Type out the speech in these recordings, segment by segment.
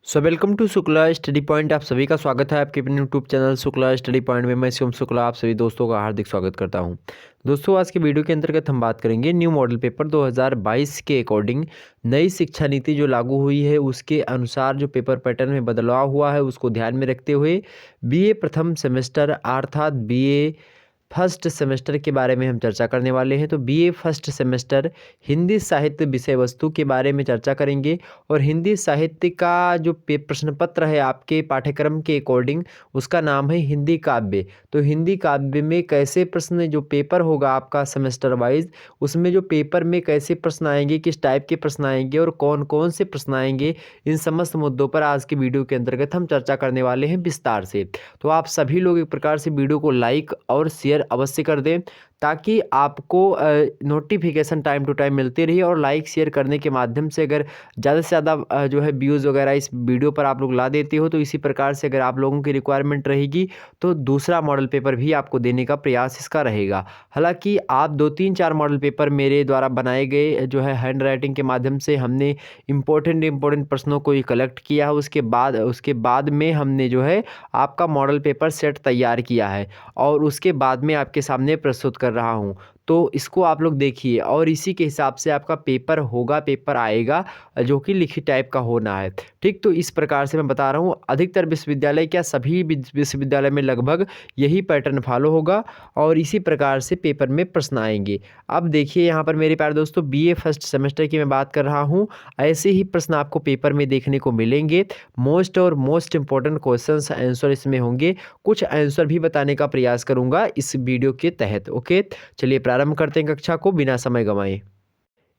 Welcome to Shukla Study Point. आप सभी का स्वागत है आपके अपने YouTube channel Shukla Study Point में। मैं शिवम शुक्ला आप सभी दोस्तों का हार्दिक स्वागत करता हूं। दोस्तों, आज के वीडियो के अंतर्गत हम बात करेंगे न्यू मॉडल पेपर 2022 के अकॉर्डिंग नई शिक्षा नीति जो लागू हुई है उसके अनुसार जो पेपर पैटर्न में बदलाव हुआ है उसको ध्यान में रखते हुए बीए प्रथम सेमेस्टर अर्थात बीए फर्स्ट सेमेस्टर के बारे में हम चर्चा करने वाले हैं। तो बीए फर्स्ट सेमेस्टर हिंदी साहित्य विषय वस्तु के बारे में चर्चा करेंगे और हिंदी साहित्य का जो प्रश्न पत्र है आपके पाठ्यक्रम के अकॉर्डिंग उसका नाम है हिंदी काव्य। तो हिंदी काव्य में कैसे प्रश्न जो पेपर होगा आपका सेमेस्टर वाइज उसमें जो पेपर में कैसे प्रश्न आएंगे, किस टाइप के प्रश्न आएंगे और कौन कौन से प्रश्न आएंगे, इन समस्त मुद्दों पर आज की वीडियो के अंतर्गत हम चर्चा करने वाले हैं विस्तार से। तो आप सभी लोग एक प्रकार से वीडियो को लाइक और शेयर अवश्य कर दें ताकि आपको नोटिफिकेशन टाइम टू टाइम मिलती रही। और लाइक शेयर करने के माध्यम से अगर ज़्यादा से ज़्यादा जो है व्यूज़ वगैरह इस वीडियो पर आप लोग ला देते हो तो इसी प्रकार से अगर आप लोगों की रिक्वायरमेंट रहेगी तो दूसरा मॉडल पेपर भी आपको देने का प्रयास इसका रहेगा। हालांकि आप 2-3-4 मॉडल पेपर मेरे द्वारा बनाए गए जो है हैंड राइटिंग के माध्यम से हमने इम्पोर्टेंट प्रश्नों को ही कलेक्ट किया है। उसके बाद में हमने जो है आपका मॉडल पेपर सेट तैयार किया है और उसके बाद में आपके सामने प्रस्तुत कर रहा हूं। तो इसको आप लोग देखिए और इसी के हिसाब से आपका पेपर होगा, पेपर आएगा जो कि लिखित टाइप का होना है। ठीक, तो इस प्रकार से मैं बता रहा हूँ अधिकतर विश्वविद्यालय, क्या सभी विश्वविद्यालय में लगभग यही पैटर्न फॉलो होगा और इसी प्रकार से पेपर में प्रश्न आएंगे। अब देखिए यहाँ पर मेरे प्यारे दोस्तों, बीए फर्स्ट सेमेस्टर की मैं बात कर रहा हूँ। ऐसे ही प्रश्न आपको पेपर में देखने को मिलेंगे। मोस्ट इंपॉर्टेंट क्वेश्चंस आंसर इसमें होंगे। कुछ आंसर भी बताने का प्रयास करूंगा इस वीडियो के तहत। ओके, चलिए प्रारंभ करते हैं कक्षा को बिना समय गंवाए।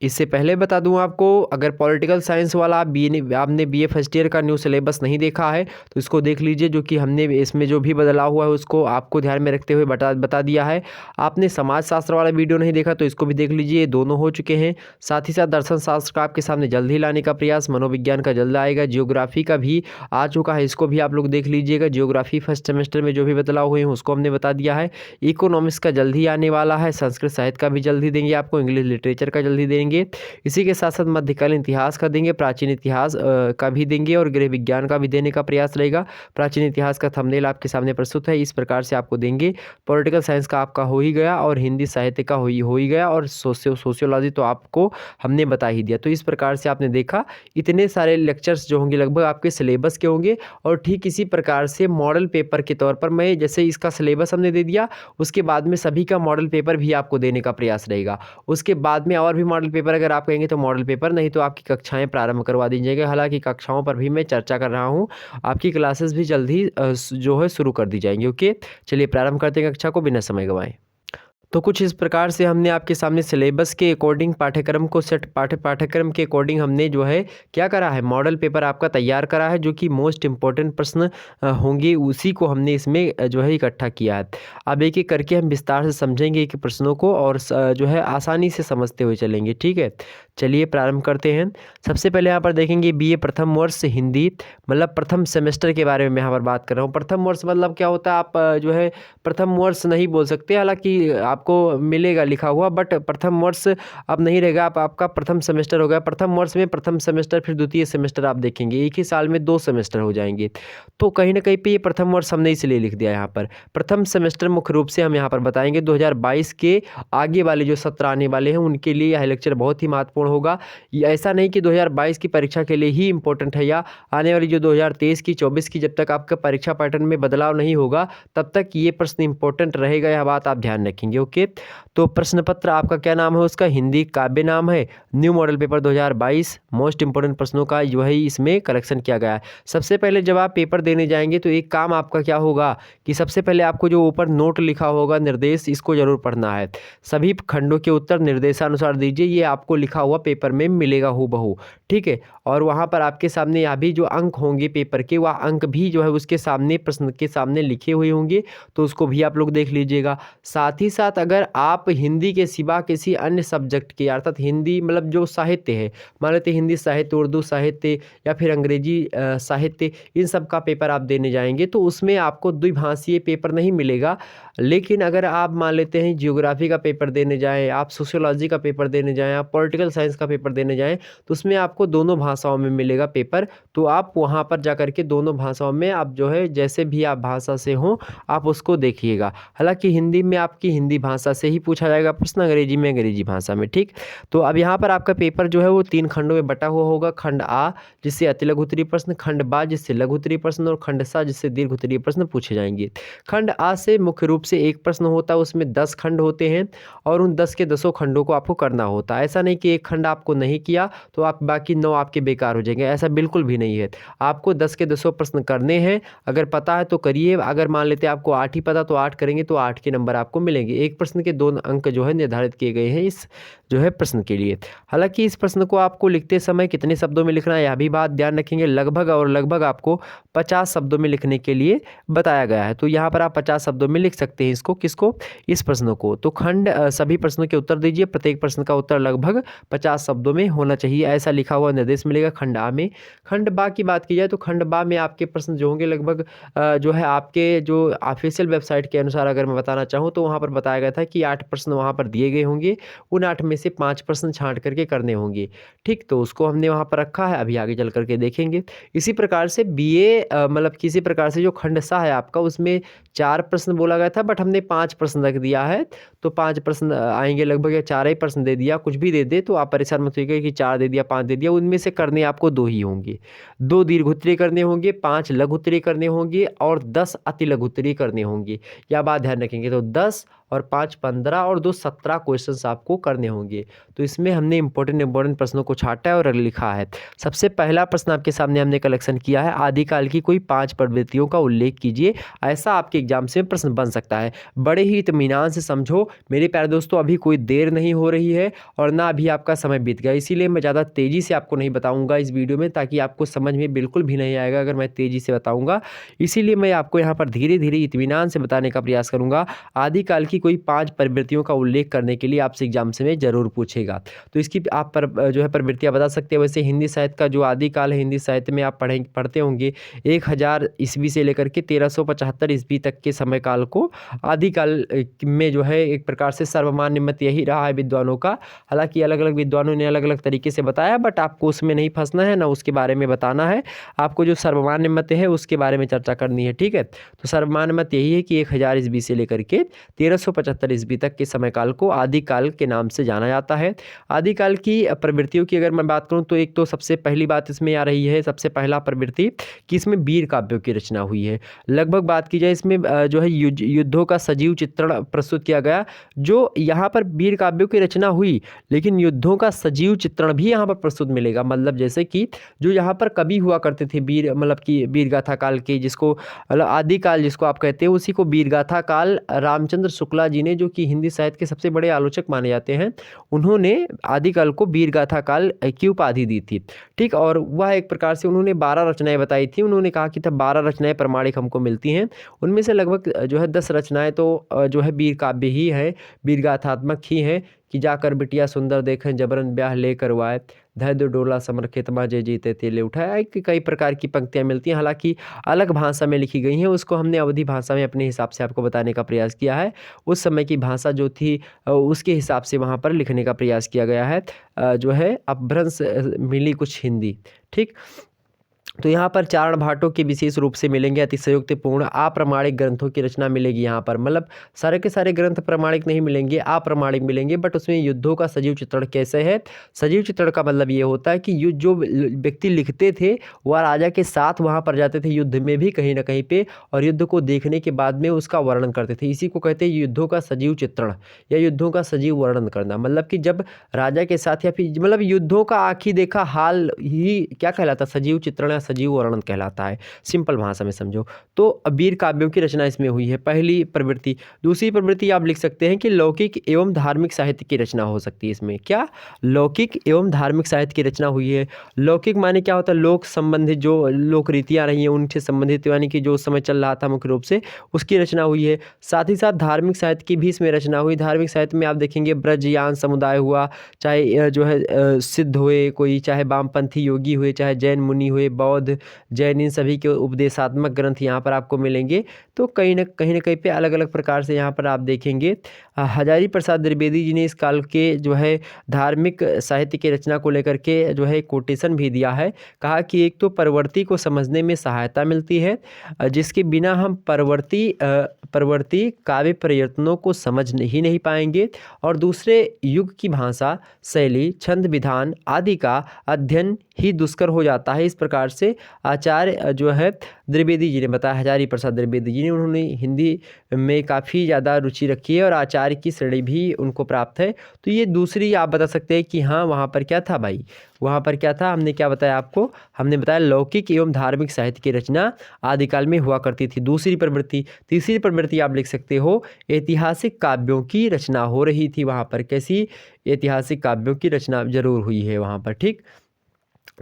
इससे पहले बता दूं आपको, अगर पॉलिटिकल साइंस वाला आपने बीए फर्स्ट ईयर का न्यू सिलेबस नहीं देखा है तो इसको देख लीजिए, जो कि हमने इसमें जो भी बदलाव हुआ है उसको आपको ध्यान में रखते हुए बता दिया है। आपने समाज शास्त्र वाला वीडियो नहीं देखा तो इसको भी देख लीजिए, ये दोनों हो चुके हैं। साथ ही साथ दर्शन शास्त्र का आपके सामने जल्द ही लाने का प्रयास, मनोविज्ञान का जल्द आएगा, जियोग्राफी का भी आ चुका है, इसको भी आप लोग देख लीजिएगा। जियोग्राफी फर्स्ट सेमेस्टर में जो भी बदलाव हुए हैं उसको हमने बता दिया है। इकोनॉमिक्स का जल्द ही आने वाला है, संस्कृत साहित्य का भी जल्द ही देंगे आपको, इंग्लिश लिटरेचर का जल्द ही देंगे। इसी के साथ साथ मध्यकालीन इतिहास का देंगे, प्राचीन इतिहास का भी देंगे और गृह विज्ञान का भी देने का प्रयास रहेगा। प्राचीन इतिहास का थंबनेल आपके सामने प्रस्तुत है, इस प्रकार से आपको देंगे। पॉलिटिकल साइंस का आपका हो ही गया और हिंदी साहित्य का हो ही गया और सोशियोलॉजी तो आपको हमने बता ही दिया। तो इस प्रकार से आपने देखा इतने सारे लेक्चर्स जो होंगे लगभग आपके सिलेबस के होंगे। और ठीक इसी प्रकार से मॉडल पेपर के तौर पर मैं जैसे इसका सिलेबस हमने दे दिया, उसके बाद में सभी का मॉडल पेपर भी आपको देने का प्रयास रहेगा। उसके बाद में और भी मॉडल पेपर अगर आप कहेंगे तो मॉडल पेपर, नहीं तो आपकी कक्षाएं प्रारंभ करवा दी जाएगी। हालांकि कक्षाओं पर भी मैं चर्चा कर रहा हूं, आपकी क्लासेस भी जल्द ही जो है शुरू कर दी जाएंगी। ओके, चलिए प्रारंभ करते हैं कक्षा को बिना समय गंवाए। तो कुछ इस प्रकार से हमने आपके सामने सिलेबस के अकॉर्डिंग पाठ्यक्रम को पाठ्यक्रम के अकॉर्डिंग हमने जो है क्या करा है, मॉडल पेपर आपका तैयार करा है, जो कि मोस्ट इंपॉर्टेंट प्रश्न होंगे उसी को हमने इसमें जो है इकट्ठा किया है। अब एक एक करके हम विस्तार से समझेंगे कि प्रश्नों को और जो है आसानी से समझते हुए चलेंगे। ठीक है, चलिए प्रारंभ करते हैं। सबसे पहले यहाँ पर देखेंगे बीए प्रथम वर्ष हिंदी, मतलब प्रथम सेमेस्टर के बारे में मैं यहाँ पर बात कर रहा हूँ। प्रथम वर्ष मतलब क्या होता है, आप जो है प्रथम वर्ष नहीं बोल सकते, हालांकि आपको मिलेगा लिखा हुआ, बट प्रथम वर्ष अब नहीं रहेगा, आपका प्रथम सेमेस्टर हो गया। प्रथम वर्ष में प्रथम सेमेस्टर, फिर द्वितीय सेमेस्टर आप देखेंगे, एक ही साल में 2 सेमेस्टर हो जाएंगे। तो कहीं ना कहीं पे ये प्रथम वर्ष हमने इसलिए लिख दिया यहाँ पर। प्रथम सेमेस्टर मुख्य रूप से हम यहाँ पर बताएंगे 2022 के आगे वाले जो सत्र आने वाले हैं उनके लिए यह लेक्चर बहुत ही महत्वपूर्ण होगा। ये ऐसा नहीं कि 2022 की परीक्षा के लिए ही इंपॉर्टेंट है, या आने वाली जो 2023 की 24 की जब तक आपका परीक्षा पैटर्न में बदलाव नहीं होगा तब तक ये प्रश्न इंपॉर्टेंट रहेगा, यह बात आप ध्यान रखेंगे। ओके, तो प्रश्न पत्र आपका क्या नाम है, उसका हिंदी काव्य नाम है। New model paper 2022 most important प्रश्नों का जो है इसमें कलेक्शन किया गया है। सबसे पहले जब आप पेपर देने जाएंगे तो एक काम आपका क्या होगा कि सबसे पहले आपको जो ऊपर नोट लिखा होगा निर्देश, इसको जरूर पढ़ना है। सभी खंडों के उत्तर निर्देशानुसार दीजिए, ये आपको लिखा हुआ पेपर में मिलेगा हूबहू। ठीक है, और वहाँ पर आपके सामने यहाँ भी जो अंक होंगे पेपर के, वह अंक भी जो है उसके सामने प्रश्न के सामने लिखे हुए होंगे, तो उसको भी आप लोग देख लीजिएगा। साथ ही साथ अगर आप हिंदी के सिवा किसी अन्य सब्जेक्ट के, अर्थात हिंदी मतलब जो साहित्य है, मान लेते हिंदी साहित्य, उर्दू साहित्य या फिर अंग्रेजी साहित्य, इन सब का पेपर आप देने जाएंगे तो उसमें आपको द्विभाषीय पेपर नहीं मिलेगा। लेकिन अगर आप मान लेते हैं जियोग्राफी का पेपर देने जाएं, आप सोशियोलॉजी का पेपर देने जाएं, आप पॉलिटिकल साइंस का पेपर देने जाएँ तो उसमें आपको दोनों भाषाओं में मिलेगा पेपर। तो आप वहाँ पर जा कर के दोनों भाषाओं में आप जो है जैसे भी आप भाषा से हों आप उसको देखिएगा। हालाँकि हिंदी में आपकी हिंदी भाषा से ही पूछा जाएगा प्रश्न, अंग्रेजी में अंग्रेजी भाषा में, ठीक। तो अब यहाँ पर आपका पेपर जो है वो 3 खंडों में बटा हुआ होगा। खंड आ जिससे अति लघु उत्तरीय प्रश्न, खंड बा जिससे लघु उत्तरीय प्रश्न और खंड सा जिससे दीर्घ उत्तरीय प्रश्न पूछे जाएंगे। खंड आ से मुख्य रूप से एक प्रश्न होता है, उसमें 10 खंड होते हैं और उन 10 के 10 खंडों को आपको करना होता है। ऐसा नहीं कि एक खंड आपको नहीं किया तो आप बाकी 9 आपके बेकार हो जाएंगे, ऐसा बिल्कुल भी नहीं है। आपको 10 के 10 प्रश्न करने हैं, अगर पता है तो करिए, अगर मान लेते हैं आपको 8 ही पता तो 8 करेंगे तो 8 के नंबर आपको मिलेंगे। एक प्रश्न के 2 अंक जो है निर्धारित किए गए हैं इस जो है प्रश्न के लिए। हालांकि इस प्रश्न को आपको लिखते समय कितने शब्दों में लिखना है यह भी बात ध्यान रखेंगे। लगभग आपको 50 शब्दों में लिखने के लिए बताया गया है। तो यहाँ पर आप 50 शब्दों में लिख सकते हैं इसको, किसको, इस प्रश्न को। तो खंड सभी प्रश्नों के उत्तर दीजिए, प्रत्येक प्रश्न का उत्तर लगभग 50 शब्दों में होना चाहिए, ऐसा लिखा हुआ निर्देश मिलेगा खंड आ में। खंड बा की बात की जाए तो खंड बा में आपके प्रश्न जो होंगे लगभग जो है आपके जो ऑफिशियल वेबसाइट के अनुसार अगर मैं बताना चाहूँ तो वहाँ पर बताया गया था कि 8 प्रश्न वहाँ पर दिए गए होंगे, उन 8 में से 5 प्रश्न छांट करके करने होंगे, ठीक। तो उसको हमने वहाँ पर रखा है, अभी आगे चल करके देखेंगे। इसी प्रकार से बीए मतलब किसी प्रकार से जो खंड सा है आपका उसमें 4 प्रश्न बोला गया था बट हमने 5 प्रश्न रख दिया है, तो 5 प्रश्न आएंगे लगभग, या 4 ही प्रश्न दे दिया, कुछ भी दे दे तो आप परेशान मत होइएगा कि 4 दे दिया 5 दे दिया, उनमें से करने आपको 2 ही होंगे। 2 दीर्घ उत्तरीय करने होंगे, 5 लघु उत्तरीय करने होंगे और 10 अति लघु उत्तरीय करने होंगे। यह बात ध्यान रखेंगे। तो 10 और 5 15 और 2 17 क्वेश्चंस आपको करने होंगे। तो इसमें हमने इंपॉर्टेंट प्रश्नों को छाटा है और लिखा है। सबसे पहला प्रश्न आपके सामने हमने कलेक्शन किया है, आदिकाल की कोई 5 प्रवृत्तियों का उल्लेख कीजिए। ऐसा आपके एग्जाम से प्रश्न बन सकता है। बड़े ही इत्मीनान से समझो मेरे प्यारे दोस्तों, अभी कोई देर नहीं हो रही है और ना अभी आपका समय बीत गया, इसीलिए मैं ज़्यादा तेज़ी से आपको नहीं बताऊँगा इस वीडियो में, ताकि आपको समझ में बिल्कुल भी नहीं आएगा अगर मैं तेज़ी से बताऊँगा। इसीलिए मैं आपको यहाँ पर धीरे धीरे इत्मीनान से बताने का प्रयास करूँगा। आदिकाल की कोई 5 प्रवृत्तियों का उल्लेख करने के लिए आपसे एग्जाम से में जरूर पूछेगा, तो इसकी आप पर जो है प्रवृत्तियां बता सकते हैं। वैसे हिंदी साहित्य का जो आदिकाल है, हिंदी साहित्य में आप पढ़ते होंगे 1000 ईस्वी से लेकर के 1375 ईस्वी तक के समय काल को आदिकाल में जो है एक प्रकार से सर्वमान्य मत यही रहा है विद्वानों का। हालांकि अलग अलग विद्वानों ने अलग अलग तरीके से बताया, बट आपको उसमें नहीं फंसना है, ना उसके बारे में बताना है। आपको जो सर्वमान्य मत है उसके बारे में चर्चा करनी है, ठीक है। तो सर्वमान्य मत यही है कि 1000 ईस्वी से लेकर के 1375 ईस्वी तक के समय काल को आदिकाल के नाम से जाना जाता है। आदिकाल की प्रवृत्तियों की अगर मैं बात करूं तो एक तो सबसे पहली बात इसमें आ रही है, सबसे पहला प्रवृत्ति कि इसमें वीर काव्यों की रचना हुई है। लगभग बात की जाए इसमें जो है युद्धों का सजीव चित्रण प्रस्तुत किया गया। जो यहाँ पर वीर काव्यों की रचना हुई लेकिन युद्धों का सजीव चित्रण भी यहाँ पर प्रस्तुत मिलेगा। मतलब जैसे कि जो यहाँ पर कवि हुआ करते थे वीर, मतलब कि वीरगाथा काल के, जिसको मतलब आदिकाल जिसको आप कहते हैं, उसी को वीरगाथा काल रामचंद्र शुक्ला जी ने, जो कि हिंदी साहित्य के सबसे बड़े आलोचक माने जाते हैं, उन्होंने आदिकाल को वीरगाथा काल की उपाधि दी थी, ठीक। और वह एक प्रकार से उन्होंने 12 रचनाएं बताई थी। उन्होंने कहा कि तब 12 रचनाएं प्रमाणिक हमको मिलती हैं, उनमें से लगभग जो है 10 रचनाएं तो जो है वीर काव्य ही है, वीरगाथात्मक ही हैं कि जाकर बिटिया सुंदर देखें जबरन ब्याह ले करवाए, धैर्य डोला समर खेतमा जे जीते तेले उठाए, कई प्रकार की पंक्तियां मिलती हैं। हालांकि अलग भाषा में लिखी गई हैं, उसको हमने अवधी भाषा में अपने हिसाब से आपको बताने का प्रयास किया है। उस समय की भाषा जो थी उसके हिसाब से वहाँ पर लिखने का प्रयास किया गया है, जो है अपभ्रंश मिली कुछ हिंदी, ठीक। तो यहाँ पर चारण भाटों के विशेष रूप से मिलेंगे अतिशयोक्तिपूर्ण अप्रामाणिक ग्रंथों की रचना मिलेगी। यहाँ पर मतलब सारे के सारे ग्रंथ प्रमाणिक नहीं मिलेंगे, अप्रामाणिक मिलेंगे, बट उसमें युद्धों का सजीव चित्रण कैसे है। सजीव चित्रण का मतलब ये होता है कि युद्ध जो व्यक्ति लिखते थे वह राजा के साथ वहाँ पर जाते थे युद्ध में भी कहीं ना कहीं पे, और युद्ध को देखने के बाद में उसका वर्णन करते थे। इसी को कहते हैं युद्धों का सजीव चित्रण या युद्धों का सजीव वर्णन करना। मतलब कि जब राजा के साथ या फिर मतलब युद्धों का आँखी देखा हाल ही क्या कहलाता, सजीव चित्रण सजीव वर्णन कहलाता है, सिंपल भाषा में समझो। तो वीर काव्यों की रचना इसमें हुई है, पहली प्रवृत्ति। दूसरी प्रवृत्ति आप लिख सकते हैं कि लौकिक एवं धार्मिक साहित्य की रचना हो सकती है। इसमें क्या लौकिक एवं धार्मिक साहित्य की रचना हुई है। लौकिक माने क्या होता है, लोक संबंधित जो लोक रीतियाँ रही हैं उनसे संबंधित, यानी कि जो समय चल रहा था मुख्य रूप से उसकी रचना हुई है। साथ ही साथ धार्मिक साहित्य की भी इसमें रचना हुई। धार्मिक साहित्य में आप देखेंगे ब्रजयान समुदाय हुआ, चाहे जो है सिद्ध हुए कोई, चाहे वामपंथी योगी हुए, चाहे जैन मुनि हुए, बौद्ध बौद्ध, जैन, इन सभी के उपदेशात्मक ग्रंथ यहाँ पर आपको मिलेंगे। तो कहीं न कहीं पे अलग अलग प्रकार से यहाँ पर आप देखेंगे हजारी प्रसाद द्विवेदी जी ने इस काल के जो है धार्मिक साहित्य की रचना को लेकर के जो है कोटेशन भी दिया है। कहा कि एक तो परवर्ती को समझने में सहायता मिलती है, जिसके बिना हम परवर्ती काव्य प्रयत्नों को समझ ही नहीं पाएंगे, और दूसरे युग की भाषा, शैली, छंद, विधान आदि का अध्ययन ही दुष्कर हो जाता है। इस प्रकार से आचार्य जो है द्विवेदी जी ने बताया, हजारी प्रसाद द्विवेदी जी ने, उन्होंने हिंदी में काफ़ी ज़्यादा रुचि रखी है और आचार्य की श्रेणी भी उनको प्राप्त है। तो ये दूसरी आप बता सकते हैं कि हाँ वहाँ पर क्या था भाई, वहाँ पर क्या था, हमने क्या बताया आपको, हमने बताया लौकिक एवं धार्मिक साहित्य की रचना आदिकाल में हुआ करती थी। दूसरी प्रवृत्ति, तीसरी प्रवृत्ति आप लिख सकते हो, ऐतिहासिक काव्यों की रचना हो रही थी वहाँ पर। कैसी? ऐतिहासिक काव्यों की रचना जरूर हुई है वहाँ पर। ठीक,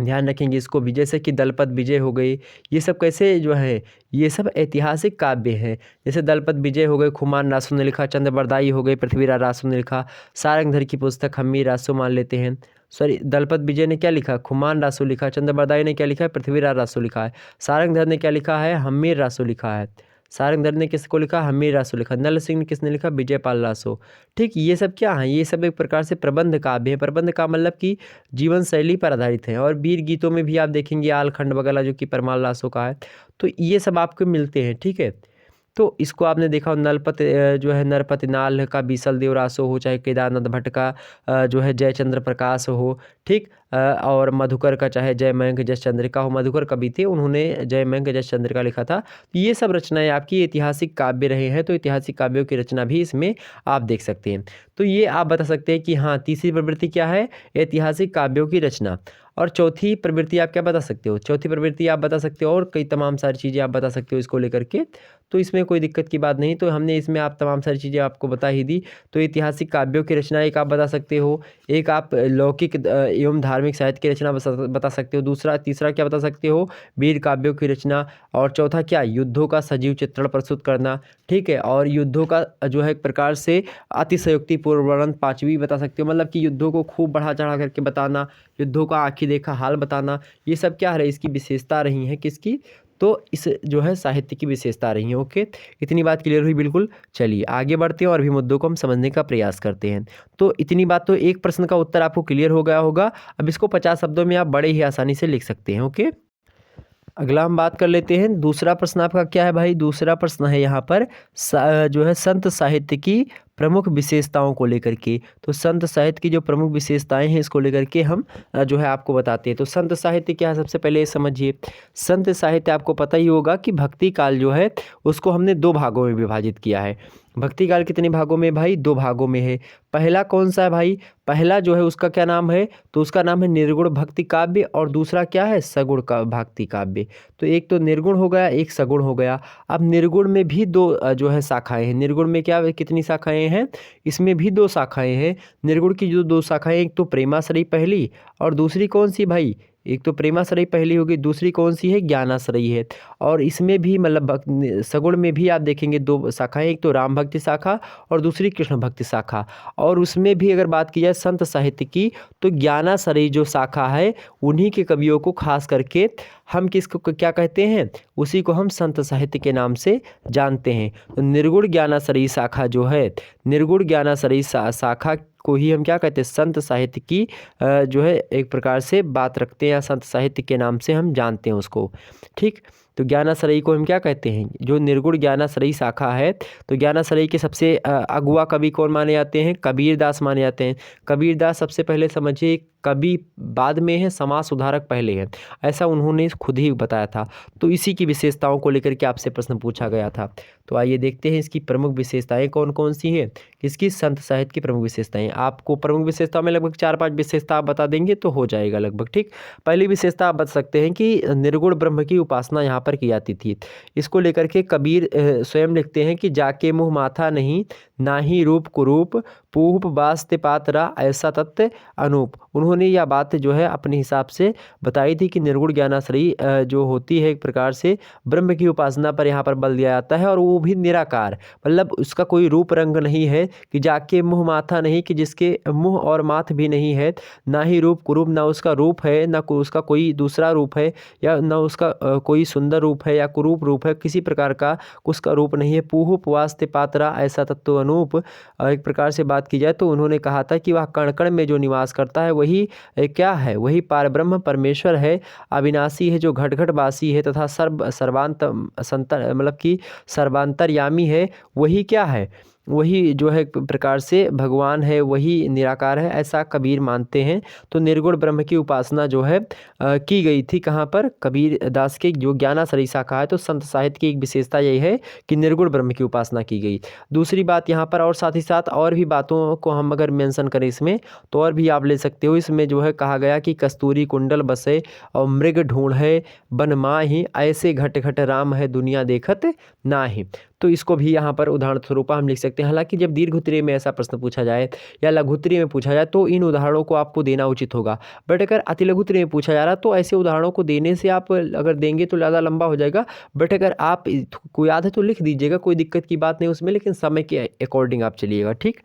ध्यान रखेंगे इसको भी। जैसे कि दलपत विजय हो गई, ये सब कैसे जो है, ये सब ऐतिहासिक काव्य हैं। जैसे दलपत विजय हो गए, खुमान रासो ने लिखा, चंद्रबरदाई हो गए, पृथ्वीराज रासो ने लिखा, सारंगधर की पुस्तक हम्मी रासो मान लेते हैं। सॉरी, दलपत विजय ने क्या लिखा? खुमान रासो लिखा। चंद्रबरदाई ने क्या लिखा है? पृथ्वीराज रासो लिखा है। सारंगधर ने क्या लिखा है? हम्मीर रासो लिखा है। सारंगधर ने किसको लिखा? हम्मीर रासो लिखा। नल सिंह ने किसने लिखा? विजयपाल रासो। ठीक, ये सब क्या है? ये सब एक प्रकार से प्रबंध काव्य है। प्रबंध का मतलब कि जीवन शैली पर आधारित है। और वीर गीतों में भी आप देखेंगे आलखंड वगैरह जो कि परमाल रासो का है। तो ये सब आपको मिलते हैं। ठीक है, तो इसको आपने देखा नलपत जो है नरपति नाल का बीसल देव रासो हो, चाहे केदारनाथ भट्ट का जो है जयचंद्र प्रकाश हो। ठीक, और मधुकर का चाहे जयमंक जस चंद्रिका हो, मधुकर कवि थे, उन्होंने जयमंक जस चंद्रिका लिखा था। तो ये सब रचनाएं आपकी ऐतिहासिक काव्य रहे हैं। तो ऐतिहासिक काव्यों की रचना भी इसमें आप देख सकते हैं। तो ये आप बता सकते हैं कि हाँ, तीसरी प्रवृत्ति क्या है? ऐतिहासिक काव्यों की रचना। और चौथी प्रवृत्ति आप क्या बता सकते हो? चौथी प्रवृत्ति आप बता सकते हो, और कई तमाम सारी चीज़ें आप बता सकते हो इसको लेकर के। तो इसमें कोई दिक्कत की बात नहीं। तो हमने इसमें आप तमाम सारी चीज़ें आपको बता ही दी। तो ऐतिहासिक काव्यों की रचना एक आप बता सकते हो, एक आप लौकिक एवं धार्मिक साहित्य की रचना बता सकते हो, दूसरा तीसरा क्या बता सकते हो? वीर काव्यों की रचना। और चौथा क्या? युद्धों का सजीव चित्रण प्रस्तुत करना। ठीक है, और युद्धों का जो है एक प्रकार से अतिशयोक्तिपूर्ण वर्णन पांचवी बता सकते हो, मतलब कि युद्धों को खूब बढ़ा चढ़ा करके बताना, युद्धों का आँखी देखा हाल बताना। ये सब क्या है? इसकी विशेषता रही है। किसकी? तो इस जो है साहित्य की विशेषता रही है। ओके, इतनी बात क्लियर हुई बिल्कुल। चलिए आगे बढ़ते हैं और भी मुद्दों को हम समझने का प्रयास करते हैं। तो इतनी बात, तो एक प्रश्न का उत्तर आपको क्लियर हो गया होगा। अब इसको 50 शब्दों में आप बड़े ही आसानी से लिख सकते हैं। ओके, अगला हम बात कर लेते हैं। दूसरा प्रश्न आपका क्या है भाई? दूसरा प्रश्न है यहाँ पर जो है संत साहित्य की प्रमुख विशेषताओं को लेकर के। तो संत साहित्य की जो प्रमुख विशेषताएं हैं इसको लेकर के हम जो है आपको बताते हैं। तो संत साहित्य क्या है? सबसे पहले ये समझिए, संत साहित्य आपको पता ही होगा कि भक्ति काल जो है उसको हमने दो भागों में विभाजित किया है। भक्ति काल कितने भागों में भाई? दो भागों में है। पहला कौन सा है भाई? पहला जो है उसका क्या नाम है? तो उसका नाम है निर्गुण भक्ति काव्य, और दूसरा क्या है? सगुण का भक्ति काव्य। तो एक तो निर्गुण हो गया, एक सगुण हो गया। अब निर्गुण में भी दो जो है शाखाएं हैं। निर्गुण में क्या कितनी शाखाएं हैं? इसमें भी दो शाखाएं हैं। निर्गुण की जो दो शाखाएं, एक तो प्रेमाश्रयी पहली, और दूसरी कौन सी भाई? एक तो प्रेमाश्रयी पहली होगी, दूसरी कौन सी है? ज्ञानाश्रयी है। और इसमें भी मतलब सगुण में भी आप देखेंगे दो शाखाएं, एक तो राम भक्ति शाखा और दूसरी कृष्ण भक्ति शाखा। और उसमें भी अगर बात की जाए संत साहित्य की, तो ज्ञानाश्रयी जो शाखा है उन्हीं के कवियों को खास करके हम किसको क्या कहते हैं? उसी को हम संत साहित्य के नाम से जानते हैं। तो निर्गुण ज्ञानाश्रयी शाखा जो है, निर्गुण ज्ञानाश्रयी शाखा को ही हम क्या कहते हैं? संत साहित्य की जो है एक प्रकार से बात रखते हैं, या संत साहित्य के नाम से हम जानते हैं उसको। ठीक, तो ज्ञानाश्रयी को हम क्या कहते हैं? जो निर्गुण ज्ञानाश्रयी शाखा है, तो ज्ञानाश्रयी के सबसे अगुआ कवि कौन माने जाते हैं? कबीरदास माने जाते हैं। कबीरदास सबसे पहले समझिए, कवि बाद में है, समाज सुधारक पहले है, ऐसा उन्होंने खुद ही बताया था। तो इसी की विशेषताओं को लेकर के आपसे प्रश्न पूछा गया था। तो आइए देखते हैं इसकी प्रमुख विशेषताएं कौन कौन सी हैं। किसकी? संत साहित्य की प्रमुख विशेषताएं। आपको प्रमुख विशेषता में लगभग 4-5 विशेषता आप बता देंगे तो हो जाएगा लगभग। ठीक, पहली विशेषता आप बता सकते हैं कि निर्गुण ब्रह्म की उपासना यहाँ पर पर की जाती थी। इसको लेकर के कबीर स्वयं लिखते हैं कि जाके मुँह माथा नहीं, ना ही रूप कुरूप, पूप वास्ते पात्रा ऐसा तत्व अनूप। उन्होंने यह बात जो है अपने हिसाब से बताई थी कि निर्गुण ज्ञानाश्रयी जो होती है एक प्रकार से ब्रह्म की उपासना पर यहाँ पर बल दिया जाता है, और वो भी निराकार, मतलब उसका कोई रूप रंग नहीं है कि जाके मुँह माथा नहीं, कि जिसके मुँह और माथ भी नहीं है, ना ही रूप कुरूप, ना उसका रूप है, ना उसका कोई दूसरा रूप है, या ना उसका कोई सुंदर रूप है या कुरूप रूप है, किसी प्रकार का उसका रूप नहीं है। पूहुप वास्ते पात्रा ऐसा तत्व अनूप, एक प्रकार से बात की जाए तो उन्होंने कहा था कि वह कण कण में जो निवास करता है वही क्या है, वही पारब्रह्म परमेश्वर है, अविनाशी है, जो घट घट वासी है तथा मतलब कि सर्वांतरयामी है। वही क्या है, वही जो है एक प्रकार से भगवान है, वही निराकार है, ऐसा कबीर मानते हैं। तो निर्गुण ब्रह्म की उपासना जो है की गई थी कहाँ पर, कबीर दास के जो ज्ञानाश्रयी शाखा है। तो संत साहित्य की एक विशेषता यही है कि निर्गुण ब्रह्म की उपासना की गई। दूसरी बात यहाँ पर, और साथ ही साथ और भी बातों को हम अगर मेंशन करें इसमें, तो और भी आप ले सकते हो। इसमें जो है कहा गया कि कस्तूरी कुंडल बसे और मृग ढूंढे बन माही, ऐसे घट घट राम है दुनिया देखत नाही। तो इसको भी यहाँ पर उदाहरण स्वरूप हम लिख सकते हैं। हालांकि जब दीर्घ उत्तरीय में ऐसा प्रश्न पूछा जाए या लघु उत्तरीय में पूछा जाए तो इन उदाहरणों को आपको देना उचित होगा, बट अगर अति लघु उत्तरीय में पूछा जा रहा है तो ऐसे उदाहरणों को देने से आप अगर देंगे तो ज़्यादा लंबा हो जाएगा। बट अगर आप को याद है तो लिख दीजिएगा, कोई दिक्कत की बात नहीं उसमें, लेकिन समय के अकॉर्डिंग आप चलिएगा, ठीक।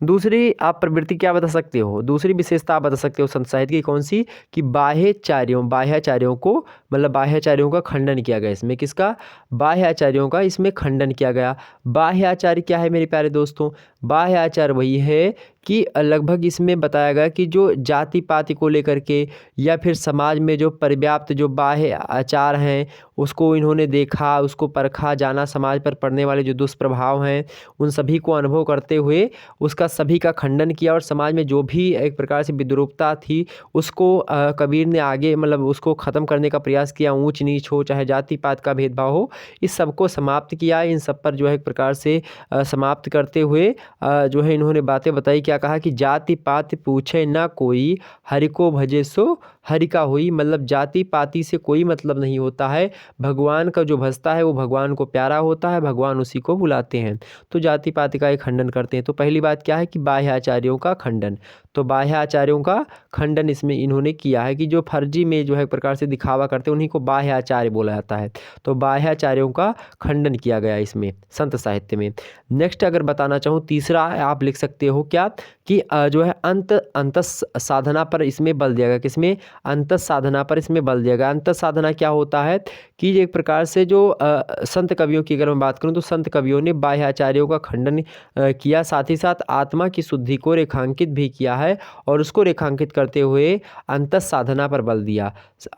दूसरी आप प्रवृत्ति क्या बता सकते हो, दूसरी विशेषता आप बता सकते हो संत साहित्य की कौन सी, कि बाह्याचार्यों को, मतलब बाह्याचार्यों का खंडन किया गया इसमें। किसका, बाह्याचार्यों का इसमें खंडन किया गया। बाह्याचार्य क्या है मेरे प्यारे दोस्तों, बाह्याचार वही है कि लगभग इसमें बताया गया कि जो जाति पाति को लेकर के या फिर समाज में जो पर्याप्त जो बाह्य आचार हैं उसको इन्होंने देखा, उसको परखा, जाना, समाज पर पड़ने वाले जो दुष्प्रभाव हैं उन सभी को अनुभव करते हुए उसका सभी का खंडन किया, और समाज में जो भी एक प्रकार से विद्रूपता थी उसको कबीर ने आगे, मतलब उसको ख़त्म करने का प्रयास किया। ऊंच नीच हो चाहे जाति पात का भेदभाव हो, इस सब को समाप्त किया। इन सब पर जो है एक प्रकार से समाप्त करते हुए जो है इन्होंने बातें बताई। क्या कहा कि जाति पात पूछे ना कोई, हरि को भजे सो हरि का होई, मतलब जाति पाति से कोई मतलब नहीं होता है। भगवान का जो भजता है वो भगवान को प्यारा होता है, भगवान उसी को बुलाते हैं। तो जाति पाति का एक खंडन करते हैं। तो पहली बात क्या है कि बाह्याचार्यों का खंडन, तो बाह्याचार्यों का खंडन इसमें इन्होंने किया है कि जो फर्जी में जो है एक प्रकार से दिखावा करते हैं उन्हीं को बाह्याचार्य बोला जाता है। तो बाह्याचार्यों का खंडन किया गया इसमें संत साहित्य में। नेक्स्ट अगर बताना चाहूँ तीसरा आप लिख सकते हो क्या, कि जो है अंत साधना पर इसमें बल दिया गया। किसमें, अंत साधना पर इसमें बल दिया गया। अंत साधना क्या होता है कि एक प्रकार से जो संत कवियों की अगर मैं बात करूं तो संत कवियों ने बाह्याचार्यों का खंडन किया, साथ ही साथ आत्मा की शुद्धि को रेखांकित भी किया है, और उसको रेखांकित करते हुए अंत साधना पर बल दिया।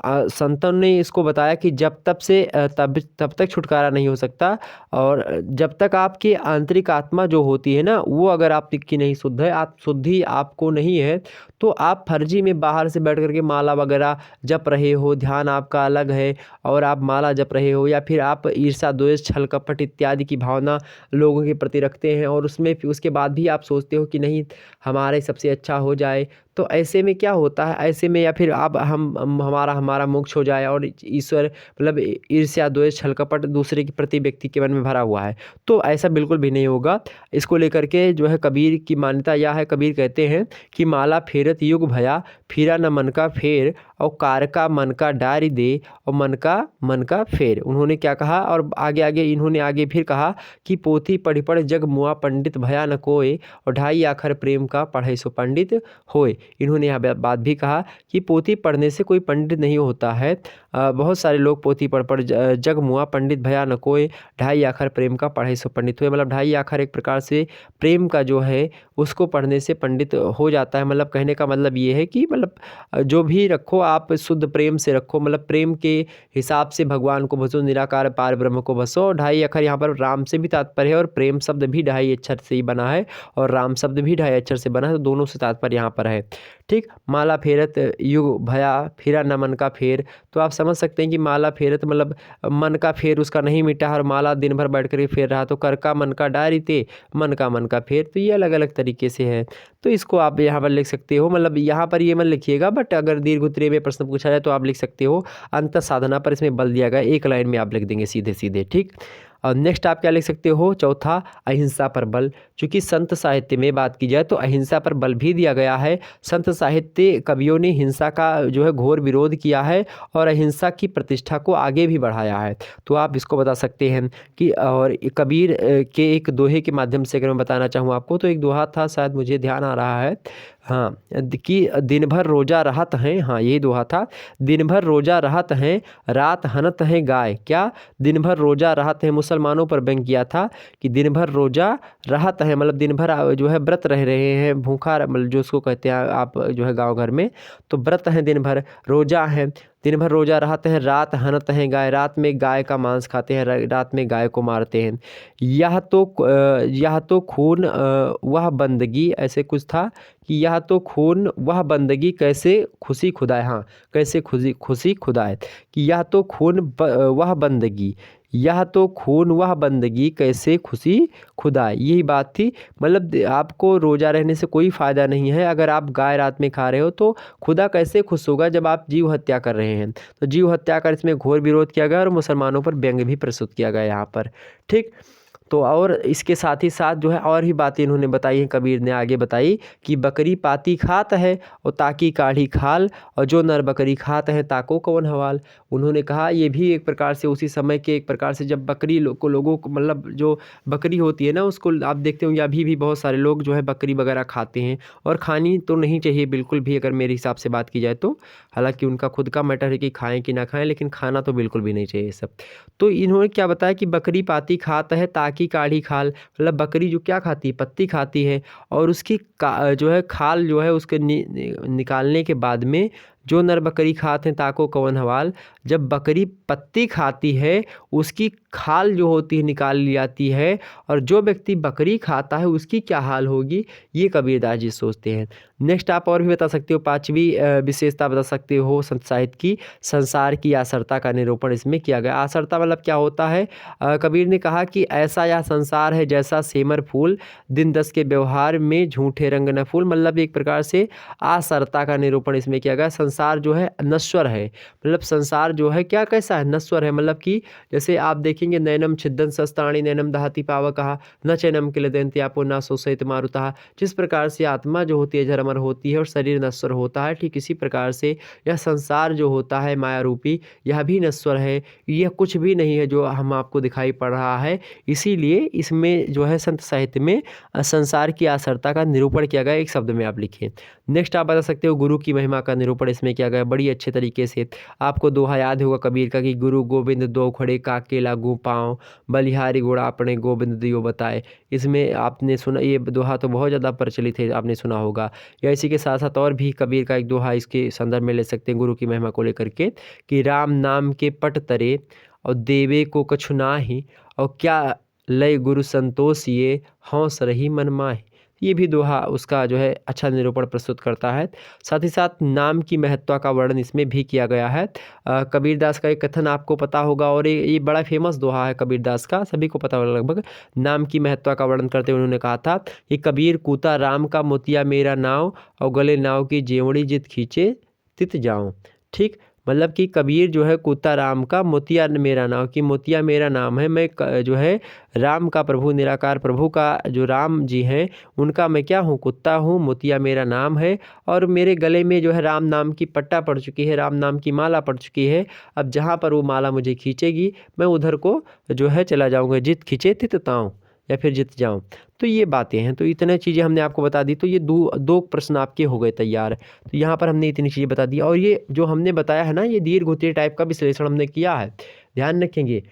संतों ने इसको बताया कि जब तब तक छुटकारा नहीं हो सकता, और जब तक आपकी आंतरिक आत्मा जो होती है ना वो अगर आपकी नहीं शुद्ध है, आप शुद्धि आपको नहीं है, तो आप फर्जी में बाहर से बैठ करके माला वगैरह जप रहे हो, ध्यान आपका अलग है और आप माला जप रहे हो, या फिर आप ईर्ष्या द्वेष छल कपट इत्यादि की भावना लोगों के प्रति रखते हैं, और उसमें फिर उसके बाद भी आप सोचते हो कि नहीं हमारे सबसे अच्छा हो जाए, तो ऐसे में क्या होता है, ऐसे में या फिर आप हमारा मोक्ष हो जाए, और ईश्वर मतलब ईर्ष्या द्वेष छल कपट दूसरे के प्रति व्यक्ति के मन में भरा हुआ है, तो ऐसा बिल्कुल भी नहीं होगा। इसको लेकर के जो है कबीर की मान्यता यह है, कबीर कहते हैं कि माला फेरत युग भया, फिरा न मन का फेर, और कार का मन का डारी दे, और मन का फेर। उन्होंने क्या कहा, और आगे इन्होंने आगे फिर कहा कि पोथी पढ़ जग मुआ पंडित भया न कोय, और ढाई आखर प्रेम का पढ़े सो पंडित होए। इन्होंने यह बात भी कहा कि पोथी पढ़ने से कोई पंडित नहीं होता है। बहुत सारे लोग पोथी पढ़ जग मुआ पंडित भया न कोय, ढाई आखर प्रेम का पढ़े सो पंडित हुए, मतलब ढाई आखर एक प्रकार से प्रेम का जो है उसको पढ़ने से पंडित हो जाता है। मतलब कहने का मतलब ये है कि मतलब जो भी रखो आप शुद्ध प्रेम से रखो, मतलब प्रेम के हिसाब से भगवान को भसो, निराकार पार ब्रह्म को भसो। ढाई अक्षर यहाँ पर राम से भी तात्पर्य है, और प्रेम शब्द भी ढाई अक्षर से ही बना है, और राम शब्द भी ढाई अक्षर से बना है, तो दोनों से तात्पर्य यहाँ पर है। ठीक। माला फेरत युग भया फिरा न मन का फेर। तो आप समझ सकते हैं कि माला फेरत मतलब मन का फेर उसका नहीं मिटा और माला दिन भर बैठ कर फेर रहा, तो कर का मन का डारी ते मन का फेर। तो ये अलग अलग तरीके से है। तो इसको आप यहाँ पर लिख सकते हो, मतलब यहाँ पर ये मत लिखिएगा, बट अगर दीर्घ उत्तरीय में प्रश्न पूछा जाए तो आप लिख सकते हो अंत साधना पर, इसमें बल दिया गया, एक लाइन में आप लिख देंगे सीधे सीधे। ठीक। और नेक्स्ट आप क्या लिख सकते हो, चौथा अहिंसा पर बल। चूंकि संत साहित्य में बात की जाए तो अहिंसा पर बल भी दिया गया है। संत साहित्य कवियों ने हिंसा का जो है घोर विरोध किया है और अहिंसा की प्रतिष्ठा को आगे भी बढ़ाया है। तो आप इसको बता सकते हैं कि, और कबीर के एक दोहे के माध्यम से अगर मैं बताना चाहूँ आपको, तो एक दोहा था, शायद मुझे ध्यान आ रहा है, हाँ, कि दिन भर रोजा रहत हैं, हाँ यही दोहा था, दिन भर रोजा रहत हैं रात हनत हैं गाय। क्या, दिन भर रोजा रहत हैं, मुसलमानों पर व्यंग किया था कि दिन भर रोजा रहत हैं, मतलब दिन भर जो है व्रत रह रहे हैं, भूखा, मतलब जो उसको कहते हैं आप जो है गांव घर में, तो व्रत हैं, दिन भर रोजा हैं, दिन भर रोजा रहते हैं, रात हनत हैं गाय, रात में गाय का मांस खाते हैं, रात में गाय को मारते हैं। यह तो खून वह बंदगी, ऐसे कुछ था कि यह तो खून वह बंदगी कैसे खुशी खुदाए, हाँ कैसे खुशी खुशी खुदाए, कि यह तो खून वह बंदगी, यह तो खून वह बंदगी कैसे खुशी खुदाए, यही बात थी। मतलब आपको रोज़ा रहने से कोई फ़ायदा नहीं है, अगर आप गाय रात में खा रहे हो तो खुदा कैसे खुश होगा जब आप जीव हत्या कर रहे हैं। तो जीव हत्या कर इसमें घोर विरोध किया गया और मुसलमानों पर व्यंग भी प्रस्तुत किया गया यहाँ पर। ठीक। तो और इसके साथ ही साथ जो है और भी बातें इन्होंने बताई हैं, कबीर ने आगे बताई कि बकरी पाती खात है और ताकी काढ़ी खाल, और जो नर बकरी खात है ताको कौन हवाल। उन्होंने कहा ये भी एक प्रकार से उसी समय के, एक प्रकार से जब बकरी लोगों को, मतलब जो बकरी होती है ना, उसको आप देखते होंगे अभी भी बहुत सारे लोग जो है बकरी वगैरह खाते हैं, और खानी तो नहीं चाहिए बिल्कुल भी, अगर मेरे हिसाब से बात की जाए तो। हालांकि उनका खुद का मैटर है कि खाएं कि ना खाएं, लेकिन खाना तो बिल्कुल भी नहीं चाहिए सब। तो इन्होंने क्या बताया कि बकरी पाती खाता है ताकि काढ़ी खाल, मतलब बकरी जो क्या खाती है, पत्ती खाती है, और उसकी जो है खाल जो है उसके निकालने के बाद में जो नर बकरी खाते हैं ताको कवन हवाल, जब बकरी पत्ती खाती है उसकी खाल जो होती है निकाल ली जाती है, और जो व्यक्ति बकरी खाता है उसकी क्या हाल होगी, ये कबीरदास जी सोचते हैं। नेक्स्ट आप और भी बता सकते हो, पांचवी विशेषता बता सकते हो संत साहित्य की, संसार की आसरता का निरूपण इसमें किया गया। आसरता मतलब क्या होता है, कबीर ने कहा कि ऐसा यह संसार है जैसा सेमर फूल, दिन दस के व्यवहार में झूठे रंग न फूल, मतलब एक प्रकार से आसरता का निरूपण इसमें किया गया। संसार जो है नश्वर है, मतलब संसार जो है क्या कैसा है, नश्वर है, मतलब कि जैसे आप देखेंगे नैनम छिद्दन शस्त्राणि नैनम दहति पावक, कहा न चैनम किलदंति आपो न शोषयति मारुतः। जिस प्रकार से आत्मा जो होती है जरमर होती है और शरीर नश्वर होता है, ठीक इसी प्रकार से यह संसार जो होता है माया रूपी, यह भी नश्वर है, यह कुछ भी नहीं है जो हम आपको दिखाई पड़ रहा है। इसीलिए इसमें जो है संत साहित्य में संसार की आसरता का निरूपण किया गया, एक शब्द में आप लिखें। नेक्स्ट आप बता सकते हो गुरु की महिमा का निरूपण इसमें किया गया बड़ी अच्छे तरीके से। आपको दोहा याद होगा कबीर का कि गुरु गोविंद दो खड़े काके लागू पाँव, बलिहारी घोड़ा अपने गोविंद दियो बताए। इसमें आपने सुना, ये दोहा तो बहुत ज़्यादा प्रचलित है, आपने सुना होगा। या इसी के साथ साथ और भी कबीर का एक दोहा इसके संदर्भ में ले सकते हैं गुरु की महिमा को लेकर के, कि राम नाम के पट तरे और देवे को कछु नाहि, और क्या लय गुरु संतोष ये हौस रही मन माहि। ये भी दोहा उसका जो है अच्छा निरूपण प्रस्तुत करता है। साथ ही साथ नाम की महत्ता का वर्णन इसमें भी किया गया है। कबीरदास का एक कथन आपको पता होगा, और ये बड़ा फेमस दोहा है कबीरदास का, सभी को पता होगा लगभग। नाम की महत्ता का वर्णन करते हुए उन्होंने कहा था कि कबीर कूता राम का मोतिया मेरा नाव, और गले नाव की जेवड़ी जित खींचे तित जाऊँ। ठीक, मतलब कि कबीर जो है कूता राम का मोतिया मेरा नाम, कि मोतिया मेरा नाम है, मैं जो है राम का प्रभु, निराकार प्रभु का जो राम जी हैं उनका मैं क्या हूँ, कुत्ता हूँ, मोतिया मेरा नाम है, और मेरे गले में जो है राम नाम की पट्टा पड़ चुकी है, राम नाम की माला पड़ चुकी है। अब जहाँ पर वो माला मुझे खींचेगी मैं उधर को जो है चला जाऊँगा, जित खींचे तित ताऊँ, या फिर जीत जाऊं। तो ये बातें हैं, तो इतने चीज़ें हमने आपको बता दी। तो ये दो प्रश्न आपके हो गए तैयार। तो यहाँ पर हमने इतनी चीज़ें बता दी, और ये जो हमने बताया है ना, ये दीर्घ उत्तरीय टाइप का विश्लेषण हमने किया है, ध्यान रखेंगे।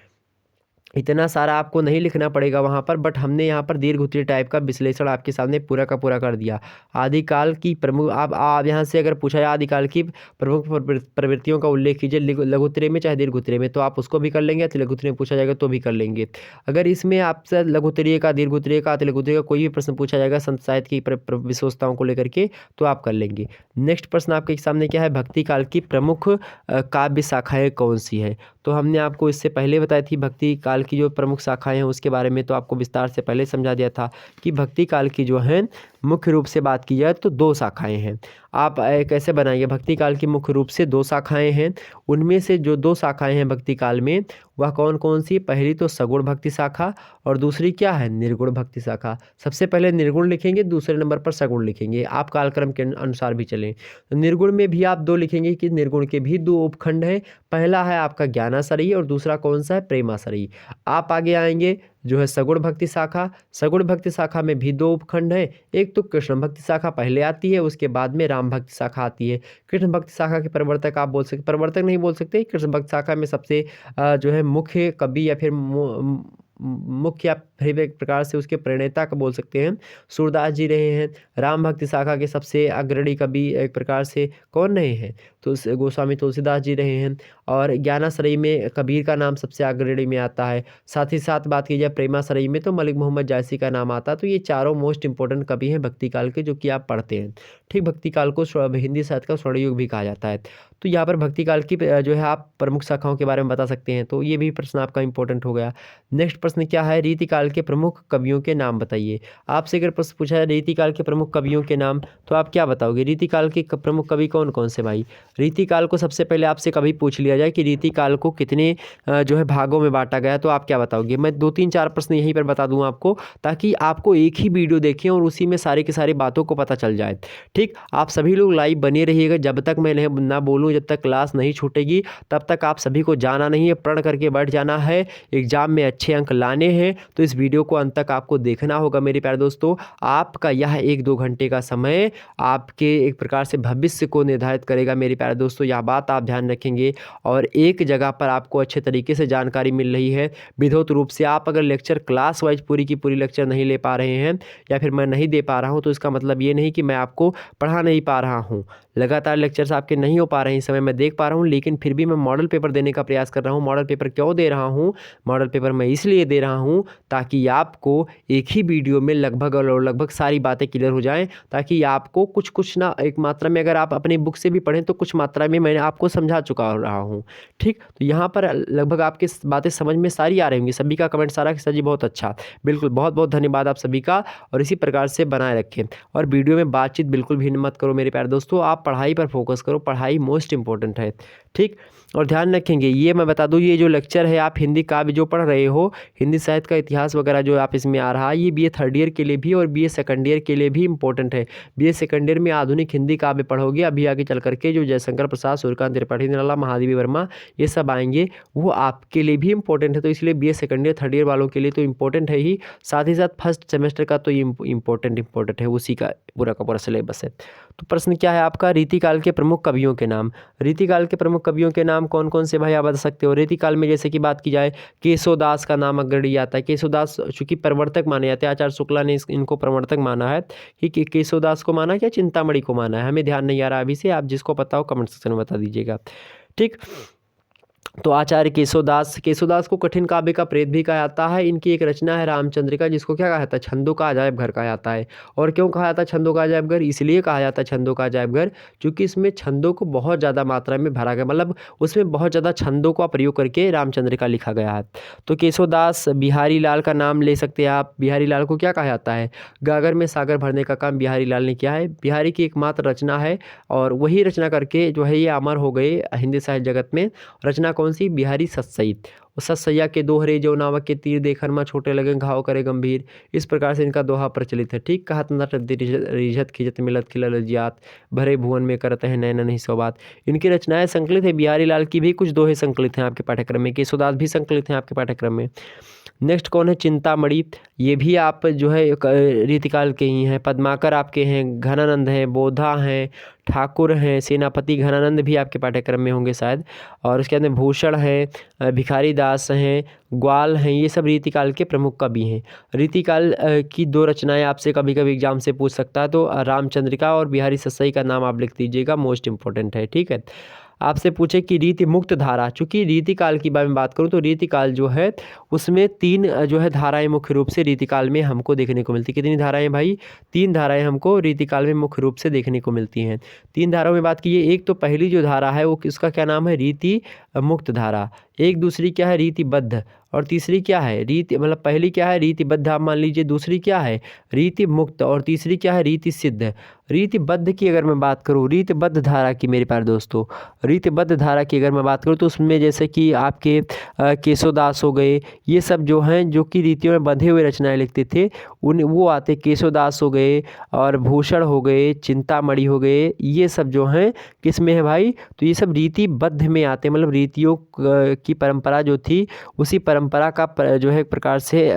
इतना सारा आपको नहीं लिखना पड़ेगा वहाँ पर, बट हमने यहाँ पर दीर्घ उत्तरीय टाइप का विश्लेषण आपके सामने पूरा का पूरा कर दिया। आदिकाल की प्रमुख आप यहाँ से अगर पूछा जाए आदिकाल की प्रमुख प्रवृत्तियों का उल्लेख कीजिए लघु उत्तरीय में चाहे दीर्घ उत्तरीय में, तो आप उसको भी कर लेंगे। अति लघु उत्तरीय में पूछा जाएगा तो भी कर लेंगे। अगर इसमें आपसे लघु उत्तरीय का, दीर्घ उत्तरीय का, अति लघु उत्तरीय का कोई भी प्रश्न पूछा जाएगा संत साहित्य की विशेषताओं को लेकर के, तो आप कर लेंगे। नेक्स्ट प्रश्न आपके सामने क्या है, भक्ति काल की प्रमुख काव्य शाखाएँ कौन सी है। तो हमने आपको इससे पहले बताई थी भक्ति काल की जो प्रमुख शाखाएं हैं उसके बारे में, तो आपको विस्तार से पहले समझा दिया था कि भक्ति काल की जो है मुख्य रूप से बात की जाए तो 2 शाखाएं हैं। आप कैसे बनाइए, भक्ति काल की मुख्य रूप से 2 शाखाएं हैं। उनमें से जो 2 शाखाएं हैं भक्ति काल में वह कौन कौन सी, पहली तो सगुण भक्ति शाखा और दूसरी क्या है, निर्गुण भक्ति शाखा। सबसे पहले निर्गुण लिखेंगे, दूसरे नंबर पर सगुण लिखेंगे, आप कालक्रम के अनुसार भी चलें। तो निर्गुण में भी आप 2 लिखेंगे कि निर्गुण के भी 2 उपखंड हैं। पहला है आपका ज्ञानासरी और दूसरा कौन सा है, प्रेमासरी। आप आगे आएंगे जो है सगुण भक्ति शाखा। सगुण भक्ति शाखा में भी 2 उपखंड हैं, एक तो कृष्ण भक्ति शाखा पहले आती है, उसके बाद में राम भक्ति शाखा आती है। कृष्ण भक्ति शाखा के प्रवर्तक आप बोल सकते, प्रवर्तक नहीं बोल सकते, कृष्ण भक्ति शाखा में सबसे जो है मुख्य कवि या फिर मुख्य या फिर एक प्रकार से उसके प्रणेता का बोल सकते हैं, सूरदास जी रहे हैं। राम भक्ति शाखा के सबसे अग्रणी कवि एक प्रकार से कौन रहे हैं, तो गोस्वामी तुलसीदास जी रहे हैं। और ज्ञानाश्रयी में कबीर का नाम सबसे अग्रणी में आता है। साथ ही साथ बात की जाए प्रेमाश्रयी में तो मलिक मोहम्मद जायसी का नाम आता है। तो ये चारों मोस्ट इंपॉर्टेंट कवि हैं भक्ति काल के, जो कि आप पढ़ते हैं। ठीक, भक्ति काल को हिंदी साहित्य का स्वर्ण युग भी कहा जाता है। तो यहाँ पर भक्ति काल की जो है आप प्रमुख शाखाओं के बारे में बता सकते हैं, तो ये भी प्रश्न आपका इंपॉर्टेंट हो गया। नेक्स्ट प्रश्न क्या है, रीतिकाल के प्रमुख कवियों के नाम बताइए। आपसे अगर प्रश्न पूछा है रीतिकाल के प्रमुख कवियों के नाम, तो आप क्या बताओगे, रीतिकाल के प्रमुख कवि कौन कौन से भाई। रीतिकाल को सबसे पहले आपसे कभी पूछ लिया जाए कि रीतिकाल को कितने जो है भागों में बांटा गया, तो आप क्या बताओगे। मैं 2-3-4 प्रश्न यहीं पर बता दूं आपको, ताकि आपको एक ही वीडियो देखें और उसी में सारी की सारी बातों को पता चल जाए। ठीक, आप सभी लोग लाइव बने रहिएगा, जब तक मैं ना बोलूँ, जब तक क्लास नहीं छूटेगी तब तक आप सभी को जाना नहीं है, प्रण करके बैठ जाना है। एग्जाम में अच्छे अंक लाने हैं तो इस वीडियो को अंत तक आपको देखना होगा मेरे प्यारे दोस्तों। आपका यह 1-2 घंटे का समय आपके एक प्रकार से भविष्य को निर्धारित करेगा मेरे प्यारे दोस्तों, यह बात आप ध्यान रखेंगे। और एक जगह पर आपको अच्छे तरीके से जानकारी मिल रही है विधिवत रूप से। आप अगर लेक्चर क्लास वाइज पूरी की पूरी लेक्चर नहीं ले पा रहे हैं या फिर मैं नहीं दे पा रहा हूं, तो इसका मतलब ये नहीं कि मैं आपको पढ़ा नहीं पा रहा हूं। लगातार लेक्चर्स आपके नहीं हो पा रहे हैं इस समय, मैं देख पा रहा हूं, लेकिन फिर भी मैं मॉडल पेपर देने का प्रयास कर रहा हूं। मॉडल पेपर क्यों दे रहा हूं, मॉडल पेपर मैं इसलिए दे रहा हूं ताकि आपको एक ही वीडियो में लगभग सारी बातें क्लियर हो जाएं, ताकि आपको कुछ ना एक मात्रा में, अगर आप अपनी बुक से भी पढ़ें तो कुछ मात्रा में मैंने आपको समझा चुका रहा हूँ। ठीक, तो यहाँ पर लगभग आपकी बातें समझ में सारी आ रही होंगी। सभी का कमेंट सारा कि सर जी बहुत अच्छा, बिल्कुल, बहुत बहुत धन्यवाद आप सभी का। और इसी प्रकार से बनाए रखें और वीडियो में बातचीत बिल्कुल भी मत करो मेरे प्यारे दोस्तों। आप पढ़ाई पर फोकस करो, पढ़ाई मोस्ट इंपॉर्टेंट है। ठीक, और ध्यान रखेंगे, ये मैं बता दूं, ये जो लेक्चर है आप हिंदी काव्य जो पढ़ रहे हो, हिंदी साहित्य का इतिहास वगैरह जो आप इसमें आ रहा है, ये BA थर्ड ईयर के लिए भी और BA सेकंड ईयर के लिए भी इंपॉर्टेंट है। BA सेकंड ईयर में आधुनिक हिंदी काव्य पढ़ोगे, अभी आगे चल करके जो जयशंकर प्रसाद, सूर्यकांत त्रिपाठी, निराला, महादेवी वर्मा ये सब आएंगे, वो आपके लिए भी इंपॉर्टेंट है। तो इसलिए BA second year third year वालों के लिए तो इंपॉर्टेंट है ही, साथ ही साथ फर्स्ट सेमेस्टर का तो ये इंपॉर्टेंट है, उसी का पूरा सिलेबस है। तो प्रश्न क्या है आपका, रीतिकाल के प्रमुख कवियों के नाम। रीतिकाल के प्रमुख कवियों के नाम कौन कौन से भाई आप बता सकते हो। रीतिकाल में जैसे कि बात की जाए, केशवदास का नाम अग्रणी आता है। केशवदास चूंकि प्रवर्तक माने जाते हैं, आचार्य शुक्ला ने इनको प्रवर्तक माना है कि केशवदास को माना क्या चिंतामणि को माना है, हमें ध्यान नहीं आ रहा अभी से, आप जिसको पता हो कमेंट सेक्शन में बता दीजिएगा। ठीक, तो आचार्य केशवदास को कठिन काव्य का प्रेत भी कहा जाता है। इनकी एक रचना है रामचंद्रिका, जिसको क्या कहा जाता है, छंदों का अजायब घर कहा जाता है। और क्यों कहा जाता है छंदों का अजायब घर, इसलिए कहा जाता है छंदों का अजायब घर क्योंकि इसमें छंदों को बहुत ज़्यादा मात्रा में भरा गया, मतलब उसमें बहुत ज़्यादा छंदों का प्रयोग करके रामचंद्रिका लिखा गया है। तो केशवदास, बिहारी लाल का नाम ले सकते हैं आप। बिहारी लाल को क्या कहा जाता है, गागर में सागर भरने का काम बिहारी लाल ने किया है। बिहारी की एकमात्र रचना है और वही रचना करके जो है ये अमर हो गए हिंदी साहित्य जगत में। रचना कौन सी, बिहारी सतसई। सतसैया के दोहरे जो नावक के तीर देखन में छोटे लगे घाव करे गंभीर, इस प्रकार से इनका दोहा प्रचलित है। ठीक, कहत नट रिझत खिजत मिलत खिलल जियात, भरे भुवन में करते हैं नैन नहीं सौबात। इनकी रचनाएं संकलित है। बिहारी लाल की भी कुछ दोहे संकलित हैं आपके पाठ्यक्रम में, केशवदास भी संकलित हैं आपके पाठ्यक्रम में। नेक्स्ट कौन है, चिंतामणि, ये भी आप जो है रीतिकाल के ही हैं। पद्माकर आपके हैं, घनानंद हैं, बोधा हैं, ठाकुर हैं, सेनापति घनानंद भी आपके पाठ्यक्रम में होंगे शायद। और उसके अंदर भूषण है, भिखारी बिहारीदास हैं, ग्वाल हैं, ये सब रीतिकाल के प्रमुख कवि हैं। रीतिकाल की 2 रचनाएं आपसे कभी कभी एग्जाम से पूछ सकता है, तो रामचंद्रिका और बिहारी ससाई का नाम आप लिख दीजिएगा, मोस्ट इंपॉर्टेंट है। ठीक है, आपसे पूछे कि रीति मुक्त धारा, चूँकि रीतिकाल की बारे में बात करूँ तो रीतिकाल जो है उसमें 3 जो है धाराएं मुख्य रूप से रीतिकाल में हमको देखने को मिलती। कितनी धाराएं भाई? 3 धाराएं हमको रीतिकाल में मुख्य रूप से देखने को मिलती हैं। 3 धाराओं में बात कीजिए, एक तो पहली जो धारा है वो उसका क्या नाम है? रीति मुक्त धारा। एक दूसरी क्या है? रीतिबद्ध। और तीसरी क्या है? रीति, मतलब पहली क्या है? रीतिबद्ध आप मान लीजिए, दूसरी क्या है? रीति मुक्त, और तीसरी क्या है? रीति सिद्ध। रीतिबद्ध की अगर मैं बात करूँ, रीतिबद्ध धारा की मेरे प्यारे दोस्तों, रीतिबद्ध धारा की अगर मैं बात करूँ तो उसमें जैसे कि आपके केशवदास हो गए, ये सब जो हैं जो कि रीतियों में बंधे हुए रचनाएं लिखते थे, उन वो आते। केशवदास हो गए और भूषण हो गए, चिंतामणि हो गए, ये सब जो हैं किस में है भाई? तो ये सब रीतिबद्ध में आते हैं, मतलब रीतियों की परंपरा जो थी उसी परंपरा का जो है एक प्रकार से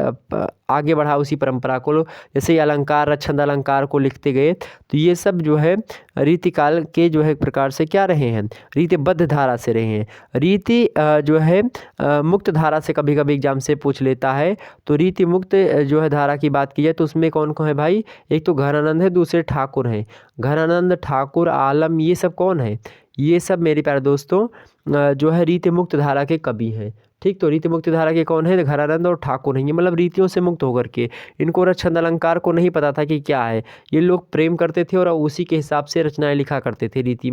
आगे बढ़ा उसी परंपरा को। जैसे ये अलंकार, छंद अलंकार को लिखते गए, तो ये सब जो है रीतिकाल के जो है एक प्रकार से क्या रहे हैं? रीतिबद्ध धारा से रहे हैं। रीति जो है मुक्त धारा से कभी कभी एग्जाम से पूछ लेता है। तो रीति मुक्त जो है धारा की बात की जाए तो उसमें कौन कौन है भाई? एक तो घनानंद है, दूसरे ठाकुर हैं। घनानंद, ठाकुर, आलम, ये सब कौन है? ये सब मेरे प्यारे दोस्तों जो है रीति मुक्त धारा के कवि हैं। ठीक, तो रीति मुक्त धारा के कौन है? घनानंद और ठाकुर हैं। ये मतलब रीतियों से मुक्त होकर के, इनको छंद अलंकार को नहीं पता था कि क्या है। ये लोग प्रेम करते थे और उसी के हिसाब से रचनाएं लिखा करते थे। रीति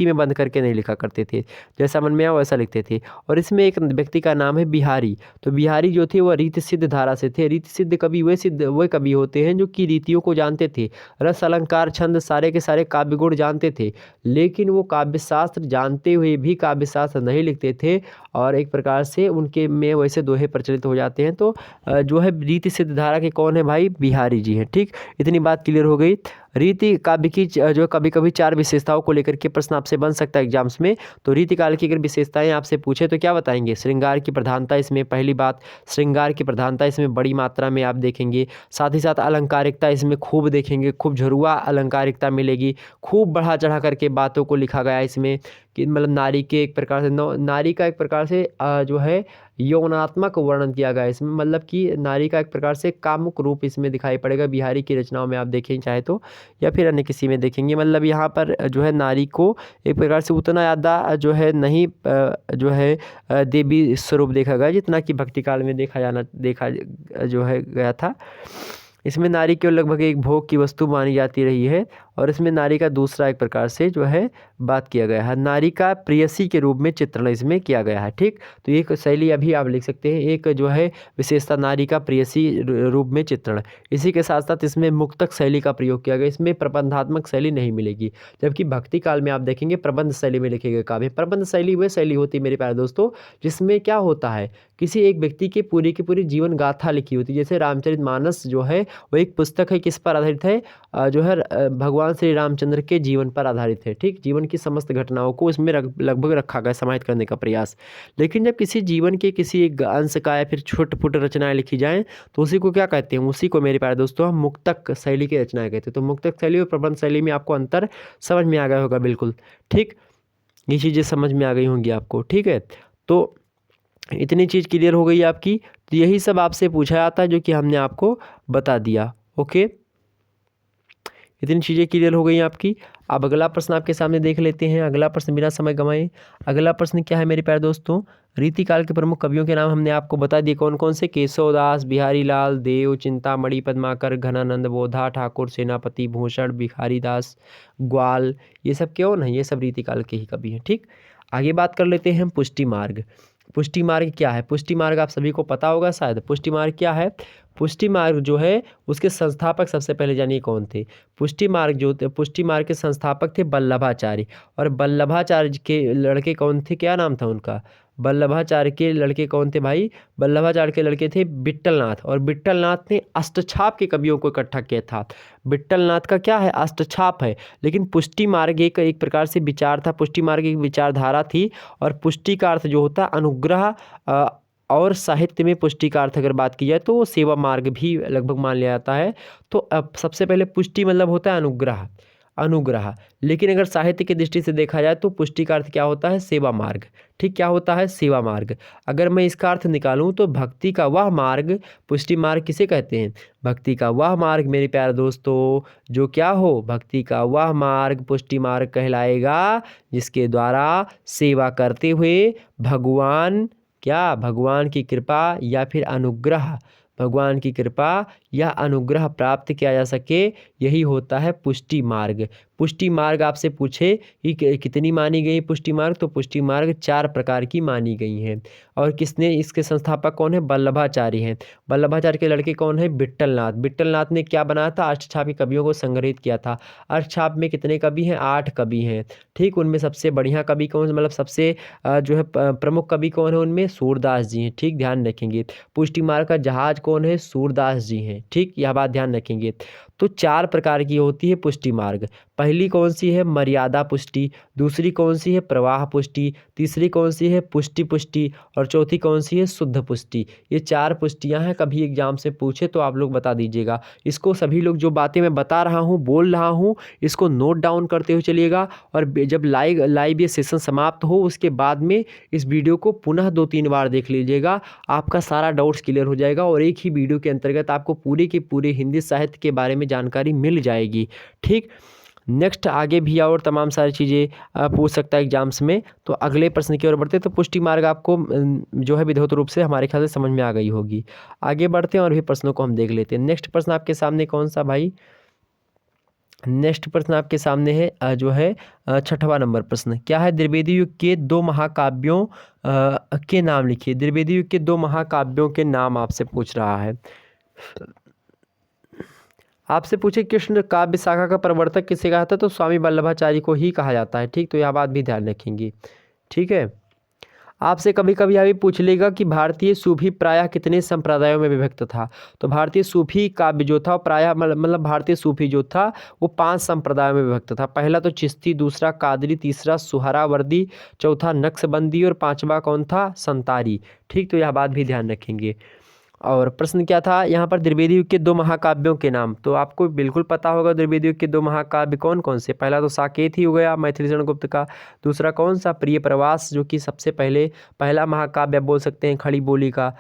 में बंद करके नहीं लिखा करते थे, जैसा मन में आया वैसा लिखते थे। और इसमें एक व्यक्ति का नाम है बिहारी। तो बिहारी जो थे वह रीति सिद्ध धारा से थे। रीति सिद्ध कवि वे कवि होते हैं जो कि रीतियों को जानते थे, रस अलंकार छंद सारे के सारे काव्य गुण जानते थे, लेकिन वो काव्य शास्त्र जानते हुए भी काव्य शास्त्र नहीं लिखते थे, और एक प्रकार से उनके में वैसे दोहे प्रचलित हो जाते हैं। तो जो है रीति सिद्ध धारा के कौन है भाई? बिहारी जी हैं। ठीक, इतनी बात क्लियर हो गई। रीति काव्य की जो कभी कभी 4 विशेषताओं को लेकर के प्रश्न आपसे बन सकता है एग्जाम्स में। तो रीतिकाल की अगर विशेषताएं आपसे पूछे तो क्या बताएंगे? श्रृंगार की प्रधानता इसमें, पहली बात श्रृंगार की प्रधानता इसमें बड़ी मात्रा में आप देखेंगे। साथ ही साथ अलंकारिकता इसमें खूब देखेंगे, खूब झरुआ अलंकारिकता मिलेगी, खूब बढ़ा चढ़ा करके बातों को लिखा गया है इसमें, कि मतलब नारी के एक प्रकार से नारी का एक प्रकार से जो है यौनात्मक वर्णन किया गया है इसमें, मतलब कि नारी का एक प्रकार से कामुक रूप इसमें दिखाई पड़ेगा। बिहारी की रचनाओं में आप देखें चाहे तो, या फिर अन्य किसी में देखेंगे, मतलब यहाँ पर जो है नारी को एक प्रकार से उतना ज़्यादा जो है नहीं जो है देवी स्वरूप देखा गया जितना कि भक्ति काल में देखा जो है गया था। इसमें नारी को लगभग एक भोग की वस्तु मानी जाती रही है, और इसमें नारी का दूसरा एक प्रकार से जो है बात किया गया है, नारी का प्रेयसी के रूप में चित्रण इसमें किया गया है। ठीक, तो एक शैली अभी आप लिख सकते हैं, एक जो है विशेषता नारी का प्रेयसी रूप में चित्रण। इसी के साथ साथ इसमें मुक्तक शैली का प्रयोग किया गया, इसमें प्रबंधात्मक शैली नहीं मिलेगी, जबकि भक्ति काल में आप देखेंगे प्रबंध शैली में लिखे गए काव्य। प्रबंध शैली वह शैली होती है मेरे प्यारे दोस्तों जिसमें क्या होता है, किसी एक व्यक्ति की पूरी जीवन गाथा लिखी होती है। जैसे रामचरितमानस जो है वो एक पुस्तक है, किस पर आधारित है? जो है भगवान श्री रामचंद्र के जीवन पर आधारित है। ठीक, जीवन की समस्त घटनाओं को इसमें लगभग रखा गया, समाहित करने का प्रयास। लेकिन जब किसी जीवन के किसी एक अंश का या फिर छोटे फुट रचनाएं लिखी जाएं तो उसी को क्या कहते हैं? उसी को मेरे प्यारे दोस्तों हम मुक्तक शैली की रचनाएं कहते हैं। तो मुक्तक शैली और प्रबंध शैली में आपको अंतर समझ में आ गया होगा बिल्कुल। ठीक, ये चीज़ें समझ में आ गई होंगी आपको। ठीक है, तो इतनी चीज़ क्लियर हो गई आपकी। तो यही सब आपसे पूछा जाता है जो कि हमने आपको बता दिया। ओके, इतनी चीज़ें क्लियर हो गई आपकी। अब अगला प्रश्न आपके सामने देख लेते हैं। अगला प्रश्न बिना समय गंवाए, अगला प्रश्न क्या है मेरे प्यारे दोस्तों? रीतिकाल के प्रमुख कवियों के नाम हमने आपको बता दिए कौन कौन से। केशवदास, बिहारी लाल, देव, चिंतामणि, पद्माकर, घनानंद, बोधा, ठाकुर, सेनापति, भूषण, बिहारीदास, ग्वाल, ये सब कौन है? ये सब रीतिकाल के ही कवि हैं। ठीक, आगे बात कर लेते हैं हम पुष्टि मार्ग। पुष्टि मार्ग क्या है? पुष्टि मार्ग आप सभी को पता होगा शायद। पुष्टि मार्ग क्या है? पुष्टि मार्ग जो है उसके संस्थापक सबसे पहले जानिए कौन थे। पुष्टि मार्ग के संस्थापक थे वल्लभाचार्य। और वल्लभाचार्य के लड़के कौन थे? क्या नाम था उनका? वल्लभाचार्य के लड़के कौन थे भाई? वल्लभाचार्य के लड़के थे विट्ठलनाथ। और विट्ठलनाथ ने अष्टछाप के कवियों को इकट्ठा किया था। विट्ठलनाथ का क्या है? अष्टछाप है। लेकिन पुष्टि मार्ग एक प्रकार से विचार था, पुष्टि मार्ग एक विचारधारा थी। और पुष्टि का अर्थ जो होता है अनुग्रह, और साहित्य में पुष्टि का अर्थ अगर बात की जाए तो सेवा मार्ग भी लगभग मान लिया जाता है। तो अब सबसे पहले पुष्टि मतलब होता है अनुग्रह। अनुग्रह। लेकिन अगर साहित्य की दृष्टि से देखा जाए तो पुष्टि का अर्थ क्या होता है? सेवा मार्ग। ठीक, क्या होता है? सेवा मार्ग। अगर मैं इसका अर्थ निकालूं तो भक्ति का वह मार्ग, पुष्टि मार्ग किसे कहते हैं? भक्ति का वह मार्ग मेरे प्यारे दोस्तों, जो क्या हो? भक्ति का वह मार्ग पुष्टि मार्ग कहलाएगा, जिसके द्वारा सेवा करते हुए भगवान, क्या? भगवान की कृपा या फिर अनुग्रह, भगवान की कृपा या अनुग्रह प्राप्त किया जा सके, यही होता है पुष्टि मार्ग। पुष्टि मार्ग आपसे पूछे कि कितनी मानी गई पुष्टि मार्ग, तो पुष्टि मार्ग 4 प्रकार की मानी गई हैं। और किसने, इसके संस्थापक कौन है? वल्लभाचार्य हैं। वल्लभाचार्य के लड़के कौन है? विट्ठलनाथ। विट्ठलनाथ ने क्या बनाया था? अष्टछाप के कवियों को संग्रहित किया था। अष्टछाप में कितने कवि हैं? 8 कवि हैं। ठीक, उनमें सबसे बढ़िया कवि कौन, मतलब सबसे जो है प्रमुख कवि कौन है उनमें? सूरदास जी हैं। ठीक, ध्यान रखेंगे। पुष्टि मार्ग का जहाज कौन है? सूरदास जी हैं। ठीक, यह बात ध्यान रखेंगे। तो 4 प्रकार की होती है पुष्टि मार्ग। पहली कौन सी है? मर्यादा पुष्टि। दूसरी कौन सी है? प्रवाह पुष्टि। तीसरी कौन सी है? पुष्टि पुष्टि। और चौथी कौन सी है? शुद्ध पुष्टि। ये 4 पुष्टियां हैं। कभी एग्जाम से पूछे तो आप लोग बता दीजिएगा। इसको सभी लोग, जो बातें मैं बता रहा हूँ, बोल रहा हूँ, इसको नोट डाउन करते हुए चलिएगा। और जब लाइव ये सेशन समाप्त हो उसके बाद में इस वीडियो को पुनः 2-3 बार देख लीजिएगा। आपका सारा डाउट्स क्लियर हो जाएगा और एक ही वीडियो के अंतर्गत आपको पूरे के पूरे हिंदी साहित्य के बारे में जानकारी मिल जाएगी। ठीक, नेक्स्ट आगे भी और तमाम सारी चीज़ें पूछ सकता है एग्जाम्स में। तो अगले प्रश्न की ओर बढ़ते, तो पुष्टि मार्ग आपको जो है विधिवत रूप से हमारे ख्याल से समझ में आ गई होगी। आगे बढ़ते हैं और भी प्रश्नों को हम देख लेते हैं। नेक्स्ट प्रश्न आपके सामने कौन सा भाई? नेक्स्ट प्रश्न आपके सामने है जो है 6वां नंबर प्रश्न। क्या है? द्विवेदी युग के 2 महाकाव्यों के नाम लिखिए। द्विवेदी युग के 2 महाकाव्यों के नाम आपसे पूछ रहा है। आपसे पूछे कृष्ण काव्य शाखा का प्रवर्तक किसे कहा था, तो स्वामी वल्लभाचार्य को ही कहा जाता है। ठीक, तो यह बात भी ध्यान रखेंगे। ठीक है, आपसे कभी कभी यह भी पूछ लेगा कि भारतीय सूफी प्रायः कितने संप्रदायों में विभक्त था। तो भारतीय सूफी काव्य जो था प्रायः मतलब भारतीय सूफी जो था वो 5 संप्रदायों में विभक्त था। पहला तो चिश्ती, दूसरा कादरी, तीसरा सुहरावर्दी, चौथा नक्शबंदी और 5वां कौन था? संतारी। ठीक, तो यह बात भी ध्यान रखेंगे। और प्रश्न क्या था यहाँ पर? द्विवेदी युग के 2 महाकाव्यों के नाम। तो आपको बिल्कुल पता होगा द्विवेदी युग के 2 महाकाव्य कौन कौन से। पहला तो साकेत ही हो गया मैथिलीशरण गुप्त का। दूसरा कौन सा? प्रिय प्रवास, जो कि सबसे पहला महाकाव्य आप बोल सकते हैं खड़ी बोली का।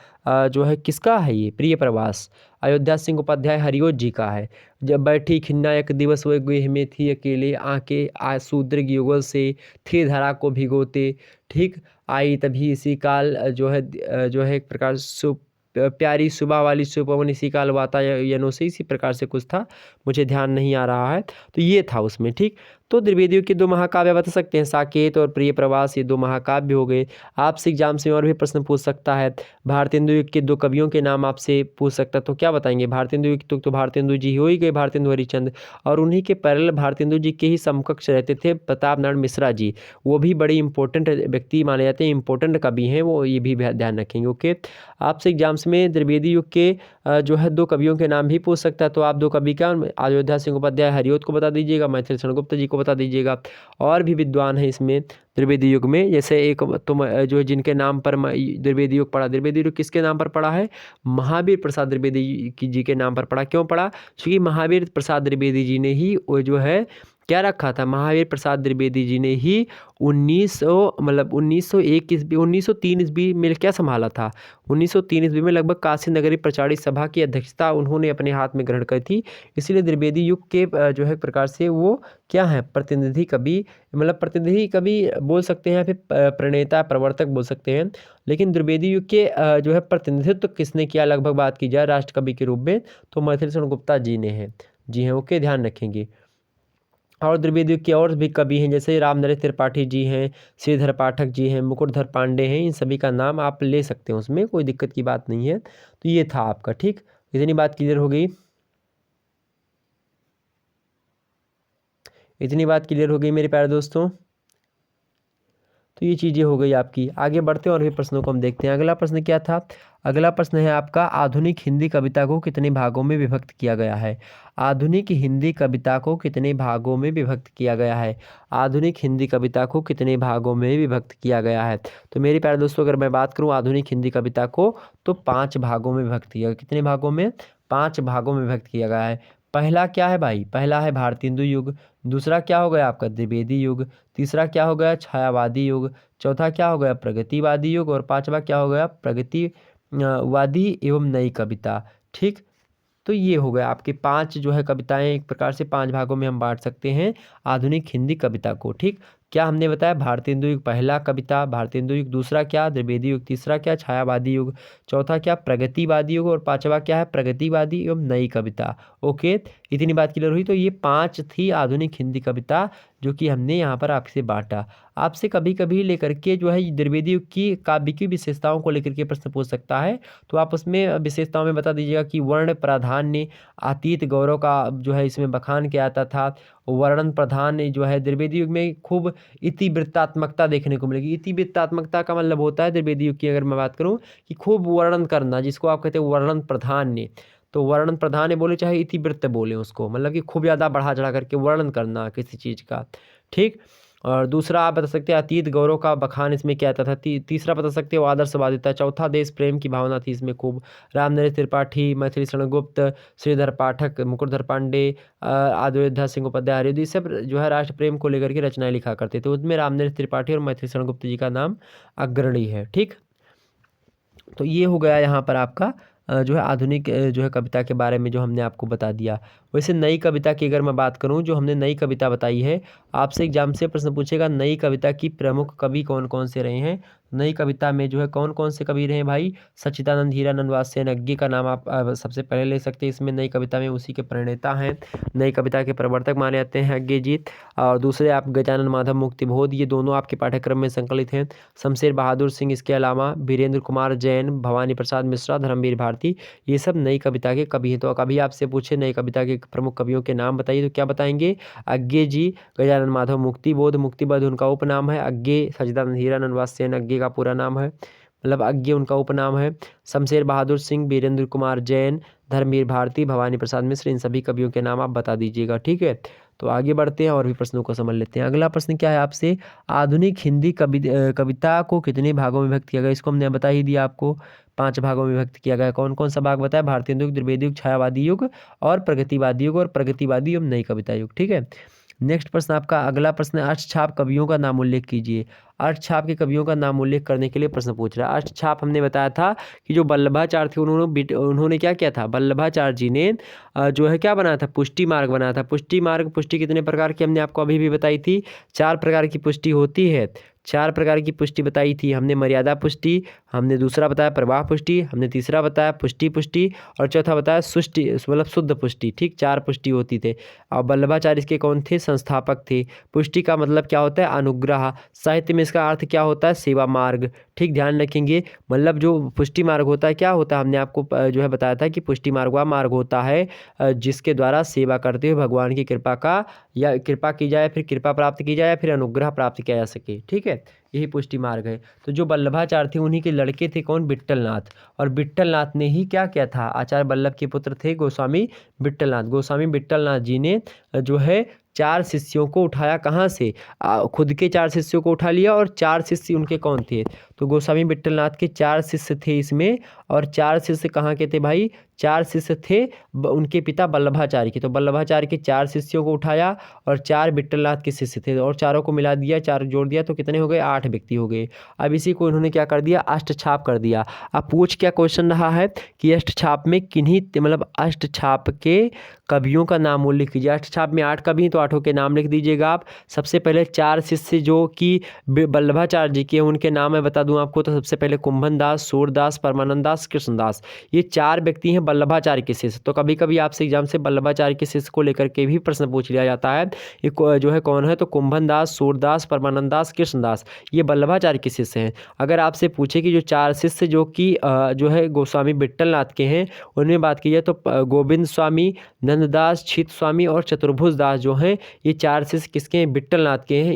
जो है किसका है ये? प्रिय प्रवास अयोध्या सिंह उपाध्याय हरिओत जी का है। जब बैठी खिन्ना एक दिवस वो गुह में थी अकेले, आके आसूद्र युगल से थे धरा को भिगोते। ठीक, आई तभी इसी काल जो है एक प्रकार प्यारी सुबह वाली सुपवन इसी काल वाता यनो से, इसी प्रकार से कुछ था, मुझे ध्यान नहीं आ रहा है। तो ये था उसमें। ठीक, तो द्विवेदी युग के 2 महाकाव्य बता सकते हैं, साकेत और प्रिय प्रवास, ये 2 महाकाव्य हो गए। आपसे एग्जाम में और भी प्रश्न पूछ सकता है। भारतेंदु युग के 2 कवियों के नाम आपसे पूछ सकता है, तो क्या बताएंगे? भारतेंदु युग तो भारतेंदु जी हो ही गए, भारतेंदु हरिश्चंद्र। और उन्हीं के पैरेलल भारतेंदु जी के ही समकक्ष रहते थे प्रताप नारायण मिश्रा जी। वो भी बड़े इंपॉर्टेंट व्यक्ति माने जाते हैं, इंपॉर्टेंट कवि हैं वो, ये भी ध्यान रखेंगे। ओके, आपसे एग्जाम्स में द्विवेदी युग के जो है 2 कवियों के नाम भी पूछ सकता है। तो आप 2 कवि का अयोध्या सिंह उपाध्याय हरिओत को बता दीजिएगा, मैथिलीशरण गुप्त जी को बता दीजिएगा। और भी विद्वान हैं इसमें द्विवेदी युग में, जैसे एक तुम जो जिनके नाम पर द्विवेदी युग पढ़ा। द्विवेदी युग किसके नाम पर पढ़ा है? महावीर प्रसाद द्विवेदी जी के नाम पर पढ़ा। क्यों पढ़ा? क्योंकि महावीर प्रसाद द्विवेदी जी ने ही वो जो है क्या रखा था? महावीर प्रसाद द्विवेदी जी ने ही 1901 ईस्वी 1903 ईस्वी में क्या संभाला था? 1903 ईस्वी में लगभग काशी नगरी प्रचारी सभा की अध्यक्षता उन्होंने अपने हाथ में ग्रहण की थी। इसलिए द्विवेदी युग के जो है प्रकार से वो क्या है? प्रतिनिधि कवि, मतलब प्रतिनिधि कवि बोल सकते हैं, फिर प्रणेता प्रवर्तक बोल सकते हैं। लेकिन द्विवेदी युग के जो है प्रतिनिधित्व किसने किया, लगभग बात की जाए राष्ट्र कवि के रूप में, तो मैथिलीशरण गुप्ता जी ने है। जी हैं, ओके, ध्यान रखेंगे। और द्विवेदी युग के और भी कवि हैं, जैसे रामनरेश त्रिपाठी जी हैं, श्रीधर पाठक जी हैं, मुकुटधर पांडे हैं। इन सभी का नाम आप ले सकते हैं, उसमें कोई दिक्कत की बात नहीं है। तो ये था आपका। ठीक, इतनी बात क्लियर हो गई, इतनी बात क्लियर हो गई मेरे प्यारे दोस्तों। तो ये चीज़ें हो गई आपकी। आगे बढ़ते हैं और भी प्रश्नों को हम देखते हैं। अगला प्रश्न क्या था? अगला प्रश्न है आपका, आधुनिक हिंदी कविता को कितने भागों में विभक्त किया गया है? आधुनिक हिंदी कविता को कितने भागों में विभक्त किया गया है? आधुनिक हिंदी कविता को कितने भागों में विभक्त किया गया है? तो मेरे प्यारे दोस्तों, अगर मैं बात करूं आधुनिक हिंदी कविता को, तो 5 भागों में विभक्त किया। कितने भागों में? 5 भागों में विभक्त किया गया है। पहला क्या है भाई, पहला है भारतेंदु युग, दूसरा क्या हो गया आपका द्विवेदी युग, तीसरा क्या हो गया छायावादी युग, चौथा क्या हो गया प्रगतिवादी युग और पांचवा क्या हो गया प्रगतिवादी एवं नई कविता। ठीक, तो ये हो गया आपके 5 जो है कविताएं, एक प्रकार से 5 भागों में हम बांट सकते हैं आधुनिक हिंदी कविता को। ठीक, क्या हमने बताया, भारतेंदु युग पहला कविता, भारतेंदु युग दूसरा क्या द्विवेदी युग, तीसरा क्या छायावादी युग, चौथा क्या प्रगतिवादी युग और पांचवा क्या है प्रगतिवादी एवं नई कविता। ओके, इतनी बात क्लियर हुई। तो ये 5 थी आधुनिक हिंदी कविता जो कि हमने यहाँ पर आपसे बांटा। आपसे कभी कभी लेकर के जो है द्विवेदी युग की काव्य की विशेषताओं को लेकर के प्रश्न पूछ सकता है, तो आप उसमें विशेषताओं में बता दीजिएगा कि वर्ण प्राधान्य, अतीत गौरव का जो है इसमें बखान किया जाता था, वर्णन प्रधान जो है द्विवेदी युग में खूब इतिवृत्तात्मकता देखने को मिलेगी। इतिवृत्तात्मकता का मतलब होता है द्विवेदी युग की अगर मैं बात करूं कि खूब वर्णन करना, जिसको आप कहते हैं वर्णन प्रधान्य। तो वर्णन प्रधान्य बोले चाहे इतिवृत्त बोले उसको, मतलब कि खूब ज़्यादा बढ़ा चढ़ा करके वर्णन करना किसी चीज़ का। ठीक, और दूसरा आप बता सकते हैं अतीत गौरव का बखान इसमें क्या आता था। तीसरा बता सकते हो आदर्शवादिता, चौथा देश प्रेम की भावना थी इसमें खूब। रामनरेश त्रिपाठी, मैथिली शरण गुप्त, श्रीधर पाठक, मुकुटधर पांडे, अयोध्या सिंह उपाध्याय, ये सब जो है राष्ट्र प्रेम को लेकर के रचनाएं लिखा करते थे। उसमें रामनरेश त्रिपाठी और मैथिली शरण गुप्त जी का नाम अग्रणी है। ठीक, तो ये हो गया यहाँ पर आपका जो है आधुनिक जो है कविता के बारे में जो हमने आपको बता दिया। वैसे नई कविता की अगर मैं बात करूँ, जो हमने नई कविता बताई है, आपसे एग्जाम से प्रश्न पूछेगा नई कविता की प्रमुख कवि कौन कौन से रहे हैं। नई कविता में जो है कौन कौन से कवि रहे हैं भाई, सच्चिदानंद हीरानंद वात्स्ययन अज्ञे का नाम आप सबसे पहले ले सकते हैं इसमें। नई कविता में उसी के प्रणेता हैं, नई कविता के प्रवर्तक माने जाते हैं अज्ञे जी। और दूसरे आप गजानन माधव मुक्तिबोध, ये दोनों आपके पाठ्यक्रम में संकलित हैं। शमशेर बहादुर सिंह, इसके अलावा वीरेंद्र कुमार जैन, भवानी प्रसाद मिश्रा, धर्मवीर भारती, ये सब नई कविता के कवि हैं। तो कभी आपसे पूछे नई कविता के प्रमुख कवियों के नाम बताइए, तो क्या बताएंगे, अज्ञे जी, गजानन माधव मुक्तिबोध, मुक्तिबोध उनका उपनाम है, अज्ञे सच्चिदानंद हीरानंद वात्स्ययन अज्ञे का पूरा नाम है, मतलब अज्ञे उनका उपनाम है। शमशेर बहादुर सिंह, वीरेंद्र कुमार जैन, धर्मवीर भारती, भवानी प्रसाद मिश्र, इन सभी कवियों के नाम आप बता दीजिएगा। ठीक है, तो आगे बढ़ते हैं और भी प्रश्नों को समझ लेते हैं। अगला प्रश्न क्या है आपसे, आधुनिक हिंदी कविता को कितने भागों में विभक्त किया गया। इसको हमने बता ही दिया आपको, 5 भागों में विभक्त किया गया। कौन कौन सा भाग बताया, भारतेंदु युग, द्विवेदी युग, छायावादी युग और प्रगतिवादी युग और प्रगतिवादी एवं नई कविता युग। ठीक है, नेक्स्ट प्रश्न आपका अगला प्रश्न है, अष्टछाप कवियों का नाम उल्लेख कीजिए। अष्टछाप के कवियों का नाम उल्लेख करने के लिए प्रश्न पूछ रहा है। अष्टछाप हमने बताया था कि जो वल्लभाचार्य थे उन्होंने क्या किया था, वल्लभाचार्य जी ने जो है क्या बनाया था, पुष्टि मार्ग बनाया था। पुष्टि मार्ग, पुष्टि कितने प्रकार की हमने आपको अभी भी बताई थी, 4 प्रकार की पुष्टि होती है। 4 प्रकार की पुष्टि बताई थी हमने, मर्यादा पुष्टि, हमने दूसरा बताया प्रवाह पुष्टि, हमने तीसरा बताया पुष्टि पुष्टि और चौथा बताया सुष्टि मतलब शुद्ध पुष्टि। ठीक, 4 पुष्टि होती थे। और वल्लभाचार्य इसके कौन थे, संस्थापक थे। पुष्टि का मतलब क्या होता है, अनुग्रह। साहित्य में इसका अर्थ क्या होता है, सेवा मार्ग। ठीक, ध्यान रखेंगे, मतलब जो पुष्टि मार्ग होता है क्या होता है, हमने आपको जो है बताया था कि पुष्टि मार्ग वह मार्ग होता है जिसके द्वारा सेवा करते हुए भगवान की कृपा का या कृपा की जाए, फिर कृपा प्राप्त की जाए, फिर अनुग्रह प्राप्त किया जा सके। ठीक है, यही पुष्टि मार्ग है। तो जो वल्लभाचार्य थे उन्हीं के लड़के थे कौन, विट्ठलनाथ। और विट्ठलनाथ ने ही क्या किया था, आचार्य वल्लभ के पुत्र थे गोस्वामी विट्ठलनाथ। गोस्वामी विट्ठलनाथ जी ने जो है 4 शिष्यों को उठाया, कहाँ से, खुद के 4 शिष्यों को उठा लिया। और 4 शिष्य उनके कौन थे, तो गोस्वामी विट्ठलनाथ के 4 शिष्य थे इसमें। और 4 शिष्य कहाँ के थे भाई, 4 शिष्य थे उनके पिता वल्लभाचार्य के। तो वल्लभाचार्य के 4 शिष्यों को उठाया और 4 विट्ठलनाथ के शिष्य थे, और चारों को मिला दिया, 4 जोड़ दिया तो कितने हो गए, 8 व्यक्ति हो गए। अब इसी को इन्होंने क्या कर दिया, अष्टछाप कर दिया। अब पूछ क्या क्वेश्चन रहा है कि अष्टछाप में किन्हीं मतलब अष्टछाप के कवियों का नाम उल्लेख कीजिए। अष्टछाप में 8 कवि हैं तो 8 के नाम लिख दीजिएगा आप। सबसे पहले 4 शिष्य जो कि वल्लभाचार्य जी के, उनके नाम मैं बता दूं आपको। तो सबसे पहले कुंभन दास, सूरदास, परमानंद दास, कृष्णदास, ये 4 व्यक्ति हैं वल्लभाचार्य के शिष्य। तो कभी कभी आपसे एग्जाम से वल्लभाचार्य के शिष्य को लेकर के भी प्रश्न पूछ लिया जाता है। ये जो है कौन है, तो कुंभन दास, सूरदास, परमानंद दास, कृष्णदास, ये वल्लभाचार्य के शिष्य हैं। अगर आपसे पूछे कि जो 4 शिष्य जो कि जो है गोस्वामी विट्ठलनाथ के हैं, उनमें बात की जाए तो गोविंद स्वामी, नंददास, छित स्वामी और चतुर्भुज दास जो हैं, ये 4 शिष्य किसके हैं, विट्ठलनाथ के हैं।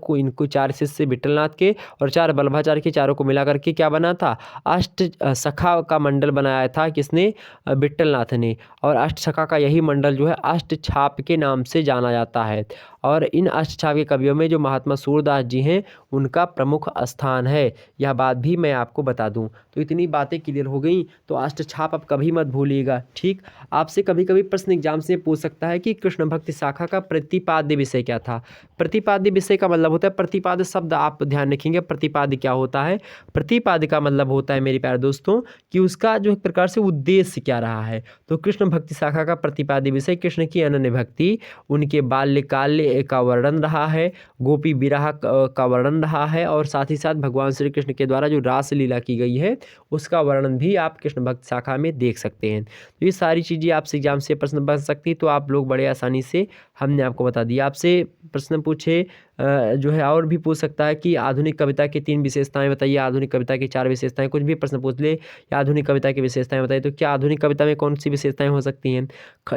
इनको 4 शिष्य विट्ठलनाथ के और 4 वल्लभाचार्य के, चारों को मिलाकर के क्या बना था, अष्ट सखा का मंडल बनाया था किसने, विट्ठलनाथ ने। और अष्ट सखा का यही मंडल जो है अष्टछाप के नाम से जाना जाता है। और इन अष्टछाप के कवियों में जो महात्मा सूरदास जी हैं उनका प्रमुख स्थान है। यह बात भी मैं आपको बता दूं। तो इतनी बातें क्लियर हो गई। तो अष्टछाप आप कभी मत भूलिएगा। ठीक, आपसे कभी कभी प्रश्न एग्जाम से पूछ सकता है कि कृष्ण भक्ति शाखा का प्रतिपाद्य विषय क्या था। प्रतिपाद्य विषय का मतलब होता है, प्रतिपाद्य शब्द आप ध्यान रखेंगे, प्रतिपाद्य क्या होता है। प्रतिपाद्य का मतलब होता है मेरे प्यारे दोस्तों कि उसका जो एक प्रकार से उद्देश्य क्या रहा है। तो कृष्ण भक्ति शाखा का प्रतिपाद्य विषय कृष्ण की अनन्य भक्ति, उनके बाल्यकाल का वर्णन रहा है, गोपी विरह का वर्णन रहा है, और साथ ही साथ भगवान श्री कृष्ण के द्वारा जो रासलीला की गई है उसका वर्णन भी आप कृष्ण भक्त शाखा में देख सकते हैं। तो ये सारी चीज़ें आपसे एग्जाम से प्रश्न बन सकती, तो आप लोग बड़े आसानी से हमने आपको बता दिया। आपसे प्रश्न पूछे जो है और भी पूछ सकता है कि आधुनिक कविता की 3 विशेषताएं बताइए, आधुनिक कविता की 4 विशेषताएं, कुछ भी प्रश्न पूछ ले या आधुनिक कविता की विशेषताएं बताइए। तो क्या आधुनिक कविता में कौन सी विशेषताएं हो सकती हैं।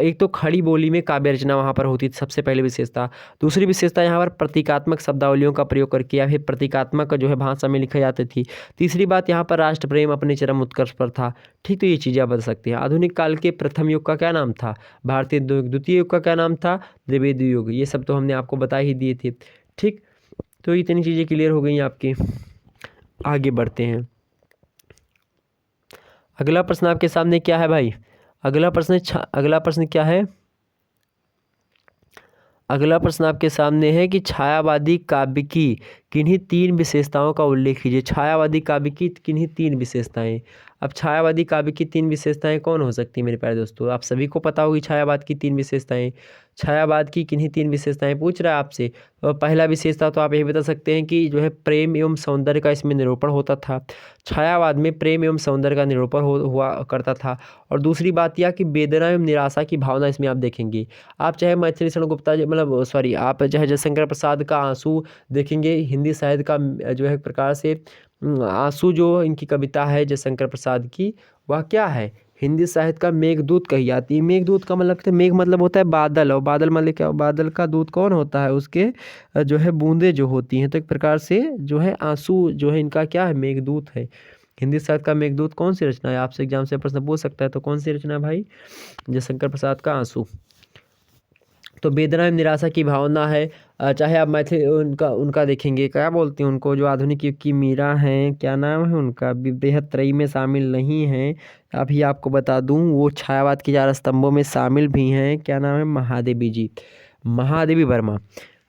एक तो खड़ी बोली में काव्य रचना वहाँ पर होती थी, सबसे पहली विशेषता। दूसरी विशेषता यहाँ पर प्रतीकात्मक शब्दावलियों का प्रयोग करके या फिर प्रतीकात्मक जो है भाषा में लिखी जाती थी। तीसरी बात, यहाँ पर राष्ट्र प्रेम अपने चरम उत्कर्ष पर था। ठीक, तो ये चीज़ें आप बता सकते हैं। आधुनिक काल के प्रथम युग का क्या नाम था, भारतीय द्वितीय युग का क्या नाम था, द्विवेदी युग। ये सब तो हमने आपको बता ही दिए थे। ठीक, तो इतनी चीज़ें क्लियर हो गई आपकी। आगे बढ़ते हैं। अगला प्रश्न आपके सामने क्या है भाई। अगला प्रश्न क्या है। अगला प्रश्न आपके सामने है कि छायावादी काव्य की किन्हीं 3 विशेषताओं का उल्लेख कीजिए। छायावादी काव्य की किन्हीं 3 विशेषताएं। अब छायावादी काव्य की 3 विशेषताएं कौन हो सकती हैं मेरे प्यारे दोस्तों। आप सभी को पता होगी छायावाद की 3 विशेषताएं। छायावाद की किन्हीं 3 विशेषताएं पूछ रहा है आपसे। तो पहला विशेषता तो आप यही बता सकते हैं कि जो है प्रेम एवं सौंदर्य का इसमें निरूपण होता था। छायावाद में प्रेम एवं सौंदर्य का निरूपण हुआ करता था। और दूसरी बात यह कि वेदना एवं निराशा की भावना इसमें आप देखेंगे। आप चाहे मैथिली शरण गुप्ता मतलब सॉरी आप चाहे जयशंकर प्रसाद का आंसू देखेंगे, हिंदी साहित्य का जो है एक प्रकार से आंसू जो इनकी कविता है जयशंकर प्रसाद की, वह क्या है, हिंदी साहित्य का मेघदूत कही जाती है। मेघदूत का मतलब क्या, मेघ मतलब होता है बादल, और बादल मतलब क्या, बादल का दूत कौन होता है, उसके जो है बूंदे जो होती हैं। तो एक प्रकार से जो है आंसू जो है इनका क्या है, मेघदूत है। हिंदी साहित्य का मेघदूत कौन सी रचना है, आपसे एग्जाम से प्रश्न पूछ सकता है। तो कौन सी रचना है भाई, जयशंकर प्रसाद का आंसू। तो वेदना एवं निराशा की भावना है। चाहे आप मैथिली उनका देखेंगे, क्या बोलते हैं उनको, जो आधुनिक युग की मीरा हैं, क्या नाम है उनका, बेहद त्रयी में शामिल नहीं हैं। अभी आपको बता दूं वो छायावाद के 4 स्तंभों में शामिल भी हैं। क्या नाम है, महादेवी जी, महादेवी वर्मा।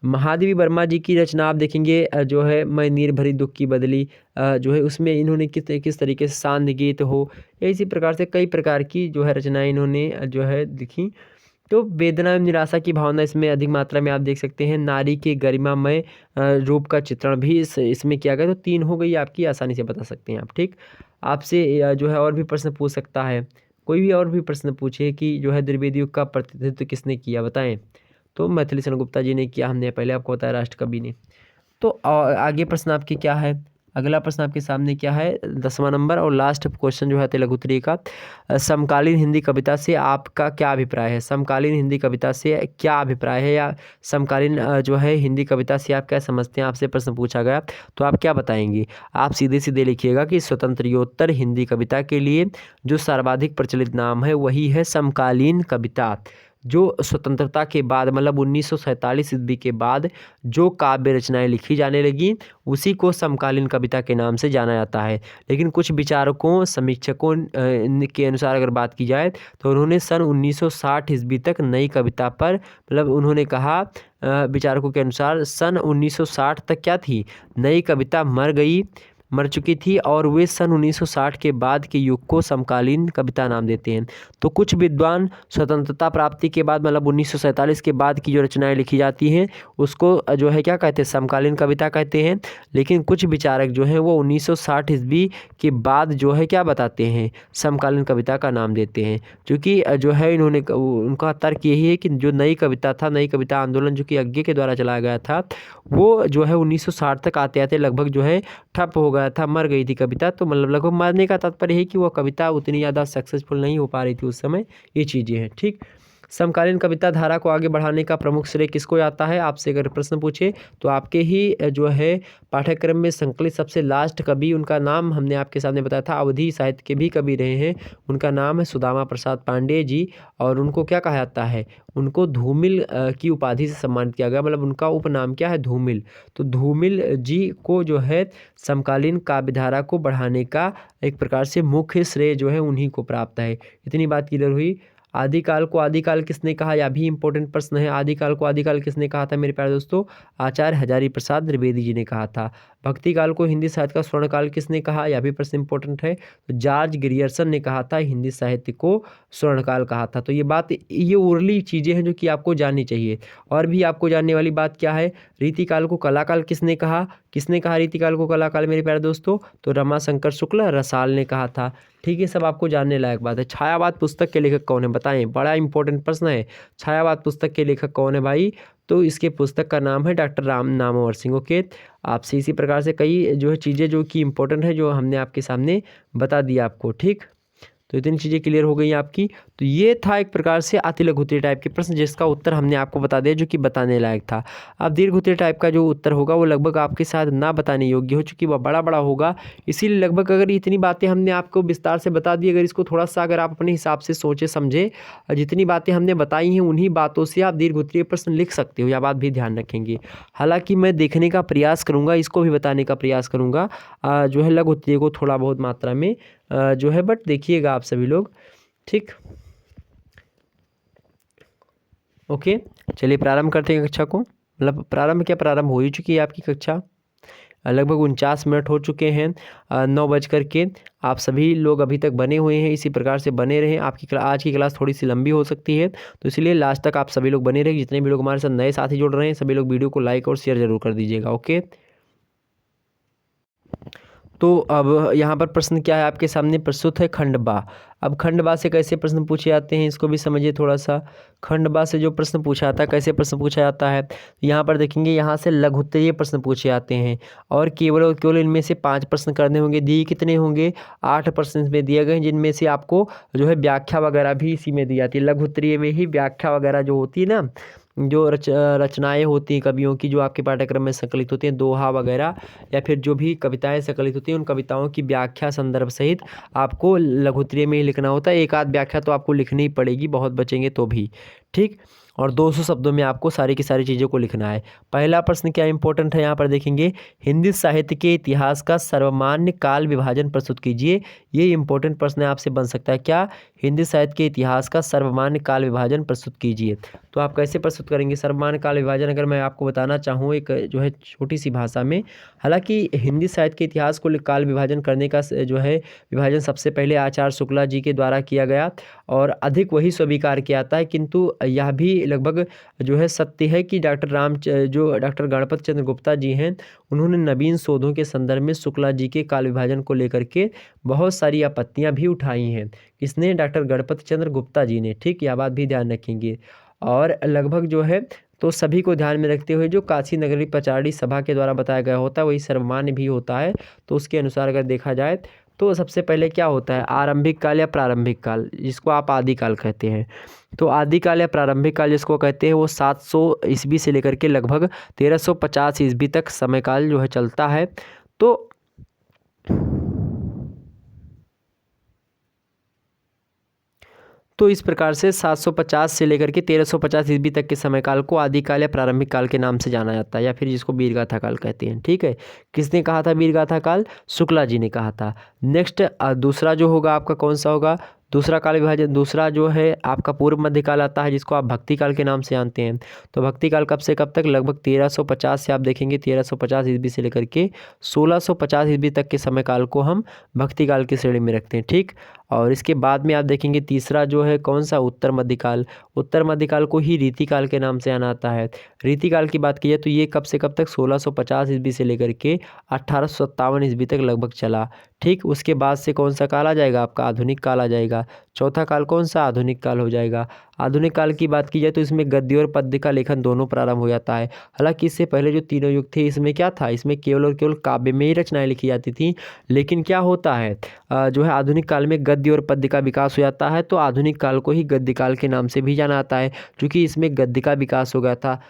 महादेवी वर्मा जी की रचना आप देखेंगे जो है मैं नीर भरी दुख की बदली, जो है उसमें इन्होंने किस तरीके से सांध्य गीत हो, इसी प्रकार से कई प्रकार की जो है रचनाएं इन्होंने जो है लिखी। तो वेदना एवं निराशा की भावना इसमें अधिक मात्रा में आप देख सकते हैं। नारी के गरिमामय रूप का चित्रण भी इसमें किया गया। तो 3 हो गई आपकी, आसानी से बता सकते हैं आप। ठीक, आपसे जो है और भी प्रश्न पूछ सकता है, कोई भी और भी प्रश्न पूछे कि जो है द्विवेदी युग का प्रतिनिधित्व किसने किया, बताएं। तो मैथिली शरण गुप्ता जी ने किया, हमने पहले आपको बताया, राष्ट्रकवि ने। तो आगे प्रश्न आपके क्या है, अगला प्रश्न आपके सामने क्या है, 10वां नंबर और लास्ट क्वेश्चन जो है लघु उत्तरीय का। समकालीन हिंदी कविता से आपका क्या अभिप्राय है। समकालीन हिंदी कविता से क्या अभिप्राय है, या समकालीन जो है हिंदी कविता से आप क्या समझते हैं, आपसे प्रश्न पूछा गया तो आप क्या बताएंगे। आप सीधे सीधे लिखिएगा कि स्वतंत्रोत्तर हिंदी कविता के लिए जो सर्वाधिक प्रचलित नाम है वही है समकालीन कविता। जो स्वतंत्रता के बाद मतलब 1947 ईस्वी के बाद जो काव्य रचनाएं लिखी जाने लगी उसी को समकालीन कविता के नाम से जाना जाता है। लेकिन कुछ विचारकों समीक्षकों के अनुसार अगर बात की जाए तो उन्होंने सन 1960 ईस्वी तक नई कविता पर मतलब उन्होंने कहा विचारकों के अनुसार सन 1960 तक क्या थी, नई कविता मर चुकी थी और वे सन 1960 के बाद के युग को समकालीन कविता नाम देते हैं। तो कुछ विद्वान स्वतंत्रता प्राप्ति के बाद मतलब 1947 के बाद की जो रचनाएं लिखी जाती हैं उसको जो है क्या कहते हैं, समकालीन कविता कहते हैं। लेकिन कुछ विचारक जो हैं वो 1960 ईस्वी के बाद जो है क्या बताते हैं, समकालीन कविता का नाम देते हैं। क्योंकि जो है इन्होंने उनका तर्क यही है कि जो नई कविता था, नई कविता आंदोलन जो कि अज्ञे के द्वारा चलाया गया था वो जो है 1960 तक आते आते लगभग जो है ठप हो गया था, मर गई थी कविता। तो मतलब लगभग मरने का तात्पर्य है कि वो कविता उतनी ज़्यादा सक्सेसफुल नहीं हो पा रही थी उस समय, ये चीज़ें हैं। ठीक, समकालीन कविता धारा को आगे बढ़ाने का प्रमुख श्रेय किसको जाता है? आपसे अगर प्रश्न पूछे तो आपके ही जो है पाठ्यक्रम में संकलित सबसे लास्ट कवि, उनका नाम हमने आपके सामने बताया था, अवधी साहित्य के भी कवि रहे हैं, उनका नाम है सुदामा प्रसाद पांडेय जी। और उनको क्या कहा जाता है? उनको धूमिल की उपाधि से सम्मानित किया गया, मतलब उनका उपनाम क्या है? धूमिल। तो धूमिल जी को जो है समकालीन काव्यधारा को बढ़ाने का एक प्रकार से मुख्य श्रेय जो है उन्हीं को प्राप्त है। इतनी बात क्लियर हुई। आदिकाल को आदिकाल किसने कहा? यह भी इंपॉर्टेंट प्रश्न है। आदिकाल को आदिकाल किसने कहा था मेरे प्यारे दोस्तों? आचार्य हजारी प्रसाद द्विवेदी जी ने कहा था। भक्ति काल को हिंदी साहित्य का स्वर्णकाल किसने कहा? यह भी प्रश्न इंपॉर्टेंट है। तो जॉर्ज ग्रियर्सन ने कहा था हिंदी साहित्य को स्वर्णकाल कहा था। तो ये उर्ली चीज़ें हैं जो कि आपको जाननी चाहिए। और भी आपको जानने वाली बात क्या है? रीतिकाल को कलाकाल किसने कहा? किसने कहा रीतिकाल को कलाकाल मेरे प्यारे दोस्तों? तो रमाशंकर शुक्ल रसाल ने कहा था। ठीक है, सब आपको जानने लायक बात है। छायावाद पुस्तक के लेखक कौन है? बताएं, बड़ा इंपॉर्टेंट प्रश्न है। छायावाद पुस्तक के लेखक कौन है भाई? तो इसके पुस्तक का नाम है डॉक्टर राम नामवर सिंह। ओके, आपसे इसी प्रकार से कई जो है चीज़ें जो कि इंपॉर्टेंट है जो हमने आपके सामने बता दिया आपको। ठीक, तो इतनी चीज़ें क्लियर हो गई आपकी। तो ये था एक प्रकार से अति लघु उत्तरीय टाइप के प्रश्न जिसका उत्तर हमने आपको बता दिया जो कि बताने लायक था। अब दीर्घ उत्तरीय टाइप का जो उत्तर होगा वो लगभग आपके साथ ना बताने योग्य हो, चूँकि वह बड़ा बड़ा होगा। इसीलिए लगभग अगर इतनी बातें हमने आपको विस्तार से बता दी, अगर इसको थोड़ा सा अगर आप अपने हिसाब से सोचे समझे, जितनी बातें हमने बताई हैं उन्हीं बातों से आप दीर्घ उत्तरीय प्रश्न लिख सकते हो, यह बात भी ध्यान रखेंगे। हालाँकि मैं देखने का प्रयास करूँगा, इसको भी बताने का प्रयास करूँगा जो है लघु उत्तरीय को थोड़ा बहुत मात्रा में जो है, बट देखिएगा आप सभी लोग। ठीक, ओके, चलिए प्रारंभ करते हैं कक्षा को। मतलब प्रारंभ क्या, प्रारंभ हो ही चुकी है आपकी कक्षा। लगभग 49 मिनट हो चुके हैं, 9 बज करके। आप सभी लोग अभी तक बने हुए हैं, इसी प्रकार से बने रहें। आपकी आज की क्लास थोड़ी सी लंबी हो सकती है, तो इसलिए लास्ट तक आप सभी लोग बने रहें। जितने भी लोग हमारे साथ नए साथी जुड़ रहे हैं सभी लोग वीडियो को लाइक और शेयर जरूर कर दीजिएगा। ओके, तो अब यहाँ पर प्रश्न क्या है आपके सामने प्रस्तुत है? खंडबा। अब खंडबा से कैसे प्रश्न पूछे जाते हैं इसको भी समझिए थोड़ा सा। खंडबा से जो प्रश्न पूछा जाता है, कैसे प्रश्न पूछा जाता है, यहाँ पर देखेंगे यहाँ से लघु उत्तरीय प्रश्न पूछे जाते हैं और केवल और केवल इनमें से 5 प्रश्न करने होंगे। दिए कितने होंगे? 8 प्रश्न इसमें दिए गए हैं, जिनमें से आपको जो है व्याख्या वगैरह भी इसी में दी जाती है। लघु उत्तरीय में ही व्याख्या वगैरह जो होती है ना, जो रचनाएँ होती हैं कवियों की जो आपके पाठ्यक्रम में संकलित होती हैं, दोहा वगैरह या फिर जो भी कविताएं संकलित होती हैं, उन कविताओं की व्याख्या संदर्भ सहित आपको लघु उत्तरीय में ही लिखना होता है। एक आध व्याख्या तो आपको लिखनी ही पड़ेगी, बहुत बचेंगे तो भी। ठीक, और 200 शब्दों में आपको सारी की सारी चीज़ों को लिखना है। पहला प्रश्न क्या इंपॉर्टेंट है यहाँ पर देखेंगे, हिंदी साहित्य के इतिहास का सर्वमान्य काल विभाजन प्रस्तुत कीजिए। ये इंपॉर्टेंट प्रश्न आपसे बन सकता है। क्या? हिंदी साहित्य के इतिहास का सर्वमान्य काल विभाजन प्रस्तुत कीजिए। तो आप कैसे प्रस्तुत करेंगे सर्वमान्य काल विभाजन? अगर मैं आपको बताना चाहूँ एक जो है छोटी सी भाषा में, हालांकि हिंदी साहित्य के इतिहास को काल विभाजन करने का जो है विभाजन सबसे पहले आचार्य शुक्ला जी के द्वारा किया गया और अधिक वही स्वीकार किया जाता है, किंतु यह भी लगभग जो है सत्य है कि जो डॉक्टर गणपत चंद्र गुप्ता जी हैं, उन्होंने नवीन शोधों के संदर्भ में शुक्ला जी के काल विभाजन को लेकर के बहुत सारी आपत्तियां भी उठाई हैं। किसने? डॉक्टर गणपत चंद्र गुप्ता जी ने। ठीक, यह बात भी ध्यान रखेंगे। और लगभग जो है तो सभी को ध्यान में रखते हुए जो काशी नगरी पचारणी सभा के द्वारा बताया गया होता है वही सर्वमान्य भी होता है। तो उसके अनुसार अगर देखा जाए तो सबसे पहले क्या होता है? आरंभिक काल या प्रारंभिक काल, जिसको आप आदिकाल कहते हैं। तो आदिकाल या प्रारंभिक काल जिसको कहते हैं वो 700 ईस्वी से लेकर के लगभग 1350 ईस्वी तक समय काल जो है चलता है। तो इस प्रकार से 750 से लेकर के 1350 ईस्वी तक के समय काल को आदिकाल या प्रारंभिक काल के नाम से जाना जाता है, या फिर जिसको वीरगाथा काल कहते हैं। ठीक है, किसने कहा था वीरगाथा काल? शुक्ला जी ने कहा था। नेक्स्ट दूसरा जो होगा आपका कौन सा होगा? दूसरा काल विभाजन, दूसरा जो है आपका पूर्व मध्यकाल आता है, जिसको आप भक्ति काल के नाम से जानते हैं। तो भक्ति काल कब से कब तक? लगभग 1350 से आप देखेंगे 1350 ईस्वी से लेकर के 1650 ईस्वी तक के समय काल को हम भक्ति काल की श्रेणी में रखते हैं। ठीक, और इसके बाद में आप देखेंगे तीसरा जो है कौन सा? उत्तर मध्यकाल। उत्तर मध्यकाल को ही रीतिकाल के नाम से जाना जाता है। रीतिकाल की बात की जाए तो ये कब से कब तक? 1650 ईस्वी से लेकर के 1857 ईस्वी तक लगभग चला। ठीक, उसके बाद से कौन सा काल आ जाएगा? आपका आधुनिक काल आ जाएगा, चौथा काल कौन सा? आधुनिक काल हो जाएगा। आधुनिक काल की बात की जाए तो इसमें गद्य और पद्य का लेखन दोनों प्रारंभ हो जाता है। हालांकि इससे पहले जो तीनों युग थे इसमें क्या था? इसमें केवल और केवल काव्य में ही रचनाएं लिखी जाती थी। लेकिन क्या होता है जो है आधुनिक काल में गद्य और पद्य का विकास हो जाता है, तो आधुनिक काल को ही गद्य काल के नाम से भी जाना जाता है, क्योंकि इसमें गद्य का विकास हो गया था।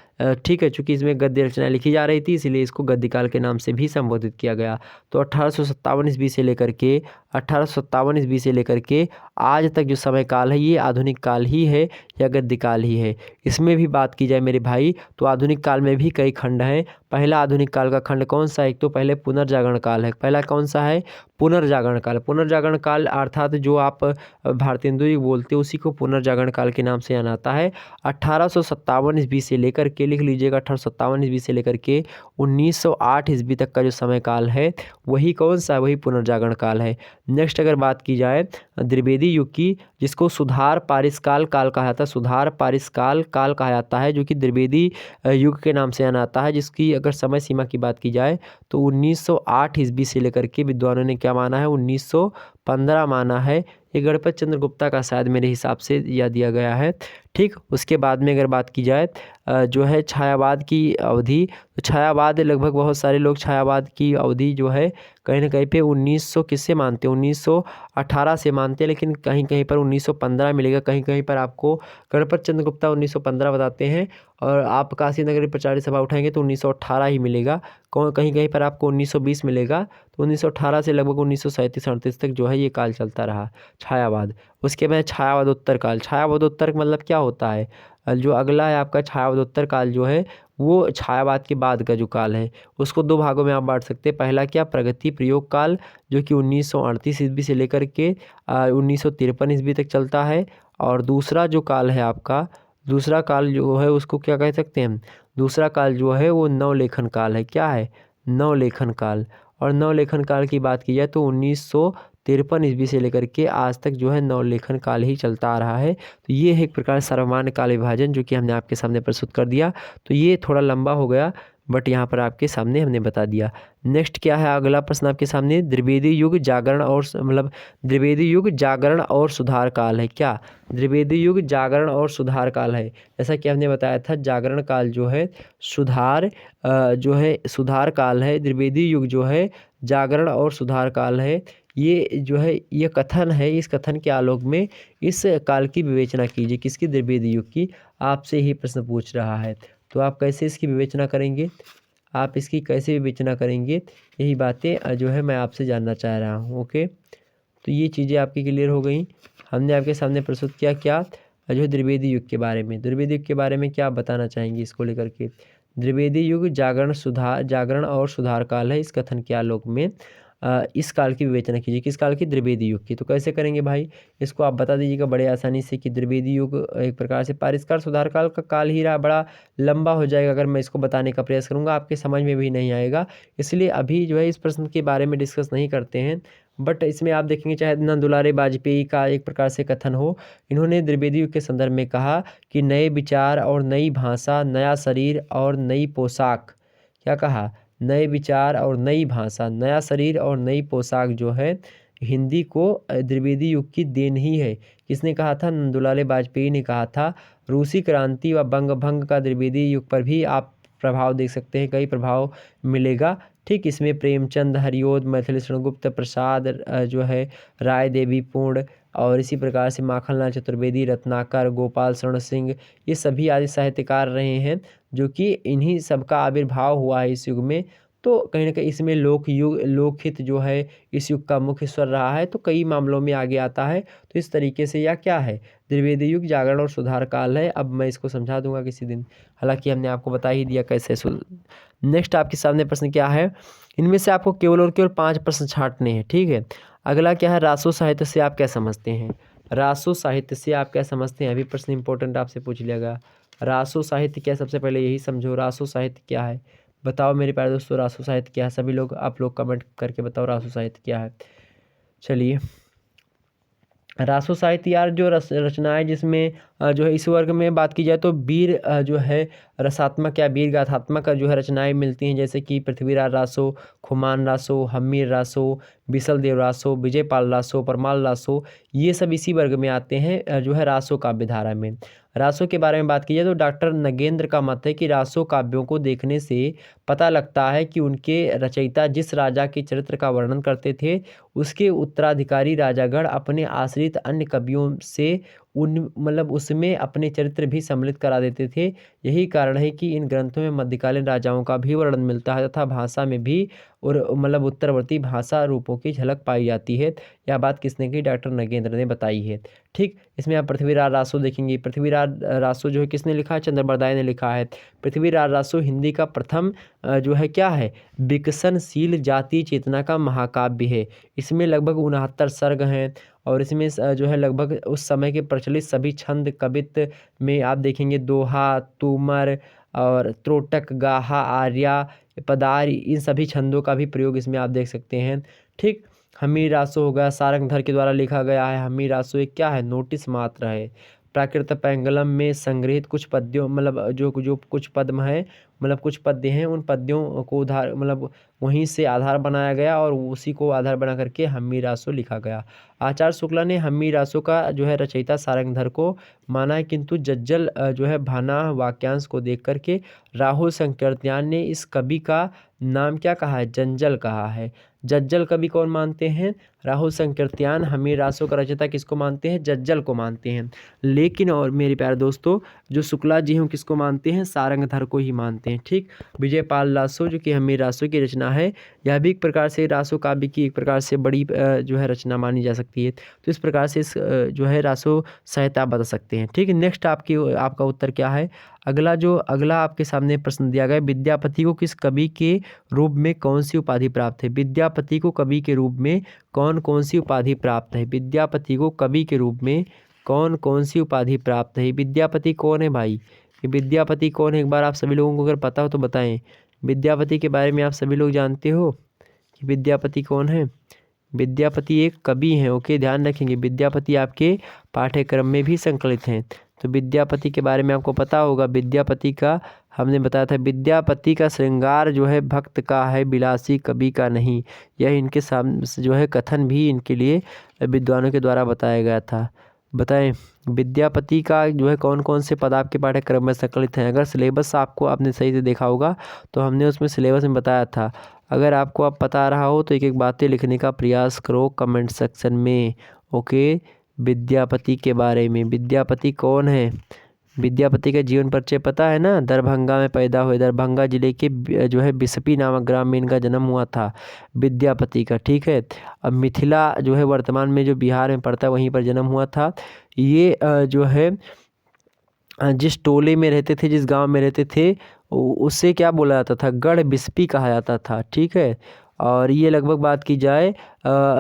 ठीक है, चूँकि इसमें गद्य रचनाएं लिखी जा रही थी इसलिए इसको गद्य काल के नाम से भी संबोधित किया गया। तो 1857 ईस्वी से लेकर के 1857 ईस्वी से लेकर के आज तक जो समय काल है ये आधुनिक काल ही है या गद्य काल ही है। इसमें भी बात की जाए मेरे भाई तो आधुनिक काल में भी कई खंड हैं। पहला आधुनिक काल का खंड कौन सा है? एक तो पहले पुनर्जागरण काल है। पहला कौन सा है? पुनर्जागरण काल। पुनर्जागरण काल अर्थात जो आप भारतेंदु युग बोलते हैं उसी को पुनर्जागरण काल के नाम से जाना जाता है। 1857 ईस्वी से लेकर के, लिख लीजिएगा, 1857 ईस्वी से लेकर के 1908 ईस्वी तक का जो समय काल है वही कौन सा है? वही पुनर्जागरण काल है। नेक्स्ट अगर बात की जाए द्विवेदी युग की, जिसको सुधार पारिष्काल काल कहा जाता है, सुधार पारिष्काल काल कहा जाता है, जो कि द्विवेदी युग के नाम से जाना आता है, जिसकी अगर समय सीमा की बात की जाए तो 1908 ईस्वी से लेकर के विद्वानों ने क्या माना है? 1915 माना है। ये गणपत चंद्र गुप्ता का शायद मेरे हिसाब से यह दिया गया है। ठीक, उसके बाद में अगर बात की जाए जो है छायावाद की अवधि, तो छायावाद लगभग बहुत सारे लोग छायावाद की अवधि जो है कहीं ना कहीं पे 1900 किससे मानते हैं? 1918 से मानते हैं, लेकिन कहीं कहीं पर 1915 मिलेगा, कहीं कहीं पर आपको गणपत चंद्र गुप्ता 1915 बताते हैं, और आप काशी नगरी प्रचार सभा उठाएंगे तो 1918 ही मिलेगा। कहीं कहीं पर आपको 1920 मिलेगा। तो 1918 से लगभग 1937-38 तक जो है ये काल चलता रहा छायावाद। उसके बाद छायावादोत्तर काल। छायावादोत्तर मतलब क्या होता है? जो अगला है आपका छायावादोत्तर काल जो है वो छायावाद के बाद का जो काल है उसको दो भागों में आप बांट सकते हैं। पहला क्या? प्रगति प्रयोग काल, जो कि 1938 ईस्वी से लेकर के 1953 ईस्वी तक चलता है। और दूसरा जो काल है आपका, दूसरा काल जो है उसको क्या कह सकते हैं? दूसरा काल जो है वो नवलेखन काल है। क्या है? नवलेखन काल। और नवलेखन काल की बात की जाए तो 1953 ईस्वी से लेकर के आज तक जो है नवलेखन काल ही चलता आ रहा है। तो ये है एक प्रकार सर्वमान्य काल विभाजन जो कि हमने आपके सामने प्रस्तुत कर दिया। तो ये थोड़ा लंबा हो गया बट यहाँ पर आपके सामने हमने बता दिया। नेक्स्ट क्या है अगला प्रश्न आपके सामने? द्विवेदी युग जागरण और मतलब द्विवेदी युग जागरण और सुधार काल है। क्या? द्विवेदी युग जागरण और सुधार काल है। जैसा कि हमने बताया था जागरण काल जो है सुधार जो है सुधार काल है, द्विवेदी युग जो है जागरण और सुधार काल है। ये जो है ये कथन है, इस कथन के आलोक में इस काल की विवेचना कीजिए। किसकी? द्विवेदी युग की। आपसे ही प्रश्न पूछ रहा है तो आप कैसे इसकी विवेचना करेंगे? आप इसकी कैसे विवेचना करेंगे? यही बातें जो है मैं आपसे जानना चाह रहा हूँ। ओके, तो ये चीज़ें आपकी क्लियर हो गई। हमने आपके सामने प्रस्तुत किया क्या? जो है द्विवेदी युग के बारे में। द्विवेदी युग के बारे में क्या बताना चाहेंगे इसको लेकर के? द्विवेदी युग जागरण और सुधार काल है। इस कथन के आलोक में इस काल की विवेचना कीजिए। किस काल की? द्विवेदी युग की। तो कैसे करेंगे भाई? इसको आप बता दीजिएगा बड़े आसानी से कि द्विवेदी युग एक प्रकार से पारिष्कार सुधार काल का काल ही रहा। बड़ा लंबा हो जाएगा अगर मैं इसको बताने का प्रयास करूँगा, आपके समझ में भी नहीं आएगा। इसलिए अभी जो है इस प्रश्न के बारे में डिस्कस नहीं करते हैं। बट इसमें आप देखेंगे चाहे नंदुलारे वाजपेयी का एक प्रकार से कथन हो, इन्होंने द्विवेदी युग के संदर्भ में कहा कि नए विचार और नई भाषा, नया शरीर और नई पोशाक। क्या कहा? नए विचार और नई भाषा, नया शरीर और नई पोशाक जो है हिंदी को द्विवेदी युग की देन ही है। किसने कहा था? नंदुलारे वाजपेयी ने कहा था। रूसी क्रांति व बंग भंग का द्विवेदी युग पर भी आप प्रभाव देख सकते हैं, कई प्रभाव मिलेगा। ठीक, इसमें प्रेमचंद, हरिओद, मैथिली शरण गुप्त प्रसाद जो है राय देवी पूर्ण, और इसी प्रकार से माखनलाल चतुर्वेदी, रत्नाकर, गोपाल शरण सिंह, ये सभी आदि साहित्यकार रहे हैं जो कि इन्हीं सबका आविर्भाव हुआ है इस युग में। तो कहीं ना कहीं इसमें लोकहित जो है इस युग का मुख्य स्वर रहा है, तो कई मामलों में आगे आता है। तो इस तरीके से यह क्या है? द्विवेदी युग जागरण और सुधार काल है। अब मैं इसको समझा दूंगा किसी दिन, हालांकि हमने आपको बता ही दिया कैसे। नेक्स्ट आपके सामने प्रश्न क्या है? इनमें से आपको केवल और केवल 5 प्रश्न छांटने हैं। ठीक है, अगला क्या है? रासो साहित्य से आप क्या समझते हैं? रासो साहित्य से आप क्या समझते हैं? अभी प्रश्न इंपॉर्टेंट आपसे पूछ लिया गया। रासो साहित्य क्या? सबसे पहले यही समझो रासो साहित्य क्या है। बताओ मेरे प्यारे दोस्तों रासो साहित्य क्या है? सभी लोग आप लोग कमेंट करके बताओ रासो साहित्य क्या है। चलिए, रासो साहित्य यार जो रचनाएं जिसमें जो है इस वर्ग में बात की जाए तो वीर जो है रसात्मक या वीर गाथात्मक जो है रचनाएं मिलती हैं, जैसे कि पृथ्वीराज रासो, खुमान रासो, हम्मीर रासो, बिसल देव रासो, विजयपाल रासो, परमाल रासो, ये सब इसी वर्ग में आते हैं जो है रासो काव्य धारा में। रासो के बारे में बात की जाए तो डॉक्टर नगेंद्र का मत है कि रासो काव्यों को देखने से पता लगता है कि उनके रचयिता जिस राजा के चरित्र का वर्णन करते थे उसके उत्तराधिकारी राजागण अपने आश्रित अन्य कवियों से उसमें अपने चरित्र भी सम्मिलित करा देते थे। यही कारण है कि इन ग्रंथों में मध्यकालीन राजाओं का भी वर्णन मिलता है तथा भाषा में भी और उत्तरवर्ती भाषा रूपों की झलक पाई जाती है। यह बात किसने की? डॉक्टर नगेंद्र ने बताई है। ठीक, इसमें आप पृथ्वीराज रासो देखेंगे। पृथ्वीराज रासो जो है किसने लिखा है? चंद्रबरदाई ने लिखा है। पृथ्वीराज रासो हिंदी का प्रथम जो है क्या है? विकसनशील जातीय चेतना का महाकाव्य है। इसमें लगभग 69 सर्ग हैं और इसमें जो है लगभग उस समय के प्रचलित सभी छंद कवित्व में आप देखेंगे दोहा, तूमर और त्रोटक, गाहा, आर्या, पदार, इन सभी छंदों का भी प्रयोग इसमें आप देख सकते हैं। ठीक, हम्मीर रासो हो गया, सारंगधर के द्वारा लिखा गया है। हम्मीर रासो एक क्या है? नोटिस मात्र है। प्राकृत पैंगलम में संग्रहित कुछ पद्यों जो जो कुछ पद्म है कुछ पद्य हैं, उन पद्यों को उधार वहीं से आधार बनाया गया और उसी को आधार बना करके हम्मीर रासो लिखा गया। आचार्य शुक्ला ने हम्मीर रासो का जो है रचयिता सारंगधर को माना है, किंतु जज्जल जो है भाना वाक्यांश को देख करके राहुल संकीर्त्यान ने इस कवि का नाम क्या कहा है? जंजल कहा है। जज्जल कवि कौन मानते हैं? राहुल संकीर्त्यान हम्मीर रासो का रचयिता किसको मानते हैं? जज्जल को मानते हैं। लेकिन और मेरे प्यारे दोस्तों, जो शुक्ला जी हैं किसको मानते हैं? सारंगधर को ही मानते हैं। ठीक, विजयपाल रासो जो कि हम्मीर रासो की रचना है, यह भी एक प्रकार से रासो काव्य की एक प्रकार से बड़ी जो है रचना मानी जा सकती है। तो इस प्रकार से इस जो है रासो साहित्य आप बता सकते हैं। ठीक है, नेक्स्ट आपका उत्तर क्या है? अगला आपके सामने प्रश्न दिया गया, विद्यापति को किस कवि के रूप में कौन सी उपाधि प्राप्त है? विद्यापति को कवि के रूप में कौन कौन सी उपाधि प्राप्त है? विद्यापति को कवि के रूप में कौन कौन सी उपाधि प्राप्त है? विद्यापति कौन है भाई? विद्यापति कौन है? एक बार आप सभी लोगों को अगर पता हो तो बताएं। विद्यापति के बारे में आप सभी लोग जानते हो कि विद्यापति कौन है? विद्यापति एक कवि हैं। ओके, ध्यान रखेंगे, विद्यापति आपके पाठ्यक्रम में भी संकलित हैं। तो विद्यापति के बारे में आपको पता होगा। विद्यापति का हमने बताया था, विद्यापति का श्रृंगार जो है भक्त का है, विलासी कवि का नहीं। यह इनके सामने जो है कथन भी इनके लिए विद्वानों के द्वारा बताया गया था। बताएं, विद्यापति का जो है कौन कौन से पद आपके पाठ्यक्रम में संकलित हैं? अगर सिलेबस आपने सही से देखा होगा तो हमने उसमें सिलेबस में बताया था। अगर आपको अब पता रहा हो तो एक एक बातें लिखने का प्रयास करो कमेंट सेक्शन में। ओके, विद्यापति के बारे में, विद्यापति कौन है? विद्यापति का जीवन परिचय पता है ना? दरभंगा में पैदा हुए, दरभंगा जिले के जो है बिस्पी नामक ग्राम में इनका जन्म हुआ था विद्यापति का। ठीक है, अब मिथिला जो है वर्तमान में जो बिहार में पड़ता है वहीं पर जन्म हुआ था। ये जो है जिस टोले में रहते थे, जिस गांव में रहते थे, उससे क्या बोला जाता था? गढ़ बिस्पी कहा जाता था। ठीक है, और ये लगभग बात की जाए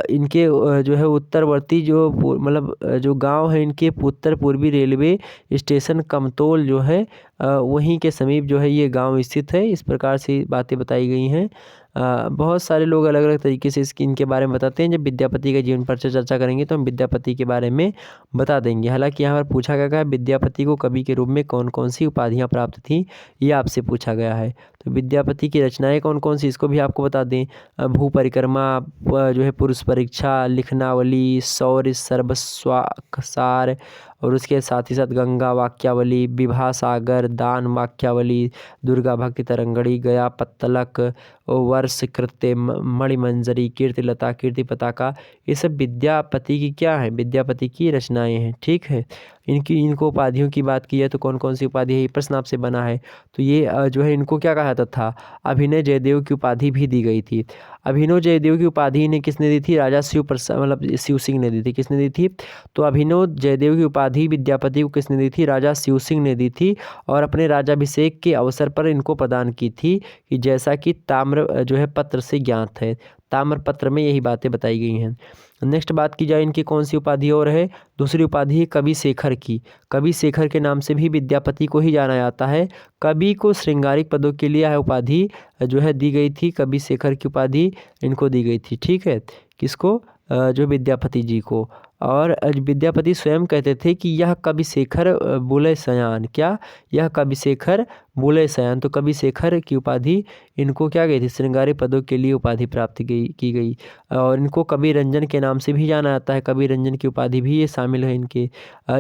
इनके जो है उत्तरवर्ती जो गांव है, इनके उत्तर पूर्वी रेलवे स्टेशन कमतौल जो है वहीं के समीप जो है ये गांव स्थित है। इस प्रकार से बातें बताई गई हैं। बहुत सारे लोग अलग अलग तरीके से इनके बारे में बताते हैं। जब विद्यापति के जीवन पर चर्चा करेंगे तो हम विद्यापति के बारे में बता देंगे। हालांकि यहाँ पर पूछा गया है विद्यापति को कवि के रूप में कौन कौन सी उपाधियाँ प्राप्त थीं, ये आपसे पूछा गया है। तो विद्यापति की रचनाएं कौन कौन सी, इसको भी आपको बता दें। भू परिक्रमा जो है, पुरुष परीक्षा, लिखनावली, शौर्य सर्वस्वासार, और उसके साथ ही साथ गंगा वाक्यावली, विभा सागर, दान वाक्यावली, दुर्गा भक्ति तरंगड़ी, गया पत्तलक, वर्ष कृत्य, मणिमंजरी, कीर्तिलता, कीर्ति पताका, ये सब विद्यापति की क्या है? विद्यापति की रचनाएं हैं। ठीक है, इनको उपाधियों की बात की है तो कौन कौन सी उपाधि है, ये प्रश्न आपसे बना है। तो ये जो है इनको क्या कहा जाता था? अभिनय जयदेव की उपाधि भी दी गई थी। अभिनव जयदेव की उपाधि ने किसने दी थी? राजा शिव सिंह ने दी थी। किसने दी थी? तो अभिनव जयदेव की उपाधि विद्यापति को किसने दी थी? राजा शिव सिंह ने दी थी, और अपने राज्याभिषेक के अवसर पर इनको प्रदान की थी, कि जैसा कि ताम्र जो है पत्र से ज्ञात है। ताम्र पत्र में यही बातें बताई गई हैं। नेक्स्ट बात की जाए इनकी कौन सी उपाधि और है? दूसरी उपाधि है कवि शेखर की। कवि शेखर के नाम से भी विद्यापति को ही जाना जाता है। कवि को श्रृंगारिक पदों के लिए यह उपाधि जो है दी गई थी। कवि शेखर की उपाधि इनको दी गई थी। ठीक है, किसको? जो विद्यापति जी को। और विद्यापति स्वयं कहते थे कि यह कवि शेखर बुलय सयान, क्या? यह कवि शेखर बुले शयन। तो कवि शेखर की उपाधि इनको क्या गई थी, श्रृंगारी पदों के लिए उपाधि प्राप्त की गई। और इनको कवि रंजन के नाम से भी जाना जाता है, कवि रंजन की उपाधि भी ये शामिल है इनके।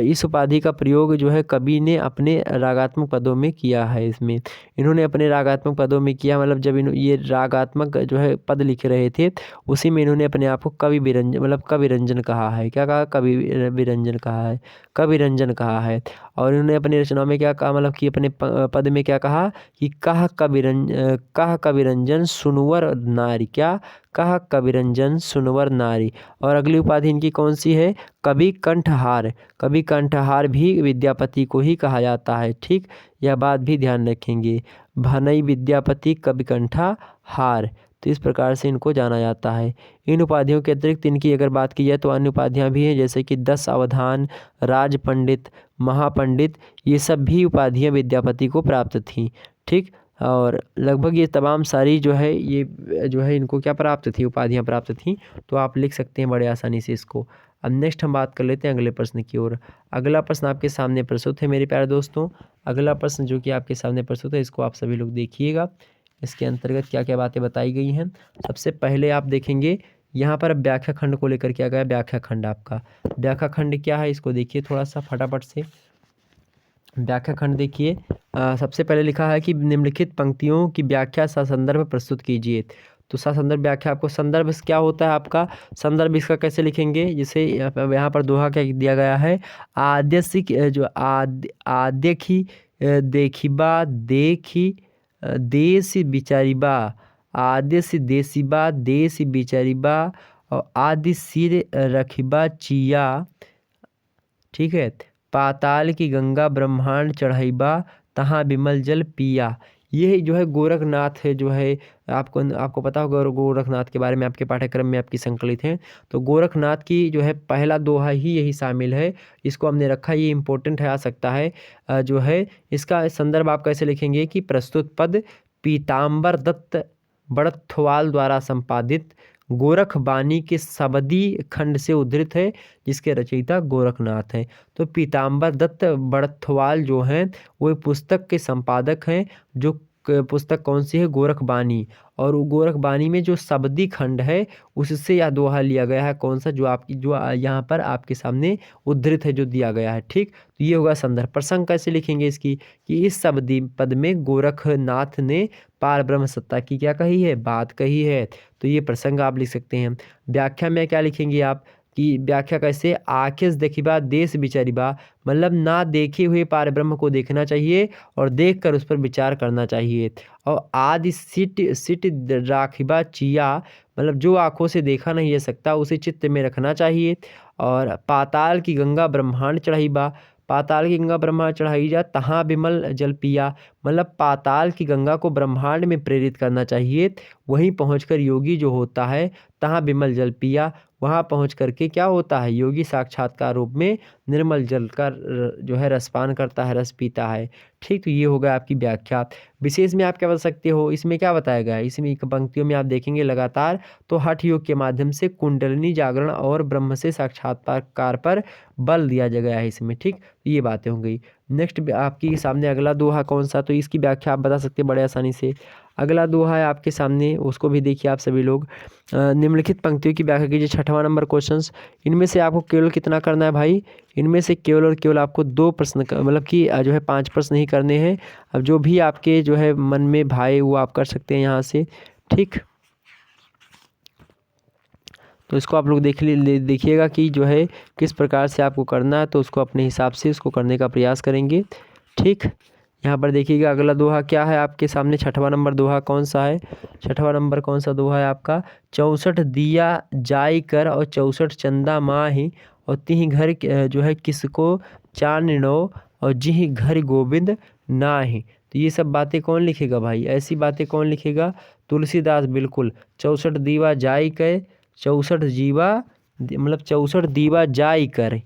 इस उपाधि का प्रयोग जो है कवि ने अपने रागात्मक पदों में किया है। इसमें इन्होंने अपने रागात्मक पदों में किया, मतलब जब ये रागात्मक जो है पद लिख रहे थे उसी में इन्होंने अपने आप को कवि विरंजन, मतलब कवि रंजन कहा है। क्या कहा, कवि विरंजन कहा है, कवि रंजन कहा है। और इन्होंने अपनी रचनाओं में क्या कहा, मतलब कि अपने पद में क्या कहा कि कह कवि रंजन सुनवर नारी, क्या कह कवि रंजन सुनवर नारी। और अगली उपाधि इनकी कौन सी है, कवि कंठहार। कवि कंठहार भी विद्यापति को ही कहा जाता है। ठीक, यह बात भी ध्यान रखेंगे, भनई विद्यापति कवि कंठहार। तो इस प्रकार से इनको जाना जाता है। इन उपाधियों के अतिरिक्त इनकी अगर बात की जाए तो अन्य उपाधियां भी हैं, जैसे कि 10 अवधान, राज पंडित, महापंडित, ये सब भी उपाधियां विद्यापति को प्राप्त थीं। ठीक, और लगभग ये तमाम सारी जो है ये जो है इनको क्या प्राप्त थी, उपाधियां प्राप्त थीं। तो आप लिख सकते हैं बड़े आसानी से इसको। अब नेक्स्ट हम बात कर लेते हैं अगले प्रश्न की ओर। अगला प्रश्न आपके सामने प्रस्तुत है मेरे प्यारे दोस्तों। अगला प्रश्न जो कि आपके सामने प्रस्तुत है इसको आप सभी लोग देखिएगा। इसके अंतर्गत क्या क्या बातें बताई गई हैं। सबसे पहले आप देखेंगे यहाँ पर व्याख्या खंड को लेकर क्या गया, व्याख्या खंड आपका। व्याख्या खंड क्या है इसको देखिए थोड़ा सा फटाफट से। व्याख्या खंड देखिए, सबसे पहले लिखा है कि निम्नलिखित पंक्तियों की व्याख्या ससंदर्भ प्रस्तुत कीजिए। तो ससंदर्भ व्याख्या, आपको संदर्भ क्या होता है आपका, संदर्भ इसका कैसे लिखेंगे, जिसे यहाँ पर दोहा क्या दिया गया है, आद्यसी जो आद्यखी देखिबा देखी देसी बिचारीबा, आद्यसी देसीबा देसी बिचारीबा, और आदि सिर रखिबा चिया। ठीक है, पाताल की गंगा ब्रह्मांड चढ़ाईबा, तहाँ विमल जल पिया। ये जो है गोरखनाथ है, जो है आपको पता होगा गोरखनाथ के बारे में, आपके पाठ्यक्रम में आपकी संकलित हैं। तो गोरखनाथ की जो है पहला दोहा ही यही शामिल है, इसको हमने रखा, ये इंपॉर्टेंट है, आ सकता है। जो है इसका संदर्भ आप कैसे लिखेंगे कि प्रस्तुत पद पीताम्बर दत्त बड़थवाल द्वारा संपादित गोरख बानी के सबदी खंड से उद्धृत है, जिसके रचयिता गोरखनाथ हैं। तो पीताम्बर दत्त बड़थवाल जो हैं वो पुस्तक के संपादक हैं, जो पुस्तक कौन सी है, गोरखबानी। और गोरखबानी में जो सबदी खंड है उससे यह दोहा लिया गया है, कौन सा, जो यहाँ पर आपके सामने उद्धृत है, जो दिया गया है। ठीक, तो ये होगा संदर्भ। प्रसंग कैसे लिखेंगे इसकी कि इस सबदी पद में गोरखनाथ ने पार ब्रह्म सत्ता की क्या कही है, बात कही है। तो ये प्रसंग आप लिख सकते हैं। व्याख्या में क्या लिखेंगे आप कि व्याख्या कैसे, आखिस देखिबा देश विचारिबा, मतलब ना देखे हुए पार ब्रह्म को देखना चाहिए और देखकर उस पर विचार करना चाहिए। और आदि सिट राखिबा चिया, मतलब जो आंखों से देखा नहीं जा सकता उसे चित्त में रखना चाहिए। और पाताल की गंगा ब्रह्मांड चढ़ाईबा, पाताल की गंगा ब्रह्मांड चढ़ाई जा, तहाँ विमल जल पिया, मतलब पाताल की गंगा को ब्रह्मांड में प्रेरित करना चाहिए। वहीं पहुंचकर योगी जो होता है, तहाँ विमल जल पिया, वहाँ पहुँच करके क्या होता है, योगी साक्षात्कार रूप में निर्मल जल का जो है रसपान करता है, रस पीता है। ठीक, तो ये हो गया आपकी व्याख्या। विशेष में आप क्या बता सकते हो, इसमें क्या बताया गया है, इसमें पंक्तियों में आप देखेंगे लगातार, तो हठ योग के माध्यम से कुंडलिनी जागरण और ब्रह्म से साक्षात्कार पर बल दिया गया है इसमें। ठीक, तो ये बातें हो गई। नेक्स्ट आपके सामने अगला दोहा कौन सा, तो इसकी व्याख्या आप बता सकते हैं बड़े आसानी से। अगला दोहा है आपके सामने, उसको भी देखिए आप सभी लोग। निम्नलिखित पंक्तियों की व्याख्या कीजिए, 6वां नंबर क्वेश्चंस। इनमें से आपको केवल कितना करना है भाई, इनमें से केवल और केवल आपको 2 प्रश्न मतलब कि जो है 5 प्रश्न ही करने हैं। अब जो भी आपके जो है मन में भाए वो आप कर सकते हैं यहाँ से। ठीक, तो इसको आप लोग देखिएगा कि जो है किस प्रकार से आपको करना है, तो उसको अपने हिसाब से उसको करने का प्रयास करेंगे। ठीक, यहाँ पर देखिएगा अगला दोहा क्या है आपके सामने, 6वां नंबर दोहा कौन सा है, 6वां नंबर कौन सा दोहा है आपका, 64 दिया जाई कर और 64 चंदा माही, और तिहि घर जो है किसको चाननो, और जिहि घर गोविंद नाहि। तो ये सब बातें कौन लिखेगा भाई, ऐसी बातें कौन लिखेगा, तुलसीदास बिल्कुल। 64 दीवा जाई कर, 64 जीवा मतलब 64 दीवा जाई कर,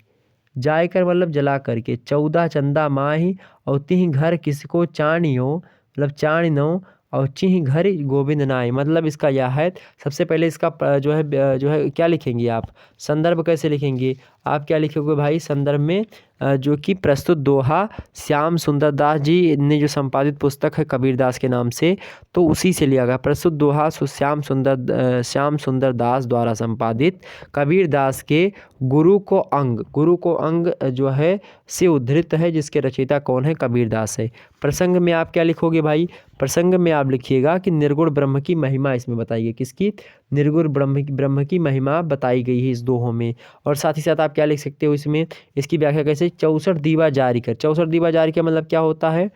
जाय कर मतलब जला करके, 14 चंदा माही, और तिहि घर किसको चाणियो, मतलब चाणिनो, और चिहि घर गोविंद नाय। मतलब इसका यह है, सबसे पहले इसका जो है क्या लिखेंगे आप, संदर्भ कैसे लिखेंगे, आप क्या लिखोगे भाई संदर्भ में, जो कि प्रस्तुत दोहा श्याम सुंदर दास जी ने जो संपादित पुस्तक है कबीरदास के नाम से, तो उसी से लिया गया। प्रस्तुत दोहा श्याम सुंदर दास द्वारा संपादित कबीरदास के गुरु को अंग जो है से उद्धृत है, जिसके रचयिता कौन है, कबीरदास है। प्रसंग में आप क्या लिखोगे भाई, प्रसंग में आप लिखिएगा कि निर्गुण ब्रह्म की महिमा इसमें बताई गई। किसकी, निर्गुण ब्रह्म की महिमा बताई गई है इस दोहों में। और साथ ही साथ आप क्या लिख सकते हो इसमें, इसकी व्याख्या कैसे, 64 दीवा जारी कर। 64 दीवा जारी का मतलब क्या होता है,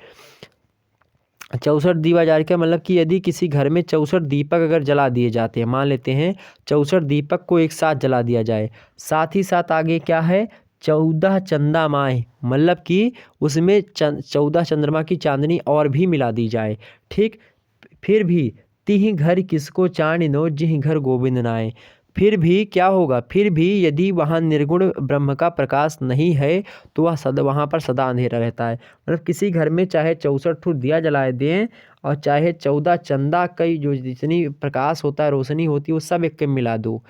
64 दीवा जारी का मतलब कि यदि किसी घर में 64 दीपक अगर जला दिए जाते हैं, मान लेते हैं 64 दीपक को एक साथ जला दिया जाए, साथ ही साथ आगे क्या है, 14 चंदा माए, मतलब कि उसमें 14 चंद्रमा की चांदनी और भी मिला दी जाए, ठीक। फिर भी तिहि घर किसको चाणिनो जिहि घर गोविंद नाए, फिर भी क्या होगा, फिर भी यदि वहाँ निर्गुण ब्रह्म का प्रकाश नहीं है तो वहाँ पर सदा अंधेरा रहता है। मतलब किसी घर में चाहे 64 ठो दिया जलाए दें और चाहे 14 चंदा कई जो जितनी प्रकाश होता है, रोशनी होती है, वो सब एक में मिला दो,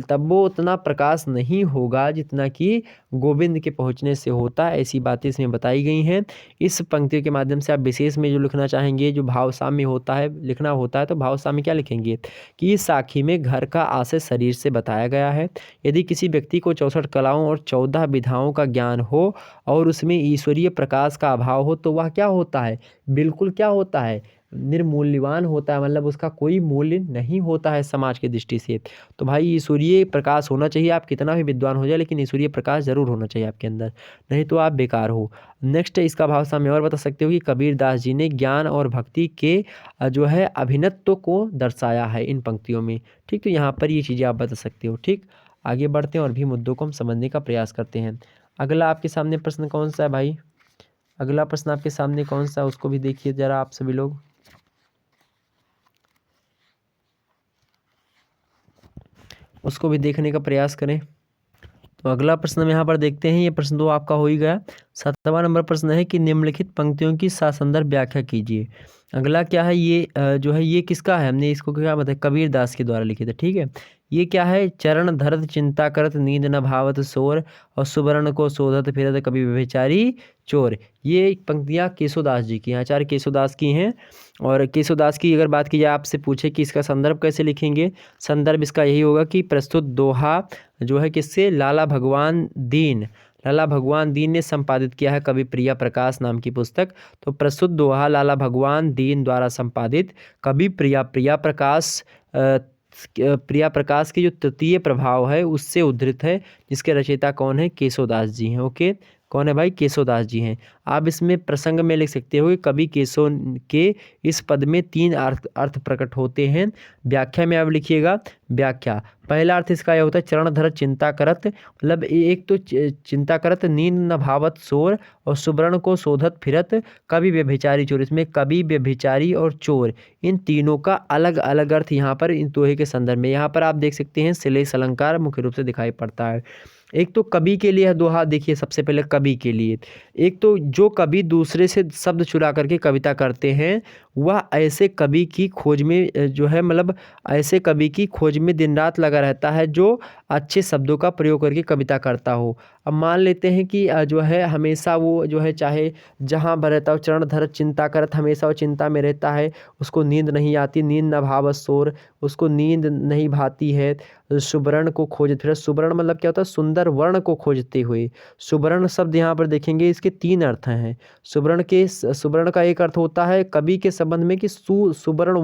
तब वो उतना प्रकाश नहीं होगा जितना कि गोविंद के पहुँचने से होता है। ऐसी बातें इसमें बताई गई हैं। इस पंक्तियों के माध्यम से आप विशेष में जो लिखना चाहेंगे, जो भाव साम्य होता है लिखना होता है, तो भाव साम्य क्या लिखेंगे कि इस साखी में घर का आशय शरीर से बताया गया है। यदि किसी व्यक्ति को 64 कलाओं और 14 विधाओं का ज्ञान हो और उसमें ईश्वरीय प्रकाश का अभाव हो, तो वह क्या होता है, बिल्कुल क्या होता है, निर्मूल्यवान होता है, मतलब उसका कोई मूल्य नहीं होता है समाज की दृष्टि से। तो भाई ईश्वरीय प्रकाश होना चाहिए, आप कितना भी विद्वान हो जाए लेकिन ईश्वरीय प्रकाश जरूर होना चाहिए आपके अंदर, नहीं तो आप बेकार हो। नेक्स्ट इसका भाव साम्य और बता सकते हो कि कबीरदास जी ने ज्ञान और भक्ति के जो है अभिन्नत्व को दर्शाया है इन पंक्तियों में, ठीक। तो यहाँ पर ये चीज़ें आप बता सकते हो, ठीक। आगे बढ़ते हैं और भी मुद्दों को हम समझने का प्रयास करते हैं। अगला आपके सामने प्रश्न कौन सा है भाई, अगला प्रश्न आपके सामने कौन सा है उसको भी देखिए जरा आप सभी लोग, उसको भी देखने का प्रयास करें। तो अगला प्रश्न हम यहाँ पर देखते हैं, ये प्रश्न तो आपका हो ही गया। 7वां नंबर प्रश्न है कि निम्नलिखित पंक्तियों की ससंदर्भ व्याख्या कीजिए। अगला क्या है, ये जो है ये किसका है, हमने इसको क्या बताया, कबीरदास के द्वारा लिखित है, ठीक है। ये क्या है, चरण धरत चिंता करत नींद न भावत शोर और सुवर्ण को शोधत फिरत कभी व्यभिचारी चोर। ये पंक्तियाँ केशवदास जी की हैं, आचार्य केशवदास की हैं। और केशवदास की अगर बात की जाए, आपसे पूछे कि इसका संदर्भ कैसे लिखेंगे, संदर्भ इसका यही होगा कि प्रस्तुत दोहा जो है किससे, लाला भगवान दीन ने संपादित किया है कवि प्रिया प्रकाश नाम की पुस्तक। तो प्रस्तुत दोहा लाला भगवान दीन द्वारा संपादित कवि प्रिया प्रकाश के जो तृतीय प्रभाव है उससे उद्धृत है, जिसके रचयिता कौन है, केशवदास जी हैं। ओके, कौन है भाई, केशवदास जी हैं। आप इसमें प्रसंग में लिख सकते हो कि कवि केशव के इस पद में 3 अर्थ प्रकट होते हैं। व्याख्या में आप लिखिएगा, व्याख्या पहला अर्थ इसका यह होता है, चरण धरत चिंता करत, मतलब एक तो चिंता करत नींद न भावत शोर और सुवर्ण को शोधत फिरत कवि व्यभिचारी चोर। इसमें कवि व्यभिचारी और चोर इन तीनों का अलग अलग अर्थ यहाँ पर इन दोहे के संदर्भ में यहाँ पर आप देख सकते हैं श्लेष अलंकार मुख्य रूप से दिखाई पड़ता है। एक तो कवि के लिए दोहा देखिए, सबसे पहले कवि के लिए, एक तो जो कवि दूसरे से शब्द चुरा करके कविता करते हैं वह ऐसे कवि की खोज में जो है, मतलब ऐसे कवि की खोज में दिन रात लगा रहता है जो अच्छे शब्दों का प्रयोग करके कविता करता हो। अब मान लेते हैं कि जो है हमेशा वो जो है चाहे जहाँ पर रहता हो, चरण धरत चिंता करत, हमेशा वो चिंता में रहता है, उसको नींद नहीं आती, नींद न भावत शोर, उसको नींद नहीं भाती है, सुवर्ण को खोजते फिर, सुवर्ण मतलब क्या होता है, सुंदर वर्ण को खोजते हुए। सुवर्ण शब्द यहाँ पर देखेंगे इसके 3 अर्थ हैं। सुवर्ण का एक अर्थ होता है कवि के संबंध में कि सुवर्ण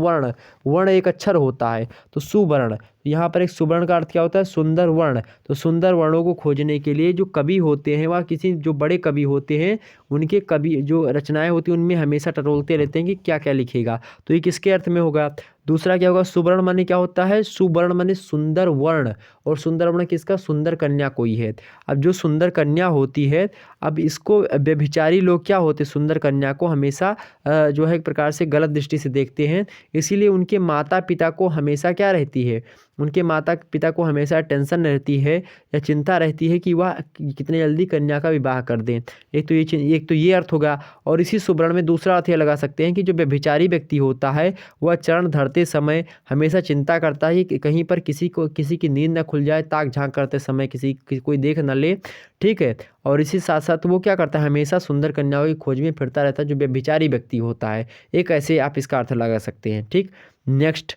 वर्ण एक अक्षर होता है, तो सुवर्ण। यहाँ पर एक सुवर्ण का अर्थ क्या होता है, सुंदर वर्ण। तो सुंदर वर्णों को खोजने के लिए जो कवि होते हैं वह किसी जो बड़े कवि होते हैं उनके कवि जो रचनाएं होती हैं उनमें हमेशा टटोलते रहते हैं कि क्या क्या लिखेगा, तो ये किसके अर्थ में होगा। दूसरा क्या होगा, सुवर्ण माने क्या होता है, सुवर्ण माने सुंदर वर्ण, और सुंदर वर्ण किसका, सुंदर कन्या कोई है। अब जो सुंदर कन्या होती है, अब इसको व्यभिचारी लोग क्या होते, सुंदर कन्या को हमेशा जो है एक प्रकार से गलत दृष्टि से देखते हैं, इसीलिए उनके माता पिता को हमेशा क्या रहती है, उनके माता पिता को हमेशा टेंशन रहती है या चिंता रहती है कि वह कितने जल्दी कन्या का विवाह कर दें। एक तो ये अर्थ होगा। और इसी सुवर्ण में दूसरा अर्थ ये लगा सकते हैं कि जो व्यभिचारी व्यक्ति होता है वह चरण धरते पढ़ते समय हमेशा चिंता करता है कि कहीं पर किसी की नींद न खुल जाए, ताक झांक करते समय कोई देख न ले, ठीक है। और इसी साथ साथ वो क्या करता है, हमेशा सुंदर कन्याओं की खोज में फिरता रहता है, जो व्यभिचारी व्यक्ति होता है। एक ऐसे आप इसका अर्थ लगा सकते हैं, ठीक। नेक्स्ट,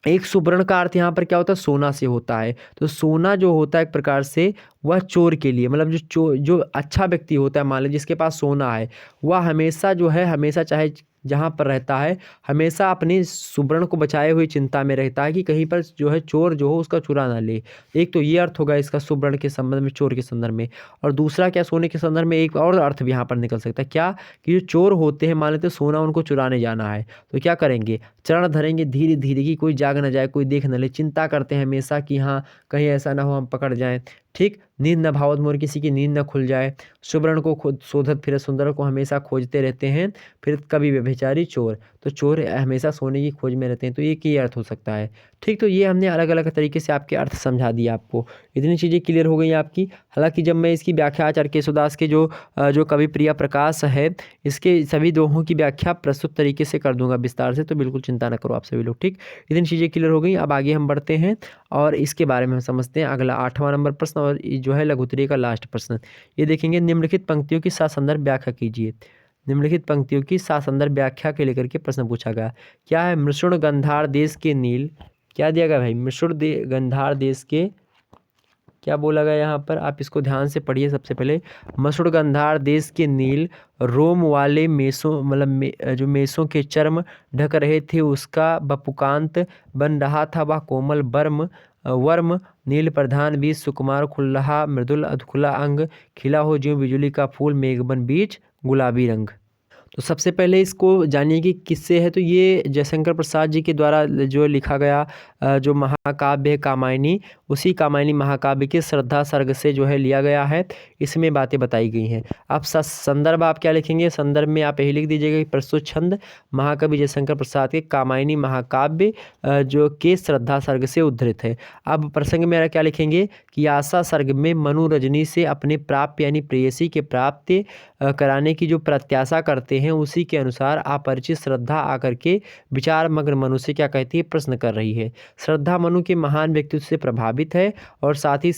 एक सुवर्ण का अर्थ यहाँ पर क्या होता है, सोना से होता है। तो सोना जो होता है एक प्रकार से वह चोर के लिए, मतलब जो अच्छा व्यक्ति होता है, मान लीजिए जिसके पास सोना है, वह हमेशा जो है, हमेशा चाहे जहाँ पर रहता है, हमेशा अपने सुवर्ण को बचाए हुए चिंता में रहता है कि कहीं पर जो है चोर जो हो उसका चुरा ना ले। एक तो ये अर्थ होगा इसका सुवर्ण के संबंध में, चोर के संदर्भ में। और दूसरा क्या, सोने के संदर्भ में एक और अर्थ भी यहाँ पर निकल सकता है, क्या कि जो चोर होते हैं, मान लेते हैं सोना उनको चुराने जाना है, तो क्या करेंगे, चरण धरेंगे धीरे धीरे कि कोई जाग ना जाए, कोई देख न ले, चिंता करते हैं हमेशा कि हाँ कहीं ऐसा ना हो हम पकड़ जाएं, ठीक। नींद न भावत मोर, किसी की नींद न खुल जाए। सुवर्ण को खुद शोधत फिरे, सुंदर को हमेशा खोजते रहते हैं, फिर कभी व्यभिचारी चोर, तो चोर हमेशा सोने की खोज में रहते हैं। तो एक ही अर्थ हो सकता है, ठीक। तो ये हमने अलग अलग तरीके से आपके अर्थ समझा दिया आपको। इतनी चीज़ें क्लियर हो गई आपकी। हालांकि जब मैं इसकी व्याख्या आचार्य केशवदास के जो कवि प्रिया प्रकाश है, इसके सभी दोहों की व्याख्या प्रस्तुत तरीके से कर दूंगा विस्तार से, तो बिल्कुल चिंता न करो आप सभी लोग, ठीक। इतनी चीज़ें क्लियर हो गई। अब आगे हम बढ़ते हैं और इसके बारे में हम समझते हैं अगला 8वां नंबर प्रश्न, और जो है लघुत्तरीय का लास्ट प्रश्न। ये देखेंगे, निम्नलिखित पंक्तियों की साथ संदर्भ व्याख्या कीजिए। निम्नलिखित पंक्तियों की साथ संदर्भ व्याख्या के लेकर के प्रश्न पूछा गया। क्या है, मृषुण गंधार देश के नील, क्या दिया गया भाई, गंधार देश के, क्या बोला गया यहाँ पर, आप इसको ध्यान से पढ़िए। सबसे पहले, मसुड़ गंधार देश के नील रोम वाले मेसों, मतलब जो मेसों के चर्म ढक रहे थे उसका बपुकांत बन रहा था वह कोमल वर्म नील प्रधान बीज सुकुमार खुल रहा मृदुल अधकुला अंग खिला हो ज्यों बिजुली का फूल मेघबन बीच गुलाबी रंग। तो सबसे पहले इसको जानिए कि किससे है। तो ये जयशंकर प्रसाद जी के द्वारा जो लिखा गया जो महाकाव्य है कामायनी, उसी कामायनी महाकाव्य के श्रद्धा सर्ग से जो है लिया गया है। इसमें बातें बताई गई हैं। आप संदर्भ आप क्या लिखेंगे, संदर्भ में आप यही लिख दीजिएगा कि प्रस्तुत छंद महाकवि जयशंकर प्रसाद के कामायनी महाकाव्य जो के श्रद्धा सर्ग से उद्धृत है। अब प्रसंग में क्या लिखेंगे कि आशा सर्ग में मनु रजनी से अपने प्राप्य यानी प्रेयसी के प्राप्त कराने की जो प्रत्याशा करते हैं, उसी के अनुसार अपरिचित श्रद्धा आकर के विचार मग्न मनु से क्या कहती है, प्रश्न कर रही है। श्रद्धा मनु के महान व्यक्तित्व से प्रभावित है और साथ ही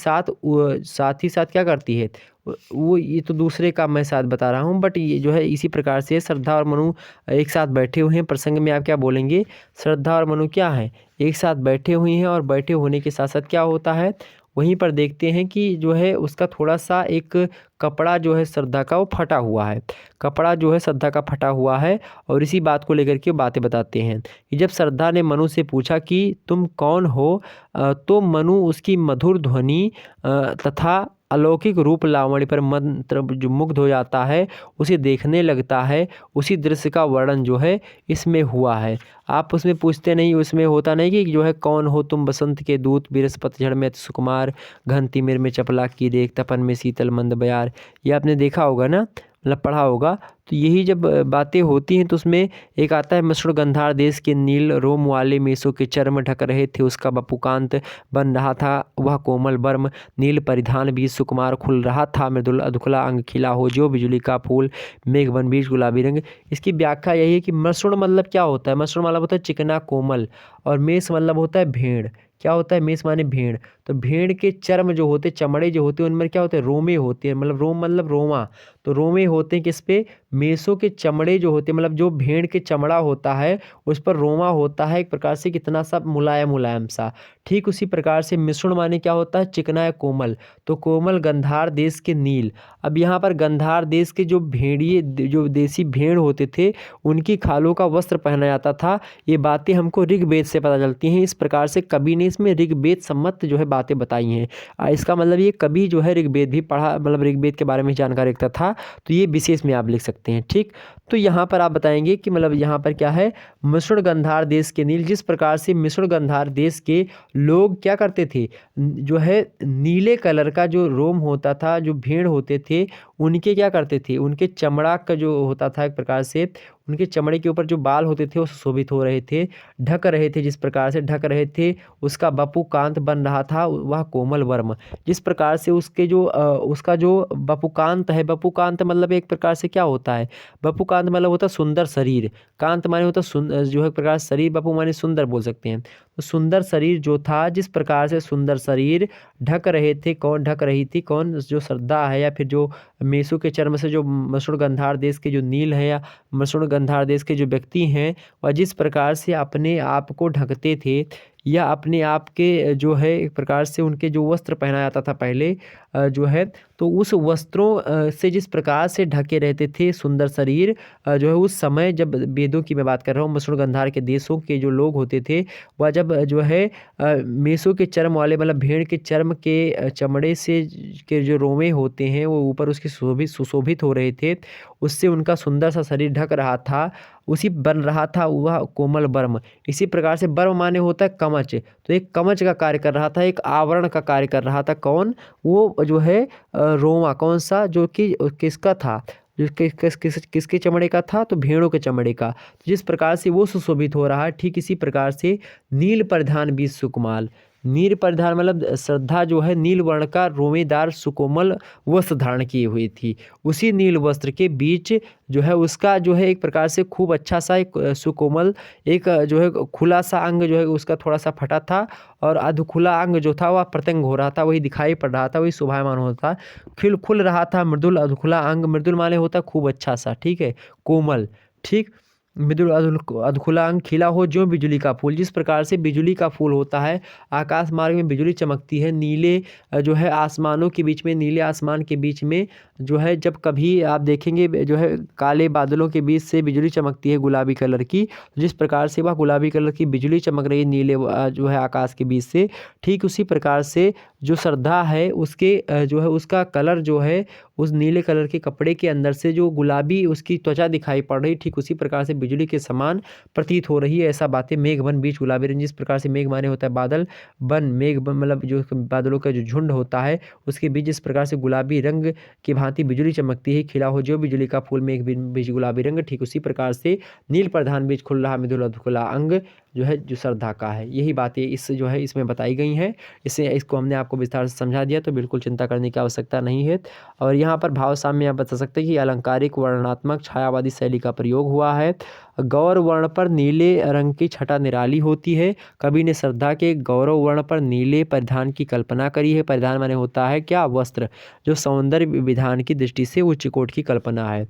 साथ क्या करती है वो, ये तो दूसरे का मैं साथ बता रहा हूँ, बट ये जो है इसी प्रकार से श्रद्धा और मनु एक साथ बैठे हुए हैं। प्रसंग में आप क्या बोलेंगे, श्रद्धा और मनु क्या है, एक साथ बैठे हुए हैं, और बैठे होने के साथ साथ क्या होता है, वहीं पर देखते हैं कि जो है उसका थोड़ा सा एक कपड़ा जो है श्रद्धा का वो फटा हुआ है, कपड़ा जो है श्रद्धा का फटा हुआ है। और इसी बात को लेकर के बातें बताते हैं कि जब श्रद्धा ने मनु से पूछा कि तुम कौन हो, तो मनु उसकी मधुर ध्वनि तथा अलौकिक रूप लावण्य पर मंत्र जो मुग्ध हो जाता है, उसे देखने लगता है। उसी दृश्य का वर्णन जो है इसमें हुआ है। आप उसमें पूछते नहीं, उसमें होता नहीं कि जो है कौन हो तुम बसंत के दूत, बृहस्पति झड़ में अति सुकुमार, घन तिमिर में चपला की देख, तपन में शीतल मंद बयार। ये आपने देखा होगा ना, मतलब पढ़ा होगा। तो यही जब बातें होती हैं तो उसमें एक आता है, मसुड़ गंधार देश के नील रोम वाले मेसों के चर्म ढक रहे थे उसका बपुकांत बन रहा था वह कोमल वर्म नील परिधान बीज सुकुमार खुल रहा था मृदुल अधुखला अंग खिला हो जो बिजुली का फूल मेघ बन बीज गुलाबी रंग। इसकी व्याख्या यही है कि मसुड़ मतलब क्या होता है, मसुड़ मतलब होता है चिकना कोमल, और मेष मतलब होता है भेड़। क्या होता है, मेष माने भेड़। तो भेड़ के चर्म जो होते, चमड़े जो होते हैं, उनमें क्या होते हैं, रोमे होते हैं, मतलब रोम मतलब रोमा। तो रोमे होते हैं किस पे, मेसों के चमड़े जो होते हैं, मतलब जो भेड़ के चमड़ा होता है उस पर रोमा होता है एक प्रकार से, कितना सा मुलायम मुलायम सा। ठीक उसी प्रकार से मिश्रण माने क्या होता है, चिकना या कोमल। तो कोमल गंधार देश के नील। अब यहाँ पर गंधार देश के जो भेड़िए, जो देसी भेड़ होते थे, उनकी खालों का वस्त्र पहना जाता था। ये बातें हमको ऋग्वेद से पता चलती हैं। इस प्रकार से कवि ने इसमें ऋग्वेद सम्मत जो है बातें बताई हैं। इसका मतलब ये कवि जो है ऋग्वेद भी पढ़ा, मतलब ऋग्वेद के बारे में जानकारी रखता था। तो ये विशेष में आप लिख सकते हैं, ठीक। तो यहाँ पर आप बताएंगे कि मतलब यहाँ पर क्या है, मिश्र गंधार देश के नील। जिस प्रकार से मिश्र गंधार देश के लोग क्या करते थे, जो है नीले कलर का जो रोम होता था, जो भेड़ होते थे, उनके क्या करते थे, उनके चमड़ा का जो होता था एक प्रकार से, उनके चमड़े के ऊपर जो बाल होते थे वो सुशोभित हो रहे थे, ढक रहे थे, जिस प्रकार से ढक रहे थे उसका बपुकांत बन रहा था वह कोमल वर्म। जिस प्रकार से उसका जो बपुकांत है, बपुकांत मतलब एक प्रकार से क्या होता है, बपुकांत मतलब होता है सुंदर शरीर, कांत माने होता जो है एक प्रकार शरीर, बपु माने सुंदर बोल सकते हैं। तो सुंदर शरीर जो था, जिस प्रकार से सुंदर शरीर ढक रहे थे, कौन ढक रही थी, कौन, जो श्रद्धा है या फिर जो मेसो के चर्म से जो मसुड़ गंधार देश के जो नील है या मसुड़ गंधार देश के जो व्यक्ति हैं, वह जिस प्रकार से अपने आप को ढकते थे या अपने आप के जो है एक प्रकार से उनके जो वस्त्र पहना जाता था पहले जो है, तो उस वस्त्रों से जिस प्रकार से ढके रहते थे सुंदर शरीर जो है, उस समय जब वेदों की मैं बात कर रहा हूँ, मसुड़ गंधार के देशों के जो लोग होते थे वह जब जो है मेसो के चर्म वाले मतलब भेड़ के चर्म के चमड़े से के जो रोमे होते हैं वो ऊपर उसके सुशोभित हो रहे थे, उससे उनका सुंदर सा शरीर ढक रहा था, उसी बन रहा था वह कोमल वर्म। इसी प्रकार से वर्म माने होता है कवच, तो एक कवच का कार्य कर रहा था, एक आवरण का कार्य कर रहा था। कौन? वो जो है रोमा, कौन सा, जो कि किसका था, जो किसके चमड़े का था, तो भेड़ों के चमड़े का। तो जिस प्रकार से वो सुशोभित हो रहा है, ठीक इसी प्रकार से नील परिधान बीच सुकुमाल, नील परिधान मतलब श्रद्धा जो है नील वर्ण का रोमेदार सुकोमल वस्त्र धारण की हुई थी, उसी नील वस्त्र के बीच जो है उसका जो है एक प्रकार से खूब अच्छा सा एक सुकोमल एक जो है खुला सा अंग जो है उसका थोड़ा सा फटा था, और अधखुला अंग जो था वह प्रत्यंग हो रहा था, वही दिखाई पड़ रहा था, वही शोभायमान होता था, खुल रहा था मृदुल अधखुला अंग। मृदुल माने होता खूब अच्छा सा, ठीक है, कोमल, ठीक, मृदुल अधखुला अंग खिला हो ज्यों बिजली का फूल। जिस प्रकार से बिजली का फूल होता है, आकाश मार्ग में बिजली चमकती है, नीले जो है आसमानों के बीच में, नीले आसमान के बीच में जो है जब कभी आप देखेंगे जो है काले बादलों के बीच से बिजली चमकती है गुलाबी कलर की, जिस प्रकार से वह गुलाबी कलर की बिजली चमक रही है नीले जो है आकाश के बीच से, ठीक उसी प्रकार से जो श्रद्धा है उसके जो है उसका कलर जो है उस नीले कलर के कपड़े के अंदर से जो गुलाबी उसकी त्वचा दिखाई पड़ रही, ठीक उसी प्रकार से बिजली के समान प्रतीत हो रही है। ऐसा बातें मेघ बन बीच गुलाबी रंग, जिस प्रकार से मेघ माने होता है बादल, बन मेघ बन मतलब जो बादलों का जो झुंड होता है उसके बीच जिस प्रकार से गुलाबी रंग की भांति बिजली चमकती है, खिला हो जो बिजली का फूल मेघ बीच गुलाबी रंग, ठीक उसी प्रकार से नील प्रधान बीच खुल रहा मृदुल अधखुला अंग जो है जो श्रद्धा का है। यही बातें इस जो है इसमें बताई गई हैं। इसको हमने आपको विस्तार से समझा दिया, तो बिल्कुल चिंता करने की आवश्यकता नहीं है। और यहाँ पर भाव साम्य आप बता सकते हैं कि अलंकारिक वर्णनात्मक छायावादी शैली का प्रयोग हुआ है। गौर वर्ण पर नीले रंग की छटा निराली होती है। कवि ने श्रद्धा के गौरव वर्ण पर नीले परिधान की कल्पना करी है। परिधान माने होता है क्या? वस्त्र, जो सौंदर्य विधान की दृष्टि से उच्च कोटि की कल्पना है।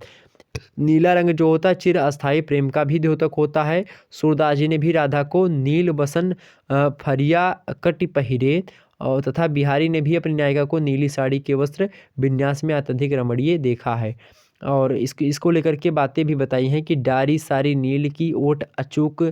नीला रंग जो होता है चिर अस्थायी प्रेम का भी द्योतक होता है। सूरदास जी ने भी राधा को नील बसन फरिया कटि पहिरे, और तथा बिहारी ने भी अपनी नायिका को नीली साड़ी के वस्त्र विन्यास में अत्यधिक रमणीय देखा है। और इसको लेकर के बातें भी बताई हैं कि डारी सारी नील की ओट अचूक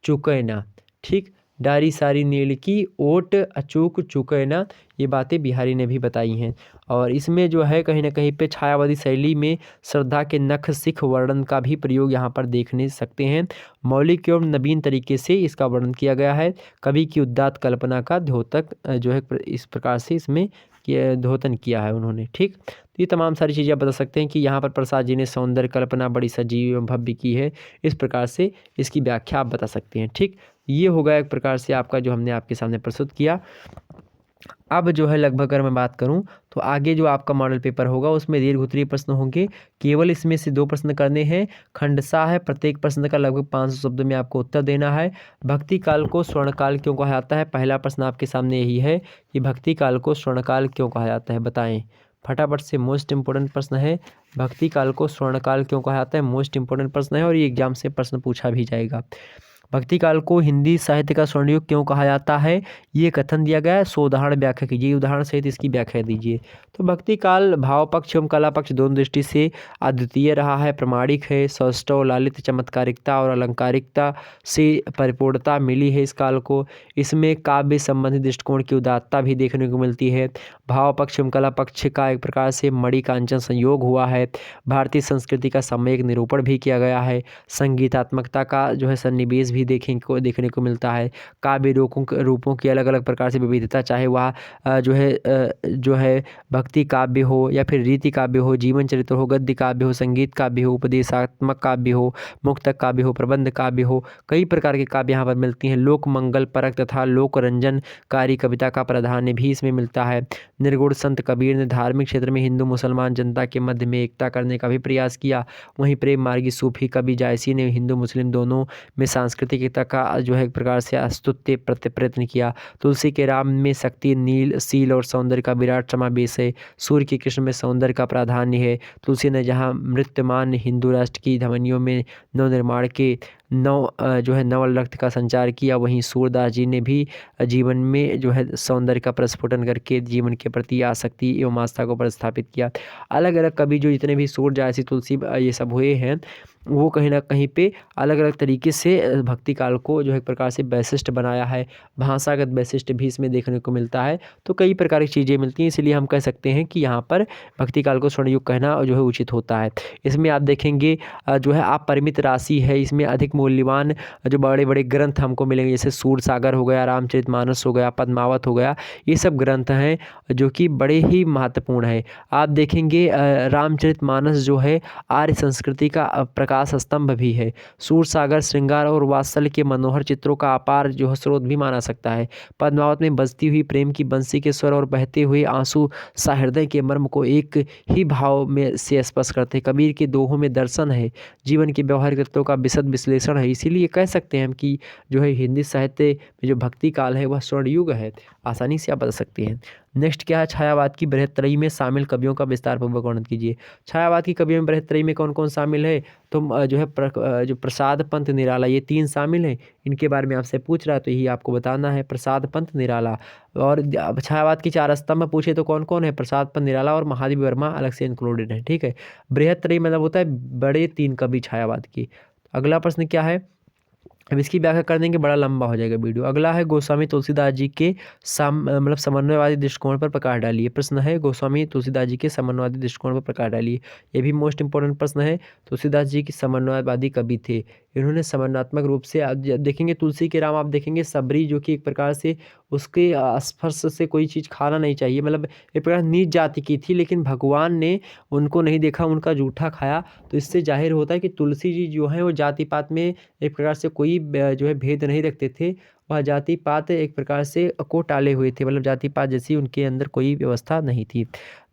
चुकैना, ठीक, डारी सारी नील की ओट अचूक चुकैना, ये बातें बिहारी ने भी बताई हैं। और इसमें जो है कहीं ना कहीं पे छायावादी शैली में श्रद्धा के नख सिख वर्णन का भी प्रयोग यहाँ पर देखने सकते हैं। मौलिक एवं नवीन तरीके से इसका वर्णन किया गया है। कवि की उदात्त कल्पना का द्योतक जो है इस प्रकार से इसमें द्योतन किया है उन्होंने, ठीक। तो ये तमाम सारी चीज़ें आप बता सकते हैं कि यहाँ पर प्रसाद जी ने सौंदर्य कल्पना बड़ी सजीव एवं भव्य की है। इस प्रकार से इसकी व्याख्या आप बता सकते हैं, ठीक। ये होगा एक प्रकार से आपका जो हमने आपके सामने प्रस्तुत किया। अब जो है लगभग अगर मैं बात करूं तो आगे जो आपका मॉडल पेपर होगा उसमें दीर्घ उत्तरीय प्रश्न होंगे। केवल इसमें से 2 प्रश्न करने हैं। खंडसा है, प्रत्येक प्रश्न का लगभग 500 शब्दों में आपको उत्तर देना है। भक्ति काल को स्वर्णकाल क्यों कहा जाता है? पहला प्रश्न आपके सामने यही है कि भक्ति काल को स्वर्णकाल क्यों कहा जाता है, बताएं। फटाफट से मोस्ट इंपोर्टेंट प्रश्न है, भक्ति काल को स्वर्णकाल क्यों कहा जाता है? मोस्ट इंपोर्टेंट प्रश्न है और ये एग्जाम से प्रश्न पूछा भी जाएगा। भक्ति काल को हिंदी साहित्य का स्वर्ण युग क्यों कहा जाता है? ये कथन दिया गया है, सो उदाहरण व्याख्या कीजिए, उदाहरण सहित इसकी व्याख्या दीजिए। तो भक्ति काल भाव पक्ष एवं कला पक्ष दोनों दृष्टि से अद्वितीय रहा है, प्रमाणिक है। सौष्ठव लालित चमत्कारिकता और अलंकारिकता से परिपूर्णता मिली है इस काल को। इसमें काव्य संबंधी दृष्टिकोण की उदात्तता भी देखने को मिलती है। भाव पक्ष एवं कला पक्ष का एक प्रकार से मणि कांचन संयोग हुआ है। भारतीय संस्कृति का सम्यक निरूपण भी किया गया है। संगीतात्मकता का जो है सन्निवेश भी भी देखने को मिलता है। काव्य रूपों की अलग अलग प्रकार से विविधता, चाहे वह जो है भक्ति काव्य हो या फिर रीति काव्य हो, जीवन चरित्र हो, गद्य काव्य हो, संगीत काव्य हो, उपदेशात्मक काव्य हो, मुक्तक काव्य हो, प्रबंध काव्य हो, कई प्रकार के काव्य यहाँ पर मिलती हैं। लोक मंगल परक तथा लोक रंजनकारी कविता का प्राधान्य भी इसमें मिलता है। निर्गुण संत कबीर ने धार्मिक क्षेत्र में हिंदू मुसलमान जनता के मध्य में एकता करने का भी प्रयास किया। वहीं प्रेम मार्गी सूफी कवि जायसी ने हिंदू मुस्लिम दोनों में सांस्कृतिक एकता का जो है एक प्रकार से अस्तुत्य प्रयत्न किया। तुलसी के राम में शक्ति, नील, शील और सौंदर्य का विराट समावेश है। सूर्य के कृष्ण में सौंदर्य का प्राधान्य है। तुलसी ने जहाँ मृत्यमान हिंदू राष्ट्र की धमनियों में नवनिर्माण के नवल रक्त का संचार किया, वहीं सूरदास जी ने भी जीवन में जो है सौंदर्य का प्रस्फुटन करके जीवन के प्रति आसक्ति एवं आस्था को प्रस्थापित किया। अलग अलग कवि जो जितने भी सूर, जायसी, तुलसी ये सब हुए हैं, वो कहीं ना कहीं पे अलग अलग तरीके से भक्ति काल को जो है एक प्रकार से वैशिष्ट बनाया है। भाषागत वैशिष्ट भी इसमें देखने को मिलता है। तो कई प्रकार की चीज़ें मिलती हैं, इसलिए हम कह सकते हैं कि यहाँ पर भक्ति काल को स्वर्ण युग कहना जो है उचित होता है। इसमें आप देखेंगे जो है अपरिमित राशि है, इसमें अधिक मूल्यवान जो बड़े बड़े ग्रंथ हमको मिलेंगे, जैसे सूरसागर हो गया, रामचरितमानस हो गया, पद्मावत हो गया, ये सब ग्रंथ हैं जो कि बड़े ही महत्वपूर्ण है। आप देखेंगे रामचरितमानस जो है आर्य संस्कृति का प्रकाश स्तंभ भी है। सूरसागर श्रृंगार और वात्सल्य के मनोहर चित्रों का अपार जो है स्रोत भी माना सकता है। पद्मावत में बजती हुई प्रेम की बंसी के स्वर और बहते हुए आंसू सहृदय के मर्म को एक ही भाव में से स्पर्श करते हैं। कबीर के दोहों में दर्शन है, जीवन के व्यवहारिक तत्वों का विशद विश्लेषण है। इसीलिए कह सकते हैं हम कि जो है हिंदी साहित्य में जो भक्ति काल है वह स्वर्ण युग है, आसानी से आप बता सकते हैं। नेक्स्ट क्या है, छायावाद की बृहत्त्रयी में शामिल कवियों का विस्तार पूर्वक वर्णन कीजिए। छायावाद की कवियों में बृहत्त्रयी में कौन कौन शामिल है, तो जो है जो प्रसाद पंत निराला, ये 3 शामिल हैं। इनके बारे में आपसे पूछ रहा है तो यही आपको बताना है, प्रसाद पंत निराला। और छायावाद की 4 स्तंभ पूछे तो कौन कौन है, प्रसाद पंत निराला और महादेव वर्मा अलग से इंक्लूडेड है। ठीक है, बृहत्त्रयी मतलब होता है बड़े 3 कवि छायावाद की। अगला प्रश्न क्या है, अब इसकी व्याख्या कर देंगे, बड़ा लंबा हो जाएगा वीडियो। अगला है गोस्वामी तुलसीदास जी के मतलब समन्वयवादी दृष्टिकोण पर प्रकाश डालिए। प्रश्न है गोस्वामी तुलसीदास जी के समन्वयवादी दृष्टिकोण पर प्रकाश डालिए। ये भी मोस्ट इंपॉर्टेंट प्रश्न है। तुलसीदास जी की समन्वयवादी कवि थे, इन्होंने समन्वयात्मक रूप से देखेंगे तुलसी के राम, आप देखेंगे सबरी जो कि एक प्रकार से उसके स्पर्श से कोई चीज़ खाना नहीं चाहिए, मतलब एक प्रकार नीच जाति की थी, लेकिन भगवान ने उनको नहीं देखा, उनका जूठा खाया। तो इससे जाहिर होता है कि तुलसी जी जो हैं वो जाति पात में एक प्रकार से कोई जो है भेद नहीं रखते थे। वह जाति पात एक प्रकार से को टाले हुए थे, मतलब जाति पात जैसी उनके अंदर कोई व्यवस्था नहीं थी।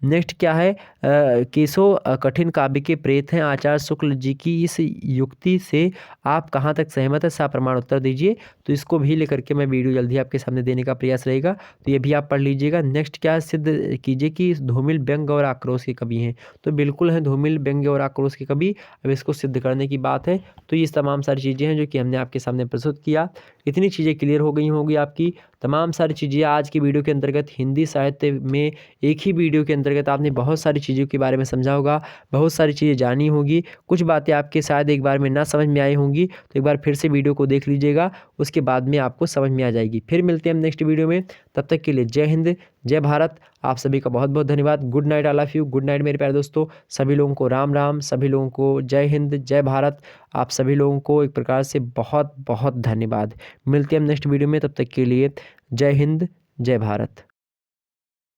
नेक्स्ट क्या है, केशव कठिन काव्य के प्रेत हैं। आचार्य शुक्ल जी की इस युक्ति से आप कहाँ तक सहमत है, सप्रमाण उत्तर दीजिए। तो इसको भी लेकर के मैं वीडियो जल्दी आपके सामने देने का प्रयास रहेगा, तो ये भी आप पढ़ लीजिएगा। नेक्स्ट क्या है, सिद्ध कीजिए कि धूमिल व्यंग्य और आक्रोश के कवि हैं। तो बिल्कुल हैं धूमिल व्यंग्य और आक्रोश के कवि। अब इसको सिद्ध करने की बात है, तो ये तमाम सारी चीज़ें हैं जो कि हमने आपके सामने प्रस्तुत किया। इतनी चीज़ें क्लियर हो गई होंगी आपकी, तमाम सारी चीज़ें आज की वीडियो के अंतर्गत हिंदी साहित्य में एक ही वीडियो के अंतर्गत आपने बहुत सारी चीज़ों के बारे में समझा होगा, बहुत सारी चीज़ें जानी होगी। कुछ बातें आपके शायद एक बार में ना समझ में आई होंगी, तो एक बार फिर से वीडियो को देख लीजिएगा, उसके बाद में आपको समझ में आ जाएगी। फिर मिलते हैं हम नेक्स्ट वीडियो में, तब तक के लिए जय हिंद, जय भारत। आप सभी का बहुत बहुत धन्यवाद। Good night, I love you. Good night मेरे प्यारे दोस्तों, सभी लोगों को राम राम, सभी लोगों को जय हिंद, जय भारत। आप सभी लोगों को एक प्रकार से बहुत बहुत धन्यवाद। मिलते हैं हम नेक्स्ट वीडियो में, तब तक के लिए जय हिंद, जय भारत।